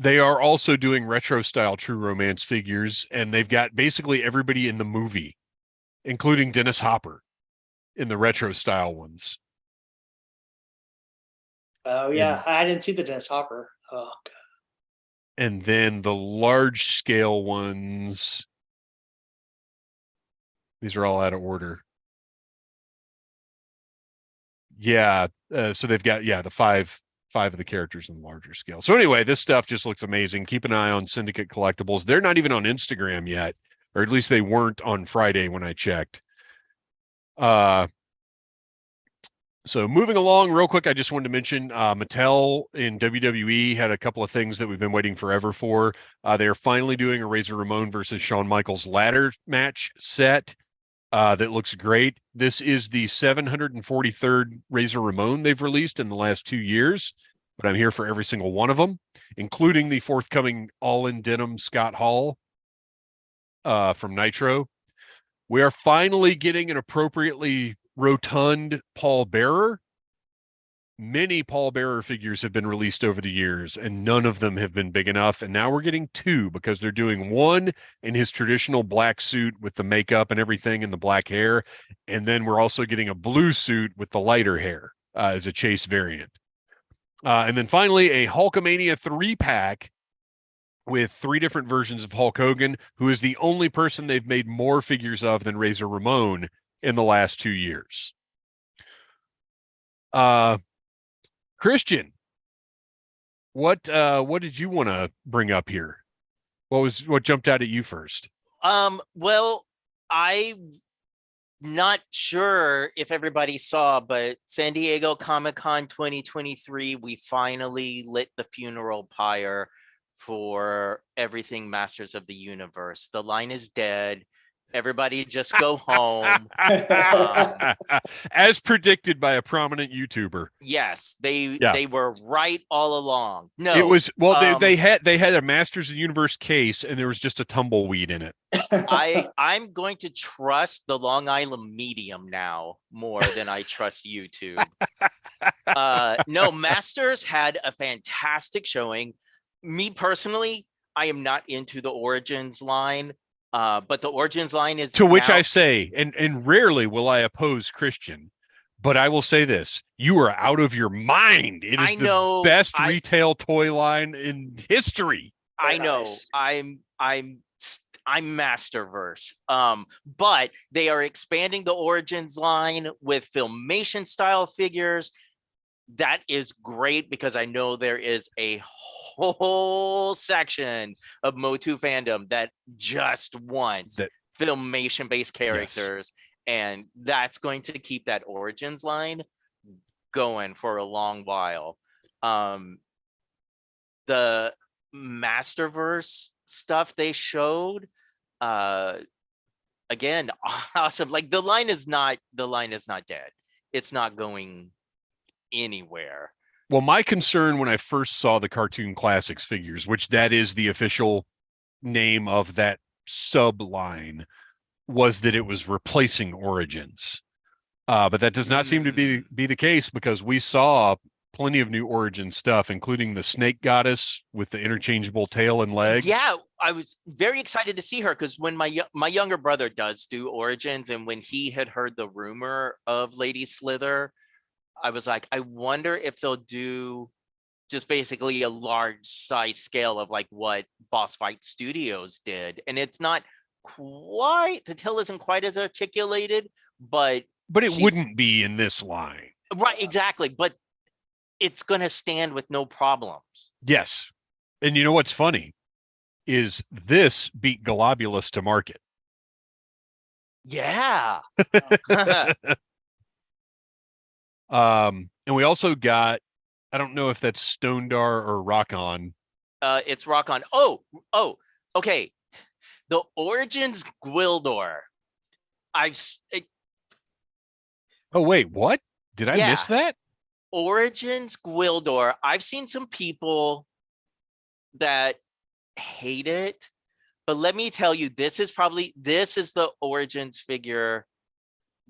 They are also doing retro style True Romance figures, and they've got basically everybody in the movie, including Dennis Hopper in the retro style ones. Oh yeah, I didn't see the Dennis Hopper. Oh god. And then the large scale ones, these are all out of order. Yeah, so they've got the five of the characters in the larger scale. So anyway, this stuff just looks amazing. Keep an eye on Syndicate Collectibles. They're not even on Instagram yet, or at least they weren't on Friday when I checked. So moving along real quick, I just wanted to mention Mattel in WWE had a couple of things that we've been waiting forever for. They are finally doing a Razor Ramon versus Shawn Michaels ladder match set that looks great. This is the 743rd Razor Ramon they've released in the last 2 years, but I'm here for every single one of them, including the forthcoming all-in denim Scott Hall from Nitro. We are finally getting an appropriately rotund Paul Bearer. Many Paul Bearer figures have been released over the years, and none of them have been big enough. And now we're getting two, because they're doing one in his traditional black suit with the makeup and everything and the black hair. And then we're also getting a blue suit with the lighter hair as a chase variant. And then finally, a Hulkamania 3-pack with 3 different versions of Hulk Hogan, who is the only person they've made more figures of than Razor Ramon in the last 2 years. Kristian, what did you want to bring up here? What jumped out at you first? Well, I'm not sure if everybody saw, but San Diego Comic-Con 2023, we finally lit the funeral pyre for everything Masters of the Universe. The line is dead. Everybody just go home. As predicted by a prominent YouTuber. Yes, they were right all along. No, it was they had a Masters of the Universe case, and there was just a tumbleweed in it. I'm going to trust the Long Island medium now more than I trust YouTube. No, Masters had a fantastic showing. Me personally, I am not into the Origins line. But the Origins line is to which I say, and rarely will I oppose Kristian, But I will say this: you are out of your mind. It is I know, the best retail toy line in history. I know. Nice. I'm Masterverse. But they are expanding the Origins line with Filmation style figures. That is great because I know there is a whole section of Motu fandom that just wants That Filmation based characters, and that's going to keep that Origins line going for a long while. The Masterverse stuff they showed, again, awesome. Like the line is not dead. It's not going anywhere. Well, my concern when I first saw the Cartoon Classics figures, which that is the official name of that sub line, was that it was replacing Origins. But that does not seem to be the case, because we saw plenty of new Origin stuff, including the Snake Goddess with the interchangeable tail and legs. Yeah, I was very excited to see her because when my younger brother does do Origins, and when he had heard the rumor of Lady Slither, I was like, I wonder if they'll do just basically a large size scale of like what Boss Fight Studios did. And it's not quite, the tail isn't quite as articulated, but it wouldn't be in this line. Right, exactly. But it's going to stand with no problems. Yes. And you know what's funny is this beat Globulus to market. Yeah. And we also got, I don't know if that's Stone Dar or Rock On. It's Rock On. Oh, okay. The Origins Gwildor. Oh, wait, what? Did I miss that? Origins Gwildor. I've seen some people that hate it, but let me tell you, this is the Origins figure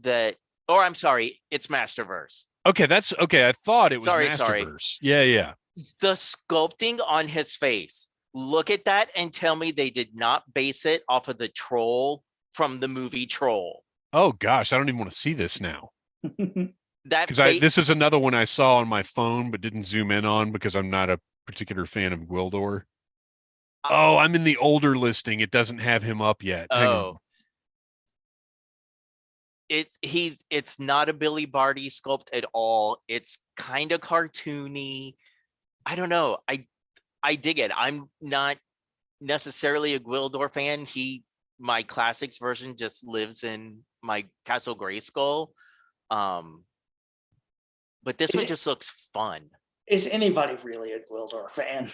that, or I'm sorry, it's Masterverse. Okay, that's okay. I thought it was Sorry. Masterverse. Yeah. The sculpting on his face. Look at that and tell me they did not base it off of the troll from the movie Troll. Oh gosh, I don't even want to see this now. Because this is another one I saw on my phone but didn't zoom in on because I'm not a particular fan of Gwildor. Oh, I'm in the older listing. It doesn't have him up yet. Hang on. It's not a Billy Barty sculpt at all. It's kind of cartoony. I don't know. I dig it. I'm not necessarily a Gwildor fan. My classics version just lives in my Castle Grayskull. But this one just looks fun. Is anybody really a Gwildor fan?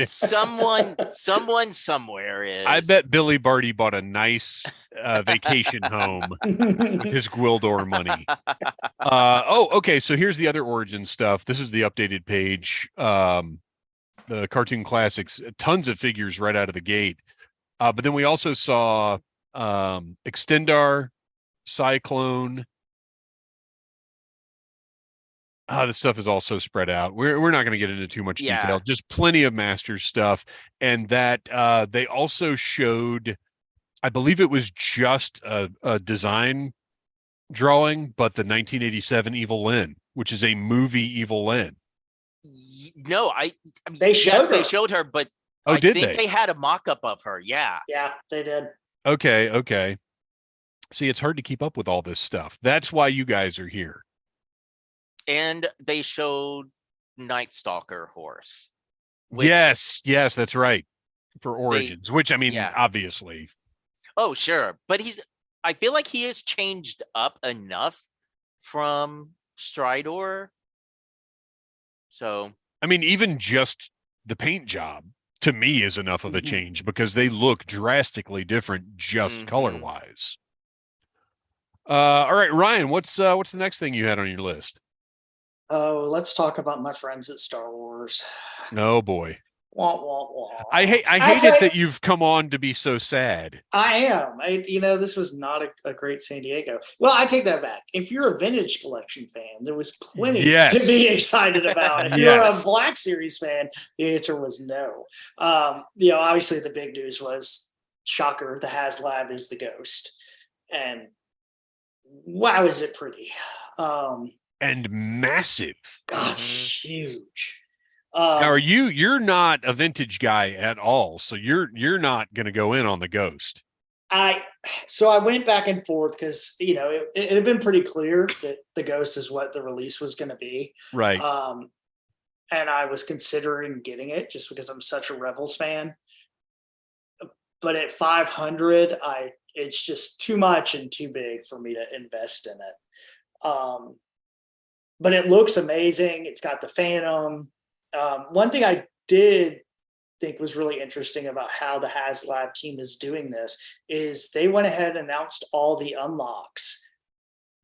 Someone somewhere is. I bet Billy Barty bought a nice vacation home with his Gwildor money. Okay. So here's the other Origin stuff. This is the updated page. The Cartoon Classics, tons of figures right out of the gate. But then we also saw Extendar, Cyclone. This stuff is also spread out. We're not going to get into too much detail. Just plenty of Masters stuff, and that they also showed, I believe it was just a design drawing, but the 1987 Evil Lyn, which is a movie Evil Lyn. No, they showed her, but I think they had a mock-up of her. Yeah, they did. Okay. See, it's hard to keep up with all this stuff. That's why you guys are here. And they showed Night Stalker horse. Yes, that's right. For Origins, which I mean, obviously. Oh, sure. But I feel like he has changed up enough from Stridor. So, I mean, even just the paint job to me is enough of a change because they look drastically different just color-wise. All right, Ryan, what's the next thing you had on your list? Oh, let's talk about my friends at Star Wars. Oh boy. Wah, wah, wah. I hate it that you've come on to be so sad. I am. This was not a great San Diego. Well, I take that back. If you're a vintage collection fan, there was plenty to be excited about. If you're a Black Series fan, the answer was no. Obviously the big news was, shocker, the HasLab is the Ghost. And wow, is it pretty? And massive. Gosh, huge. Now, you're not a vintage guy at all, so you're not going to go in on the Ghost. So I went back and forth because it had been pretty clear that the Ghost is what the release was going to be, Right. and I was considering getting it just because I'm such a Rebels fan. But at 500, it's just too much and too big for me to invest in it. But it looks amazing. It's got the Phantom. One thing I did think was really interesting about how the HasLab team is doing this is they went ahead and announced all the unlocks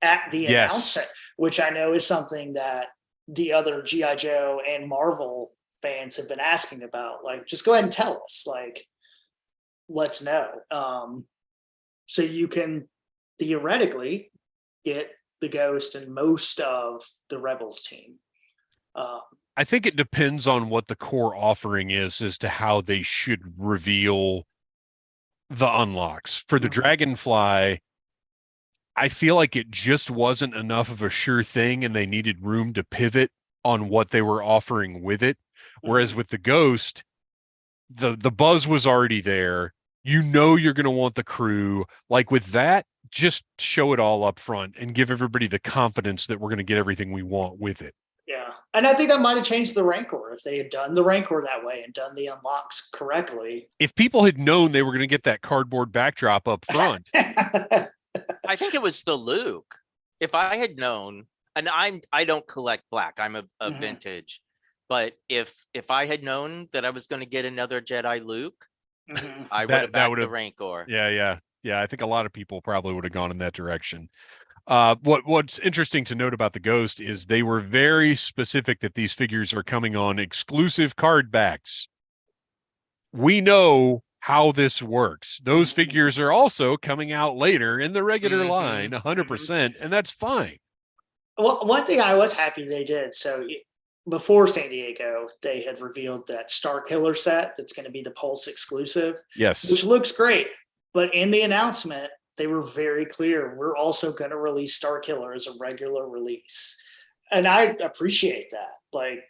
at the announcement, which I know is something that the other GI Joe and Marvel fans have been asking about. Like, just go ahead and tell us, like, let's know. So you can theoretically get the Ghost and most of the Rebels team. I think it depends on what the core offering is as to how they should reveal the unlocks. For the Dragonfly, I feel like it just wasn't enough of a sure thing and they needed room to pivot on what they were offering with it. Whereas with the Ghost, the buzz was already there. You're going to want the crew. Like with that, just show it all up front and give everybody the confidence that we're going to get everything we want with it. Yeah. And I think that might have changed the Rancor if they had done the Rancor that way and done the unlocks correctly. If people had known they were going to get that cardboard backdrop up front. I think it was the Luke. If I had known, and I don't collect black, I'm a vintage, but if I had known that I was going to get another Jedi Luke, I would have backed the Rancor. Yeah. I think a lot of people probably would have gone in that direction. What's interesting to note about the Ghost is they were very specific that these figures are coming on exclusive card backs. We know how this works. Those figures are also coming out later in the regular line, 100%, and that's fine. Well, one thing I was happy they did. So before San Diego, they had revealed that Star Killer set that's going to be the Pulse exclusive. Yes. Which looks great. But in the announcement, they were very clear. We're also going to release Star Killer as a regular release. And I appreciate that. Like,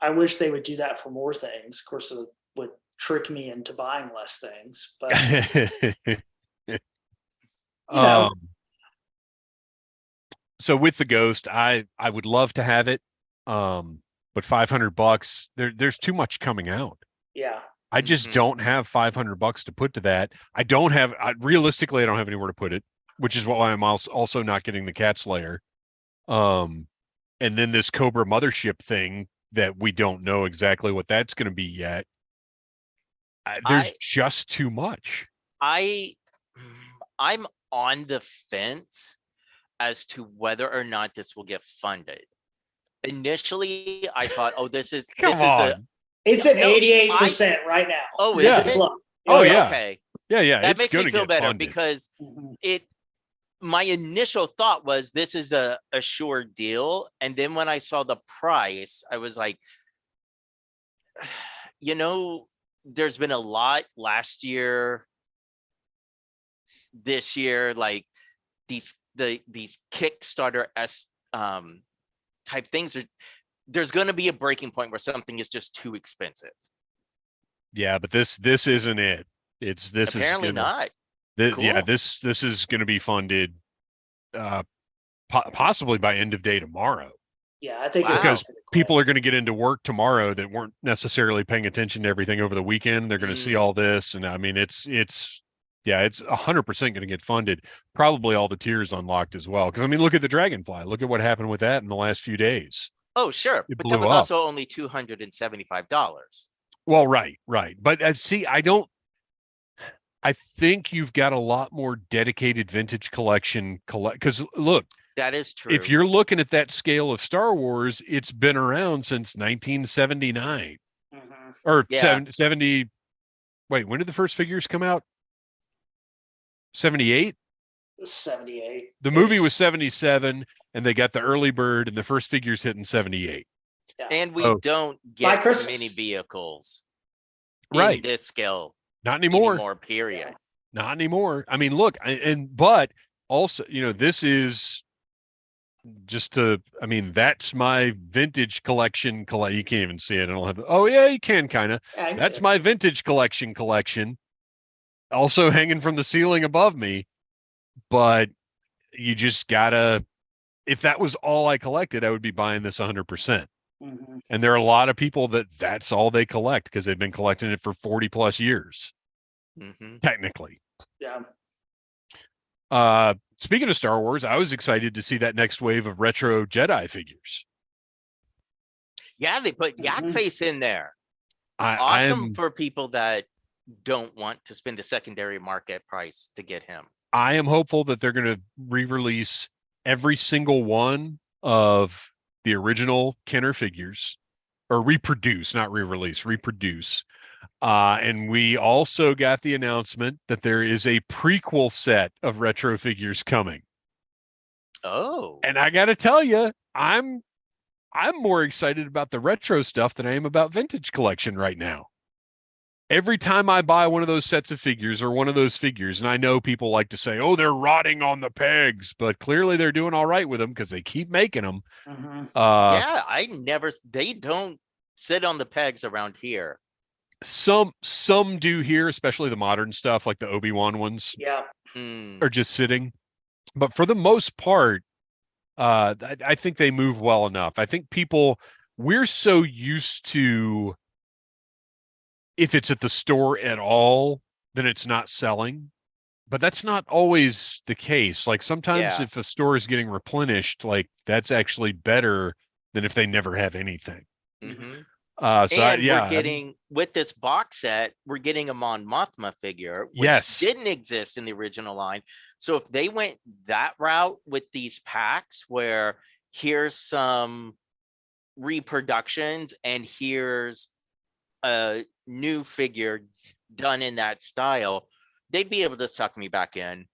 I wish they would do that for more things. Of course, it would trick me into buying less things. But, so with the Ghost, I would love to have it. But $500, there's too much coming out. Yeah. I just don't have $500 to put to that. Realistically, I don't have anywhere to put it, which is why I'm also not getting the Cat Slayer. And then this Cobra Mothership thing that we don't know exactly what that's going to be yet. There's just too much. I'm on the fence as to whether or not this will get funded. Initially, I thought, this is It's at 88% right now. Oh, yeah. Is it? Oh, yeah. Okay. Yeah. That makes me feel better funded. because my initial thought was this is a sure deal. And then when I saw the price, I was like, there's been a lot last year, this year, like these Kickstarter type things there's going to be a breaking point where something is just too expensive. Yeah, but this isn't it. This apparently is not. Cool. Yeah, this is going to be funded possibly by end of day tomorrow. Yeah, I think because people are going to get into work tomorrow that weren't necessarily paying attention to everything over the weekend. They're going to see all this, and I mean, it's 100% going to get funded. Probably all the tiers unlocked as well. Because I mean, look at the Dragonfly. Look at what happened with that in the last few days. Oh, sure, but that was also only $275. Well, right, but see, I think you've got a lot more dedicated vintage collection because look, that is true. If you're looking at that scale of Star Wars, it's been around since 1979 or 70. Wait, when did the first figures come out? 78. 78. The movie was 77, and they got the early bird, and the first figures hit in 78. Yeah. And we don't get many vehicles, in this scale. Not anymore. Period. Not anymore. I mean, look, but also, this is just that's my vintage collection. You can't even see it. I don't have. Oh yeah, you can kind of. Yeah, I can That's see it. my vintage collection. Also hanging from the ceiling above me. But you just gotta. If that was all I collected, I would be buying this 100%. Mhm. And there are a lot of people that's all they collect because they've been collecting it for 40 plus years, technically. Yeah. Speaking of Star Wars, I was excited to see that next wave of retro Jedi figures. Yeah, they put Yak Mhm. Face in there. I Awesome am for people that don't want to spend the secondary market price to get him. I am hopeful that they're going to re-release every single one of the original Kenner figures, or reproduce, not re-release, reproduce. And we also got the announcement that there is a prequel set of retro figures coming. Oh, And I got to tell you, I'm more excited about the retro stuff than I am about vintage collection right now. Every time I buy one of those sets of figures or one of those figures, and I know people like to say, oh, they're rotting on the pegs, but clearly they're doing all right with them because they keep making them. Mhm. yeah, they don't sit on the pegs around here. Some do here, especially the modern stuff, like the Obi-Wan ones Yeah. are just sitting. But for the most part, I think they move well enough. I think we're so used to, if it's at the store at all, then it's not selling. But that's not always the case. Like sometimes Yeah. if a store is getting replenished, like that's actually better than if they never have anything. Mhm. We're getting, with this box set, we're getting a Mon Mothma figure, which Yes. didn't exist in the original line. So if they went that route with these packs, where here's some reproductions and here's a new figure done in that style, they'd be able to suck me back in.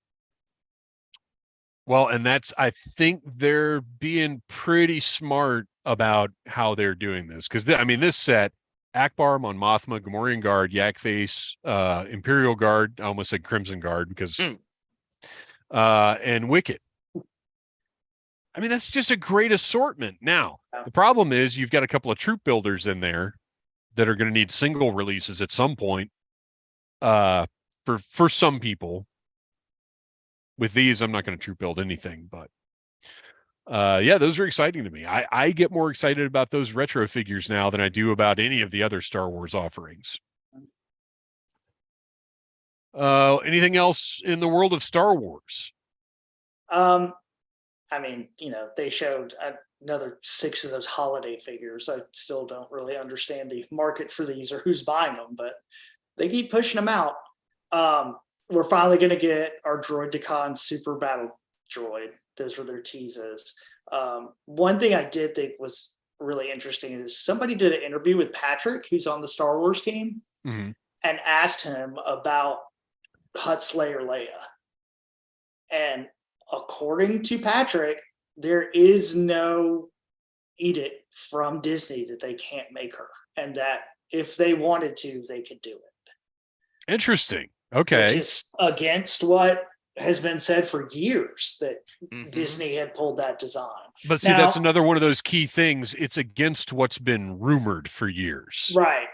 Well, and I think they're being pretty smart about how they're doing this. Because, this set, Akbar, Mon Mothma, Gamorrean Guard, Yak Face, Imperial Guard, I almost said Crimson Guard because, and Wicket. That's just a great assortment. Now, the problem is you've got a couple of troop builders in there that are going to need single releases at some point for some people. With these, I'm not going to troop build anything, but those are exciting to me. I get more excited about those retro figures now than I do about any of the other Star Wars offerings. Anything else in the world of Star Wars? They showed another 6 of those holiday figures. I still don't really understand the market for these or who's buying them, but they keep pushing them out. We're finally going to get our Droidecon Super Battle Droid. Those were their teases. One thing I did think was really interesting is somebody did an interview with Patrick, who's on the Star Wars team, and asked him about Hutt Slayer Leia. And according to Patrick, there is no edict from Disney that they can't make her, and that if they wanted to, they could do it. Interesting. Okay. Which is against what has been said for years, that Disney had pulled that design. But see, that's another one of those key things. It's against what's been rumored for years. Right.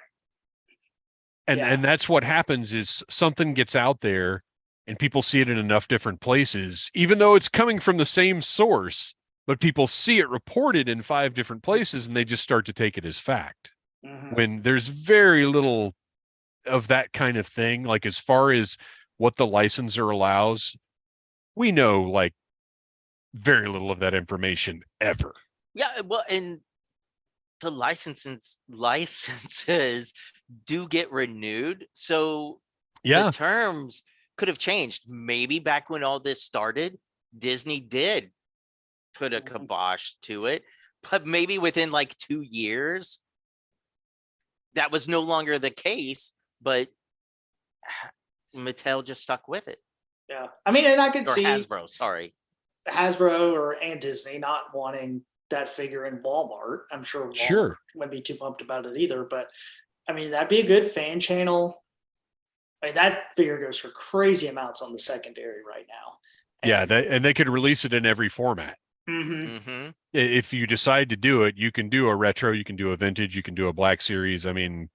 And that's what happens is something gets out there and people see it in enough different places, even though it's coming from the same source, but people see it reported in 5 different places and they just start to take it as fact. When there's very little of that kind of thing, like as far as what the licensor allows, we know like very little of that information ever. Yeah, well, and the licenses do get renewed, so the terms could have changed. Maybe back when all this started, Disney did put a kibosh to it, but maybe within like 2 years that was no longer the case, but Mattel just stuck with it. Yeah. And I could see Hasbro and Disney not wanting that figure in Walmart. I'm sure Walmart wouldn't be too pumped about it either, but that'd be a good fan channel. That figure goes for crazy amounts on the secondary right now. Yeah, and they could release it in every format. Mm-hmm. If you decide to do it, you can do a retro, you can do a vintage, you can do a Black Series. I mean,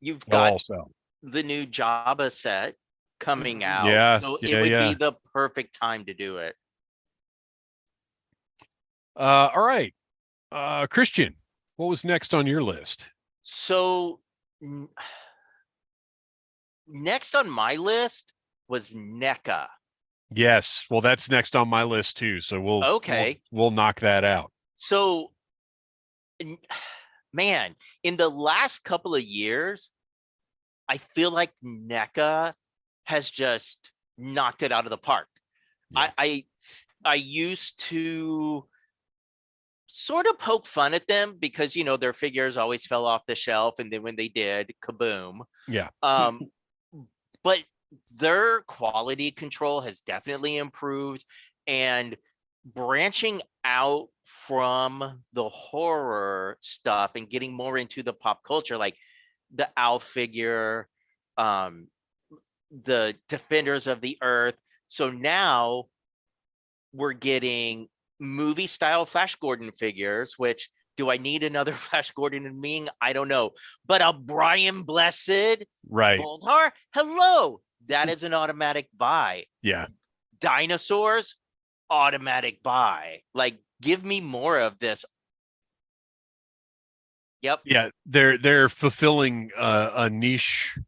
You've they'll got all sell. the new Jabba set coming Mhm. out, Yeah, so it yeah, would yeah. be the perfect time to do it. All right. Kristian, what was next on your list? So next on my list was NECA. Yes. Well, that's next on my list too. So Okay. we'll knock that out. So, man, in the last couple of years, I feel like NECA has just knocked it out of the park. Yeah. I used to sort of poke fun at them because their figures always fell off the shelf, and then when they did, kaboom. Yeah. But their quality control has definitely improved, and branching out from the horror stuff and getting more into the pop culture, like the Owl figure, the Defenders of the Earth. So now we're getting movie style Flash Gordon figures, which, do I need another Flash Gordon and Ming? I don't know. But a Brian Blessed Right. Boldar, hello, that is an automatic buy. Yeah. Dinosaurs, automatic buy. Like, give me more of this. Yep. Yeah. They're fulfilling a niche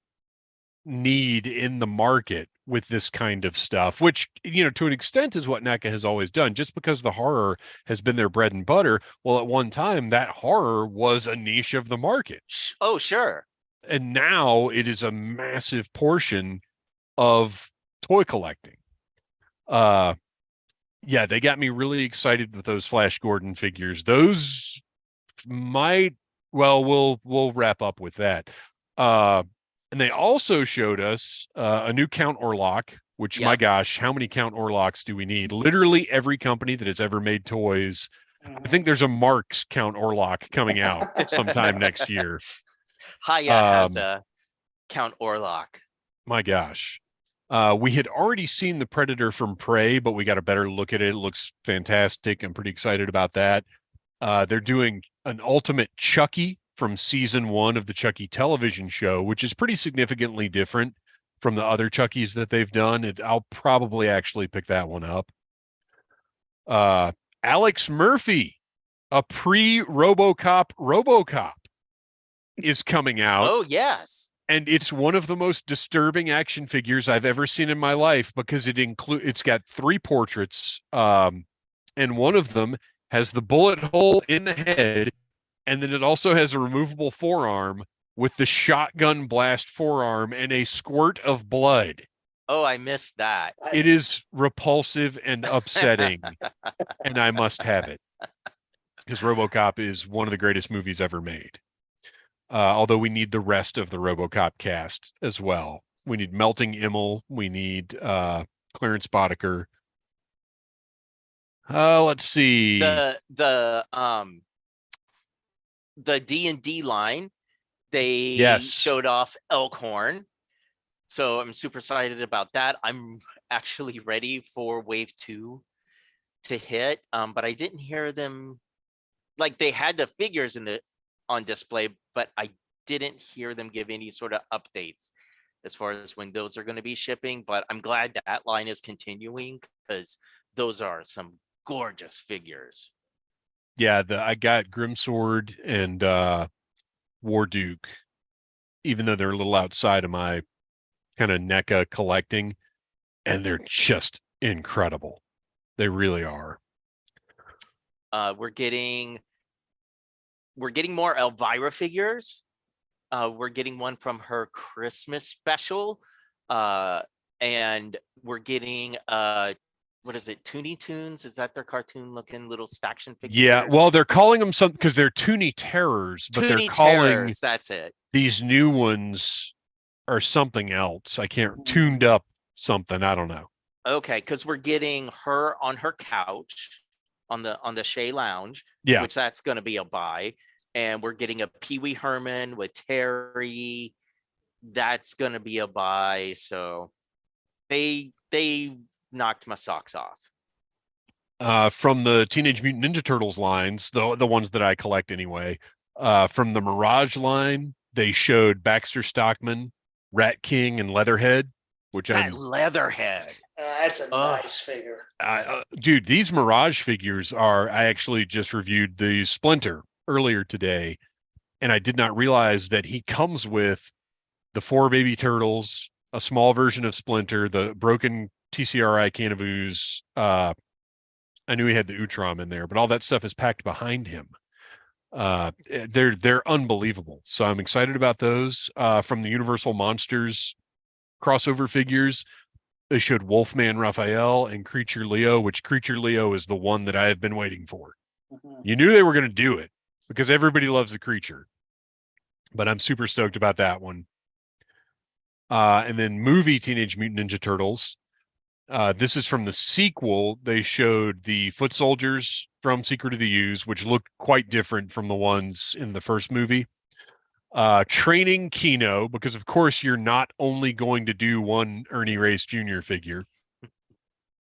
need in the market with this kind of stuff, which, to an extent is what NECA has always done. Just because the horror has been their bread and butter, well, at one time that horror was a niche of the market. Oh, sure. And now it is a massive portion of toy collecting. Yeah, they got me really excited with those Flash Gordon figures. Those might, well, we'll wrap up with that. And they also showed us a new Count Orlok, which, my gosh, how many Count Orloks do we need? Literally every company that has ever made toys. I think there's a Marx Count Orlok coming out sometime next year. Haya has a Count Orlok. My gosh. We had already seen the Predator from Prey, but we got a better look at it. It looks fantastic. I'm pretty excited about that. They're doing an Ultimate Chucky from season 1 of the Chucky television show, which is pretty significantly different from the other Chuckies that they've done. I'll probably actually pick that one up. Alex Murphy, a pre-RoboCop is coming out. Oh, yes. And it's one of the most disturbing action figures I've ever seen in my life, because it's got 3 portraits, and one of them has the bullet hole in the head, and then it also has a removable forearm with the shotgun blast forearm and a squirt of blood. Oh, I missed that. It is repulsive and upsetting, and I must have it, because RoboCop is one of the greatest movies ever made. Although we need the rest of the RoboCop cast as well. We need Melting Immel. We need Clarence Boddicker. Let's see. The D&D line, they showed off Elkhorn. So I'm super excited about that. I'm actually ready for Wave 2 to hit. But I didn't hear them, like, they had the figures on display, but I didn't hear them give any sort of updates as far as when those are going to be shipping. But I'm glad that line is continuing, because those are some gorgeous figures. Yeah, I got Grimsword and Warduke, even though they're a little outside of my kind of NECA collecting, and they're just incredible. They really are. We're getting more Elvira figures. We're getting one from her Christmas special, and we're getting what is it, Toonie Toons? Is that their cartoon looking little Staction figures? Yeah, well, they're calling them something because they're Toonie Terrors, but they're calling that's it. These new ones are something else. I can't, tuned up something. I don't know. Okay, because we're getting her on her couch on the Shea Lounge, which that's going to be a buy. And we're getting a Pee Wee Herman with Terry. That's going to be a buy. So they knocked my socks off. From the Teenage Mutant Ninja Turtles lines, the ones that I collect anyway, from the Mirage line, they showed Baxter Stockman, Rat King, and Leatherhead, which That Leatherhead. That's a Ugh. nice figure. Dude, these Mirage figures are, I actually just reviewed the Splinter earlier today, and I did not realize that he comes with the 4 baby turtles, a small version of Splinter, the broken TCRI can of ooze. I knew he had the Utrom in there, but all that stuff is packed behind him. They're unbelievable. So I'm excited about those. From the Universal Monsters crossover figures, they showed Wolfman Raphael and Creature Leo, which Creature Leo is the one that I have been waiting for. Mhm. You knew they were going to do it because everybody loves the creature, but I'm super stoked about that one. And then movie Teenage Mutant Ninja Turtles. This is from the sequel. They showed the foot soldiers from Secret of the Ooze, which looked quite different from the ones in the first movie. Training Kino, because of course you're not only going to do one Ernie Reyes Jr. figure.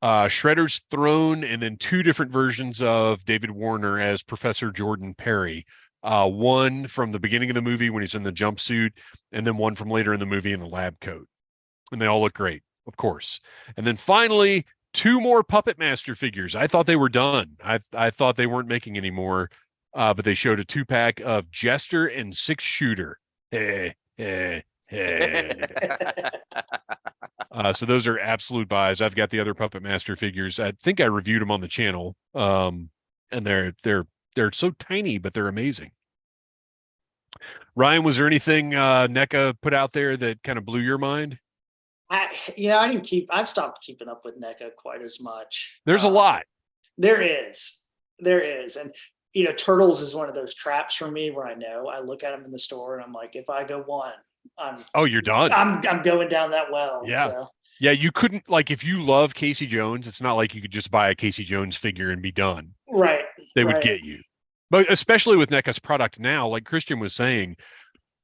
Shredder's Throne, and then 2 different versions of David Warner as Professor Jordan Perry. One from the beginning of the movie when he's in the jumpsuit, and then one from later in the movie in the lab coat. And they all look great, of course. And then finally, 2 more Puppet Master figures. I thought they were done. I thought they weren't making any more, but they showed a 2-pack of Jester and 6 Shooter. So those are absolute buys. I've got the other Puppet Master figures. I think I reviewed them on the channel. And they're so tiny, but they're amazing. Ryan, was there anything NECA put out there that kind of blew your mind? I've stopped keeping up with NECA quite as much. There's a lot. There is. And Turtles is one of those traps for me where I look at them in the store and I'm like, if I go one, you're done. I'm going down that well. Yeah. So. Yeah, you couldn't, like, if you love Casey Jones, it's not like you could just buy a Casey Jones figure and be done. Right. They would get you. But especially with NECA's product now, like Kristian was saying,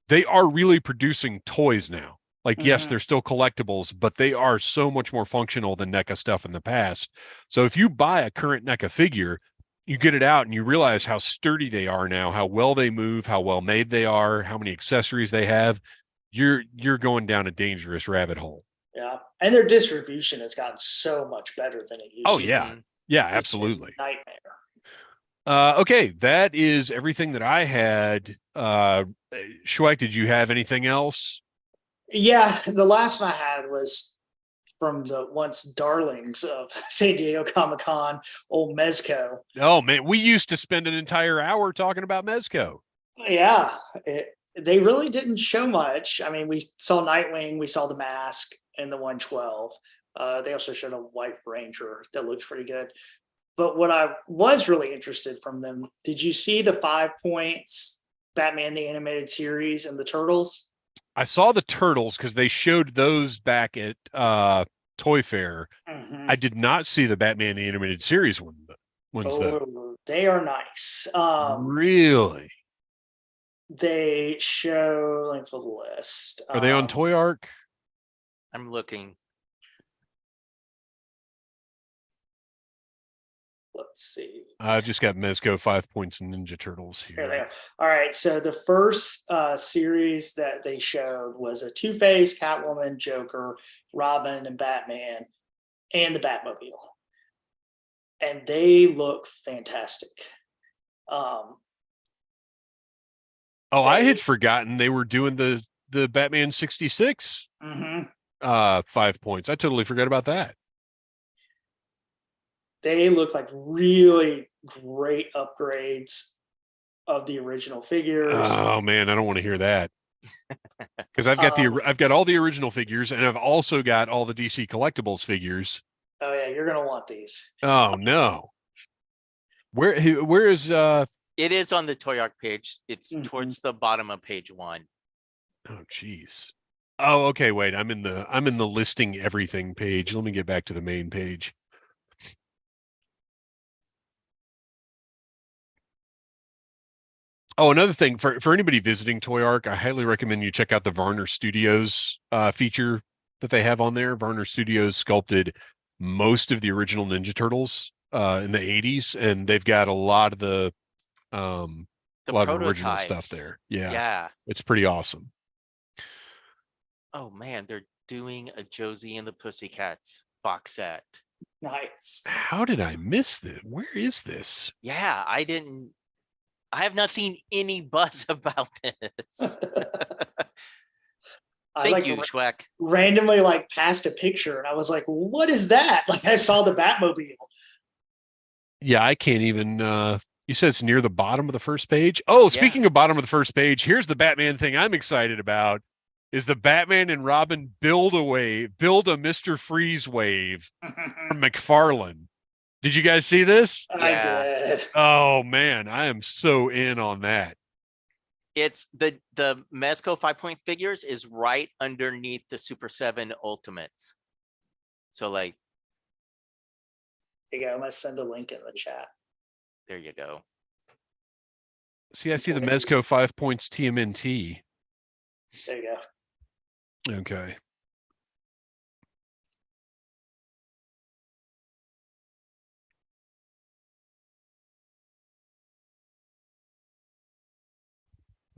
they are really producing toys now. Like, yes, they're still collectibles, but they are so much more functional than NECA stuff in the past. So if you buy a current NECA figure, you get it out and you realize how sturdy they are now, how well they move, how well made they are, how many accessories they have. You're going down a dangerous rabbit hole. Yeah. And their distribution has gotten so much better than it used to. Oh, yeah. Yeah, absolutely. Nightmare. Okay, that is everything that I had. Schweik, did you have anything else? Yeah, the last one I had was from the once darlings of San Diego Comic-Con, old Mezco. Oh, man, we used to spend an entire hour talking about Mezco. Yeah, they really didn't show much. I mean, we saw Nightwing, we saw the Mask and the 112. They also showed a White Ranger that looked pretty good. But what I was really interested from them, did you see the 5 points Batman the Animated Series and the Turtles? I saw the Turtles because they showed those back at Toy Fair. I did not see the Batman the Animated Series ones though. They are nice. Really? They show, like, for the list. Are they on Toy Arc? I'm looking. Let's see. I've just got Mezco 5 points and Ninja Turtles Here they here. are. All right. So the first series that they showed was a Two-Face, Catwoman, Joker, Robin, and Batman, and the Batmobile. And they look fantastic. I had forgotten they were doing the Batman 66 5 points. I totally forgot about that. They look like really great upgrades of the original figures. Oh man, I don't want to hear that. Because I've got all the original figures, and I've also got all the DC collectibles figures. Oh yeah, you're gonna want these. Oh no. Where is It is on the Toy Arc page. It's towards the bottom of page 1. Oh geez. Oh, okay, wait. I'm in the listing everything page. Let me get back to the main page. Oh, another thing for anybody visiting Toy Arc, I highly recommend you check out the Varner Studios feature that they have on there. Varner Studios sculpted most of the original Ninja Turtles in the 80s, and they've got a lot of the a lot of original stuff prototypes. there. Yeah, Yeah. it's pretty awesome. Oh man, they're doing a Josie and the Pussycats box set. Nice. How did I miss this? Where is this? Yeah, I have not seen any buzz about this. I Thank like you, Schweck. randomly like passed a picture and I was like, what is that? Like I saw the Batmobile. Yeah, I can't even you said it's near the bottom of the first page. Oh, speaking of bottom of the first page, here's the Batman thing I'm excited about is the Batman and Robin build a Mr. Freeze wave from McFarlane. Did you guys see this? I Yeah. did. Oh man, I am so in on that. It's the Mezco 5-point figures is right underneath the Super 7 Ultimates. So like, Here you go. I'm gonna send a link in the chat. there you go. See, I see the Mezco 5 points TMNT. There you go. Okay.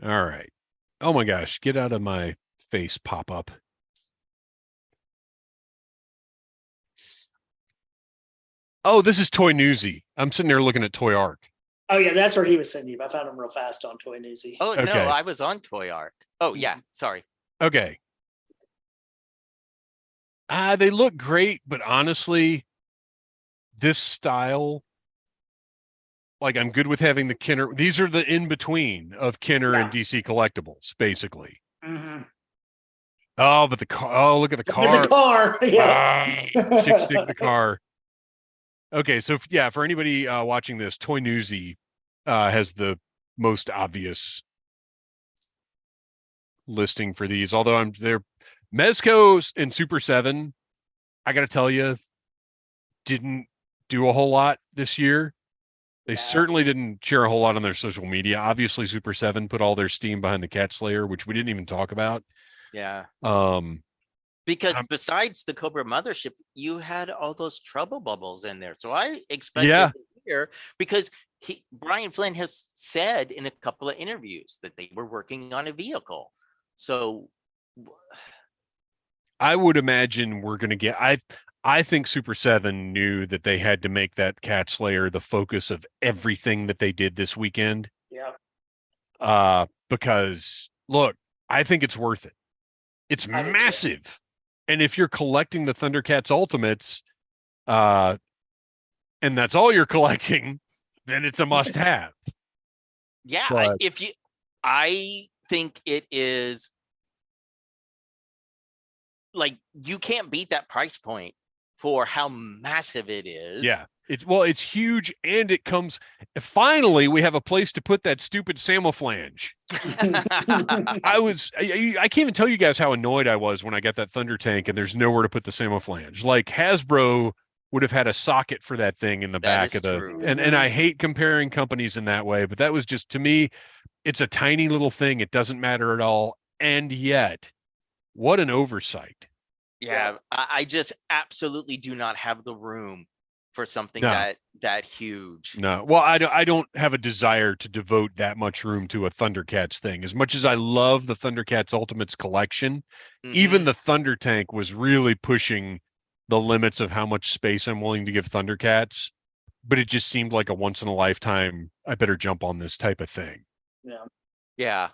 All right. Oh my gosh, get out of my face pop-up. Oh, this is Toy Newsy. I'm sitting there looking at Toy Arc. Oh yeah, that's where he was sending you. I found him real fast on Toy Newsy. Oh no, Okay. I was on Toy Arc. Oh yeah, sorry. Okay. They look great, but honestly, this style, like I'm good with having the Kenner. These are the in-between of Kenner and DC Collectibles, basically. Mm-hmm. Oh, but the car. Oh, look at the car. The car. Yeah. Chicks dig the car. Okay, so yeah, for anybody watching this, Toy Newsy has the most obvious listing for these. Although they're Mezco's and Super 7, I got to tell you, didn't do a whole lot this year. They certainly didn't share a whole lot on their social media. Obviously, Super 7 put all their steam behind the Cat Slayer, which we didn't even talk about. Yeah. Because besides the Cobra Mothership, you had all those trouble bubbles in there. So I expected to hear, because Brian Flynn has said in a couple of interviews that they were working on a vehicle. So I would imagine we're going to get, I think Super 7 knew that they had to make that Cat Slayer the focus of everything that they did this weekend. Yeah. Because look, I think it's worth it. It's massive. And if you're collecting the Thundercats Ultimates, and that's all you're collecting, then it's a must have. Yeah. But, I think it is like, you can't beat that price point for how massive it is. Yeah. It's huge, and it comes. Finally, we have a place to put that stupid Samoflange. I can't even tell you guys how annoyed I was when I got that Thunder Tank and there's nowhere to put the Samoflange. Like Hasbro would have had a socket for that thing in the back of the. True. And I hate comparing companies in that way, but that was just, to me, it's a tiny little thing. It doesn't matter at all, and yet, what an oversight. Yeah, I just absolutely do not have the room for something that huge. No, well, I don't have a desire to devote that much room to a Thundercats thing. As much as I love the Thundercats Ultimates collection, even the Thunder Tank was really pushing the limits of how much space I'm willing to give Thundercats. But it just seemed like a once in a lifetime, I better jump on this type of thing. Yeah. Yeah.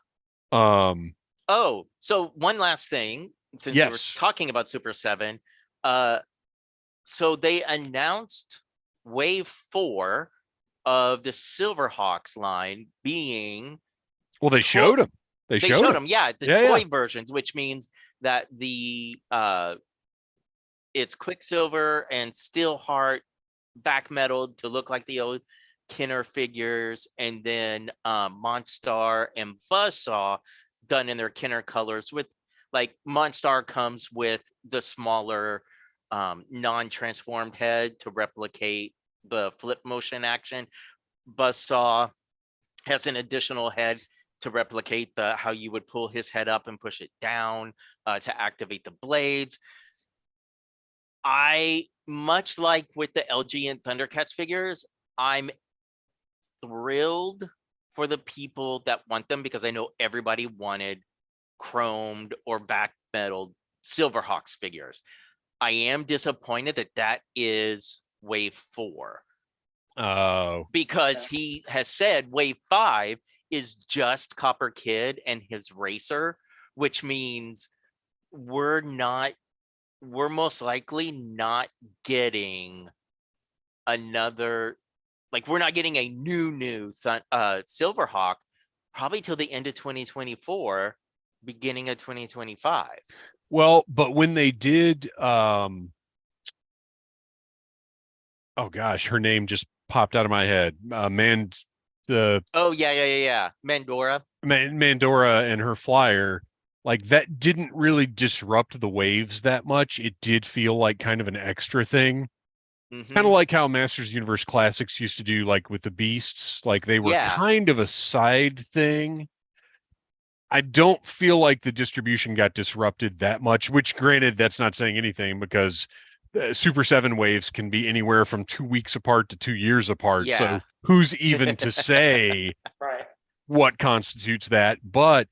Oh, so one last thing, since we were talking about Super 7, so they announced Wave 4 of the Silverhawks line being. Well, they showed them. They showed them. Yeah, the toy versions, which means that it's Quicksilver and Steelheart back metaled to look like the old Kenner figures, and then Monstar and Buzzsaw done in their Kenner colors, with like Monstar comes with the smaller non-transformed head to replicate the flip motion action. Buzzsaw has an additional head to replicate how you would pull his head up and push it down to activate the blades. much like with the LG and Thundercats figures, I'm thrilled for the people that want them because I know everybody wanted chromed or back metal Silverhawks figures. I am disappointed that that is wave 4. Oh, Because he has said wave 5 is just Copper Kid and his racer, which means we're most likely not getting another, like we're not getting a new Silverhawk probably till the end of 2024, beginning of 2025. well, but when they did, oh gosh, her name just popped out of my head. Oh yeah. Mandora. Mandora and her flyer, like that didn't really disrupt the waves that much. It did feel like kind of an extra thing. Mhm. Kind of like how Masters Universe Classics used to do, like with the beasts, like they were Yeah. kind of a side thing. I don't feel like the distribution got disrupted that much, which granted, that's not saying anything because Super 7 waves can be anywhere from 2 weeks apart to 2 years apart. Yeah. So who's even to say Right. what constitutes that? But,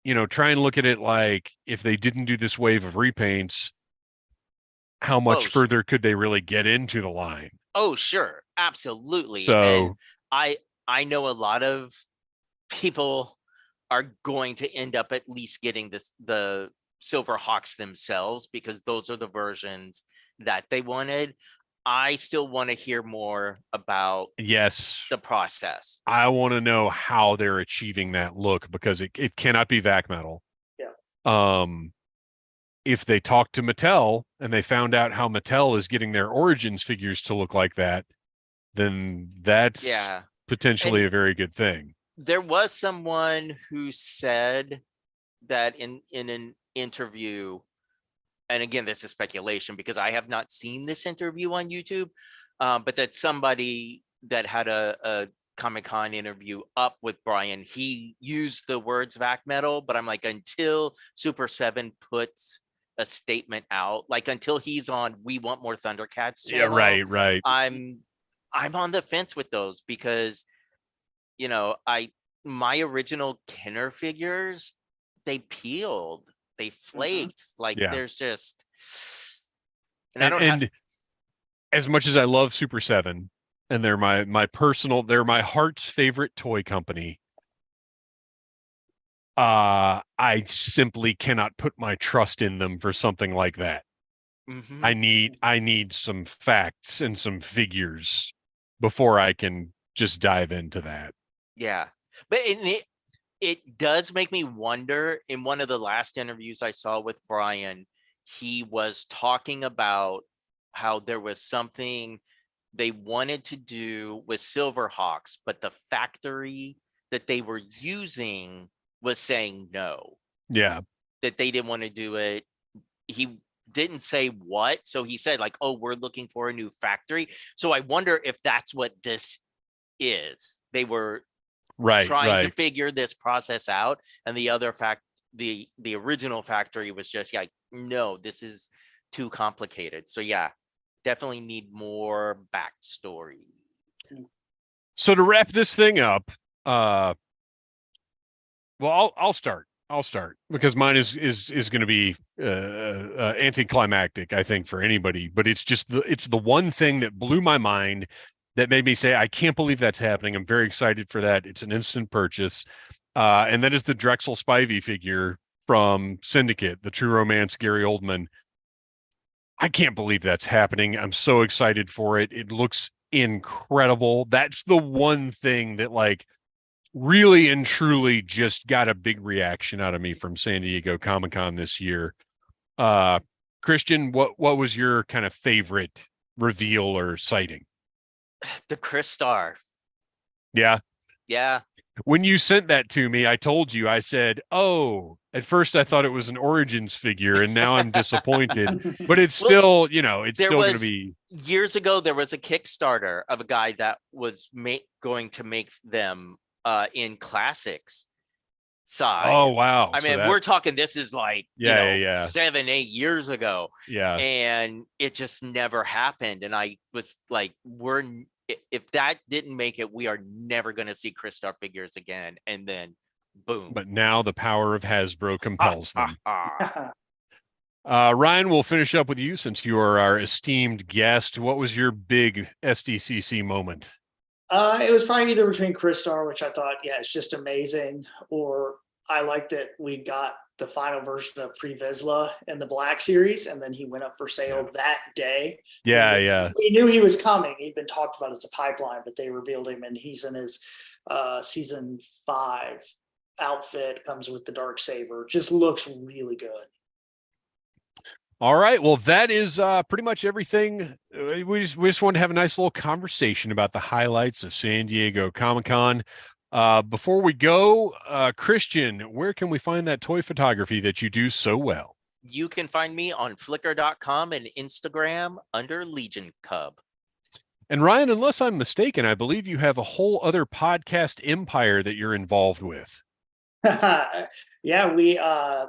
you know, try and look at it like if they didn't do this wave of repaints, how much Oh, further could they really get into the line? Oh, sure. Absolutely. So And I know a lot of people are going to end up at least getting the Silverhawks themselves because those are the versions that they wanted. I still want to hear more about yes, the process. I want to know how they're achieving that look because it cannot be vac metal. Yeah. If they talked to Mattel and they found out how Mattel is getting their Origins figures to look like that, then that's Yeah. potentially And a very good thing. there was someone who said that in an interview, and again, this is speculation because I have not seen this interview on YouTube, but that somebody that had a Comic-Con interview up with Brian, he used the words vac metal, but I'm like, until Super 7 puts a statement out, like until he's on We Want More Thundercats channel, Right. I'm on the fence with those because, you know, my original Kenner figures, they peeled, they flaked, like Yeah. there's just, and I don't have. And as much as I love Super 7 and they're they're my heart's favorite toy company, I simply cannot put my trust in them for something like that. Mhm. I need some facts and some figures before I can just dive into that. Yeah, but it does make me wonder. In one of the last interviews I saw with Brian, he was talking about how there was something they wanted to do with Silverhawks, but the factory that they were using was saying no, Yeah. that they didn't want to do it. He didn't say what, so he said like, "Oh, we're looking for a new factory." So I wonder if that's what this is. They were trying to figure this process out, and the other the original factory was just like, no, this is too complicated. So yeah, definitely need more backstory. So to wrap this thing up, well, I'll start because mine is going to be anticlimactic, I think, for anybody. But it's just it's the one thing that blew my mind that made me say, I can't believe that's happening. I'm very excited for that. It's an instant purchase, and that is the Drexel Spivey figure from Syndicate, the True Romance Gary Oldman. I can't believe that's happening. I'm so excited for it. It looks incredible. That's the one thing that like really and truly just got a big reaction out of me from San Diego Comic-Con this year. Kristian, what was your kind of favorite reveal or sighting? The Chris Star. Yeah. When you sent that to me, I told you, I said, oh, at first I thought it was an Origins figure and now I'm disappointed, but it's still, you know, it's still going to be. Years ago, there was a Kickstarter of a guy that was going to make them in classics. size. Oh, wow. I So mean, that- we're talking, this is like, Yeah. 7-8 years ago. Yeah. And it just never happened. And I was like, if that didn't make it, we are never going to see Crystar figures again. And then boom. But now the power of Hasbro compels them. Ah. Ryan, we'll finish up with you since you are our esteemed guest. What was your big SDCC moment? It was probably either between Crystar, which I thought, yeah, it's just amazing, or I liked that we got the final version of Pre-Vizsla in the Black Series, and then he went up for sale that day. Yeah. We knew he was coming. He'd been talked about as a pipeline, but they revealed him, and he's in his season 5 outfit, comes with the dark saber. Just looks really good. All right. Well, that is pretty much everything. We just wanted to have a nice little conversation about the highlights of San Diego Comic-Con. Before we go, Kristian, where can we find that toy photography that you do so well? You can find me on flickr.com and Instagram under Legion Cub. And Ryan, unless I'm mistaken, I believe you have a whole other podcast empire that you're involved with. Yeah, we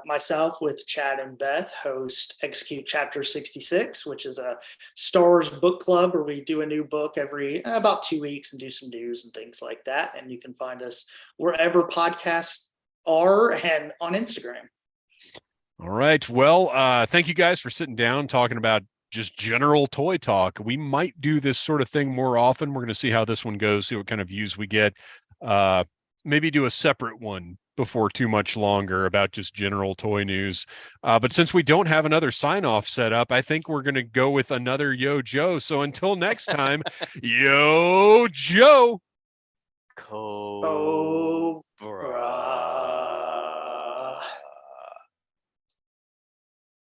myself with Chad and Beth host Execute Chapter 66, which is a Star Wars book club where we do a new book every about 2 weeks and do some news and things like that. And you can find us wherever podcasts are and on Instagram. All right. Well, thank you guys for sitting down talking about just general toy talk. We might do this sort of thing more often. We're going to see how this one goes, see what kind of views we get. Maybe do a separate one before too much longer about just general toy news. But since we don't have another sign-off set up, I think we're going to go with another Yo Joe. So until next time, Yo Joe. Cool.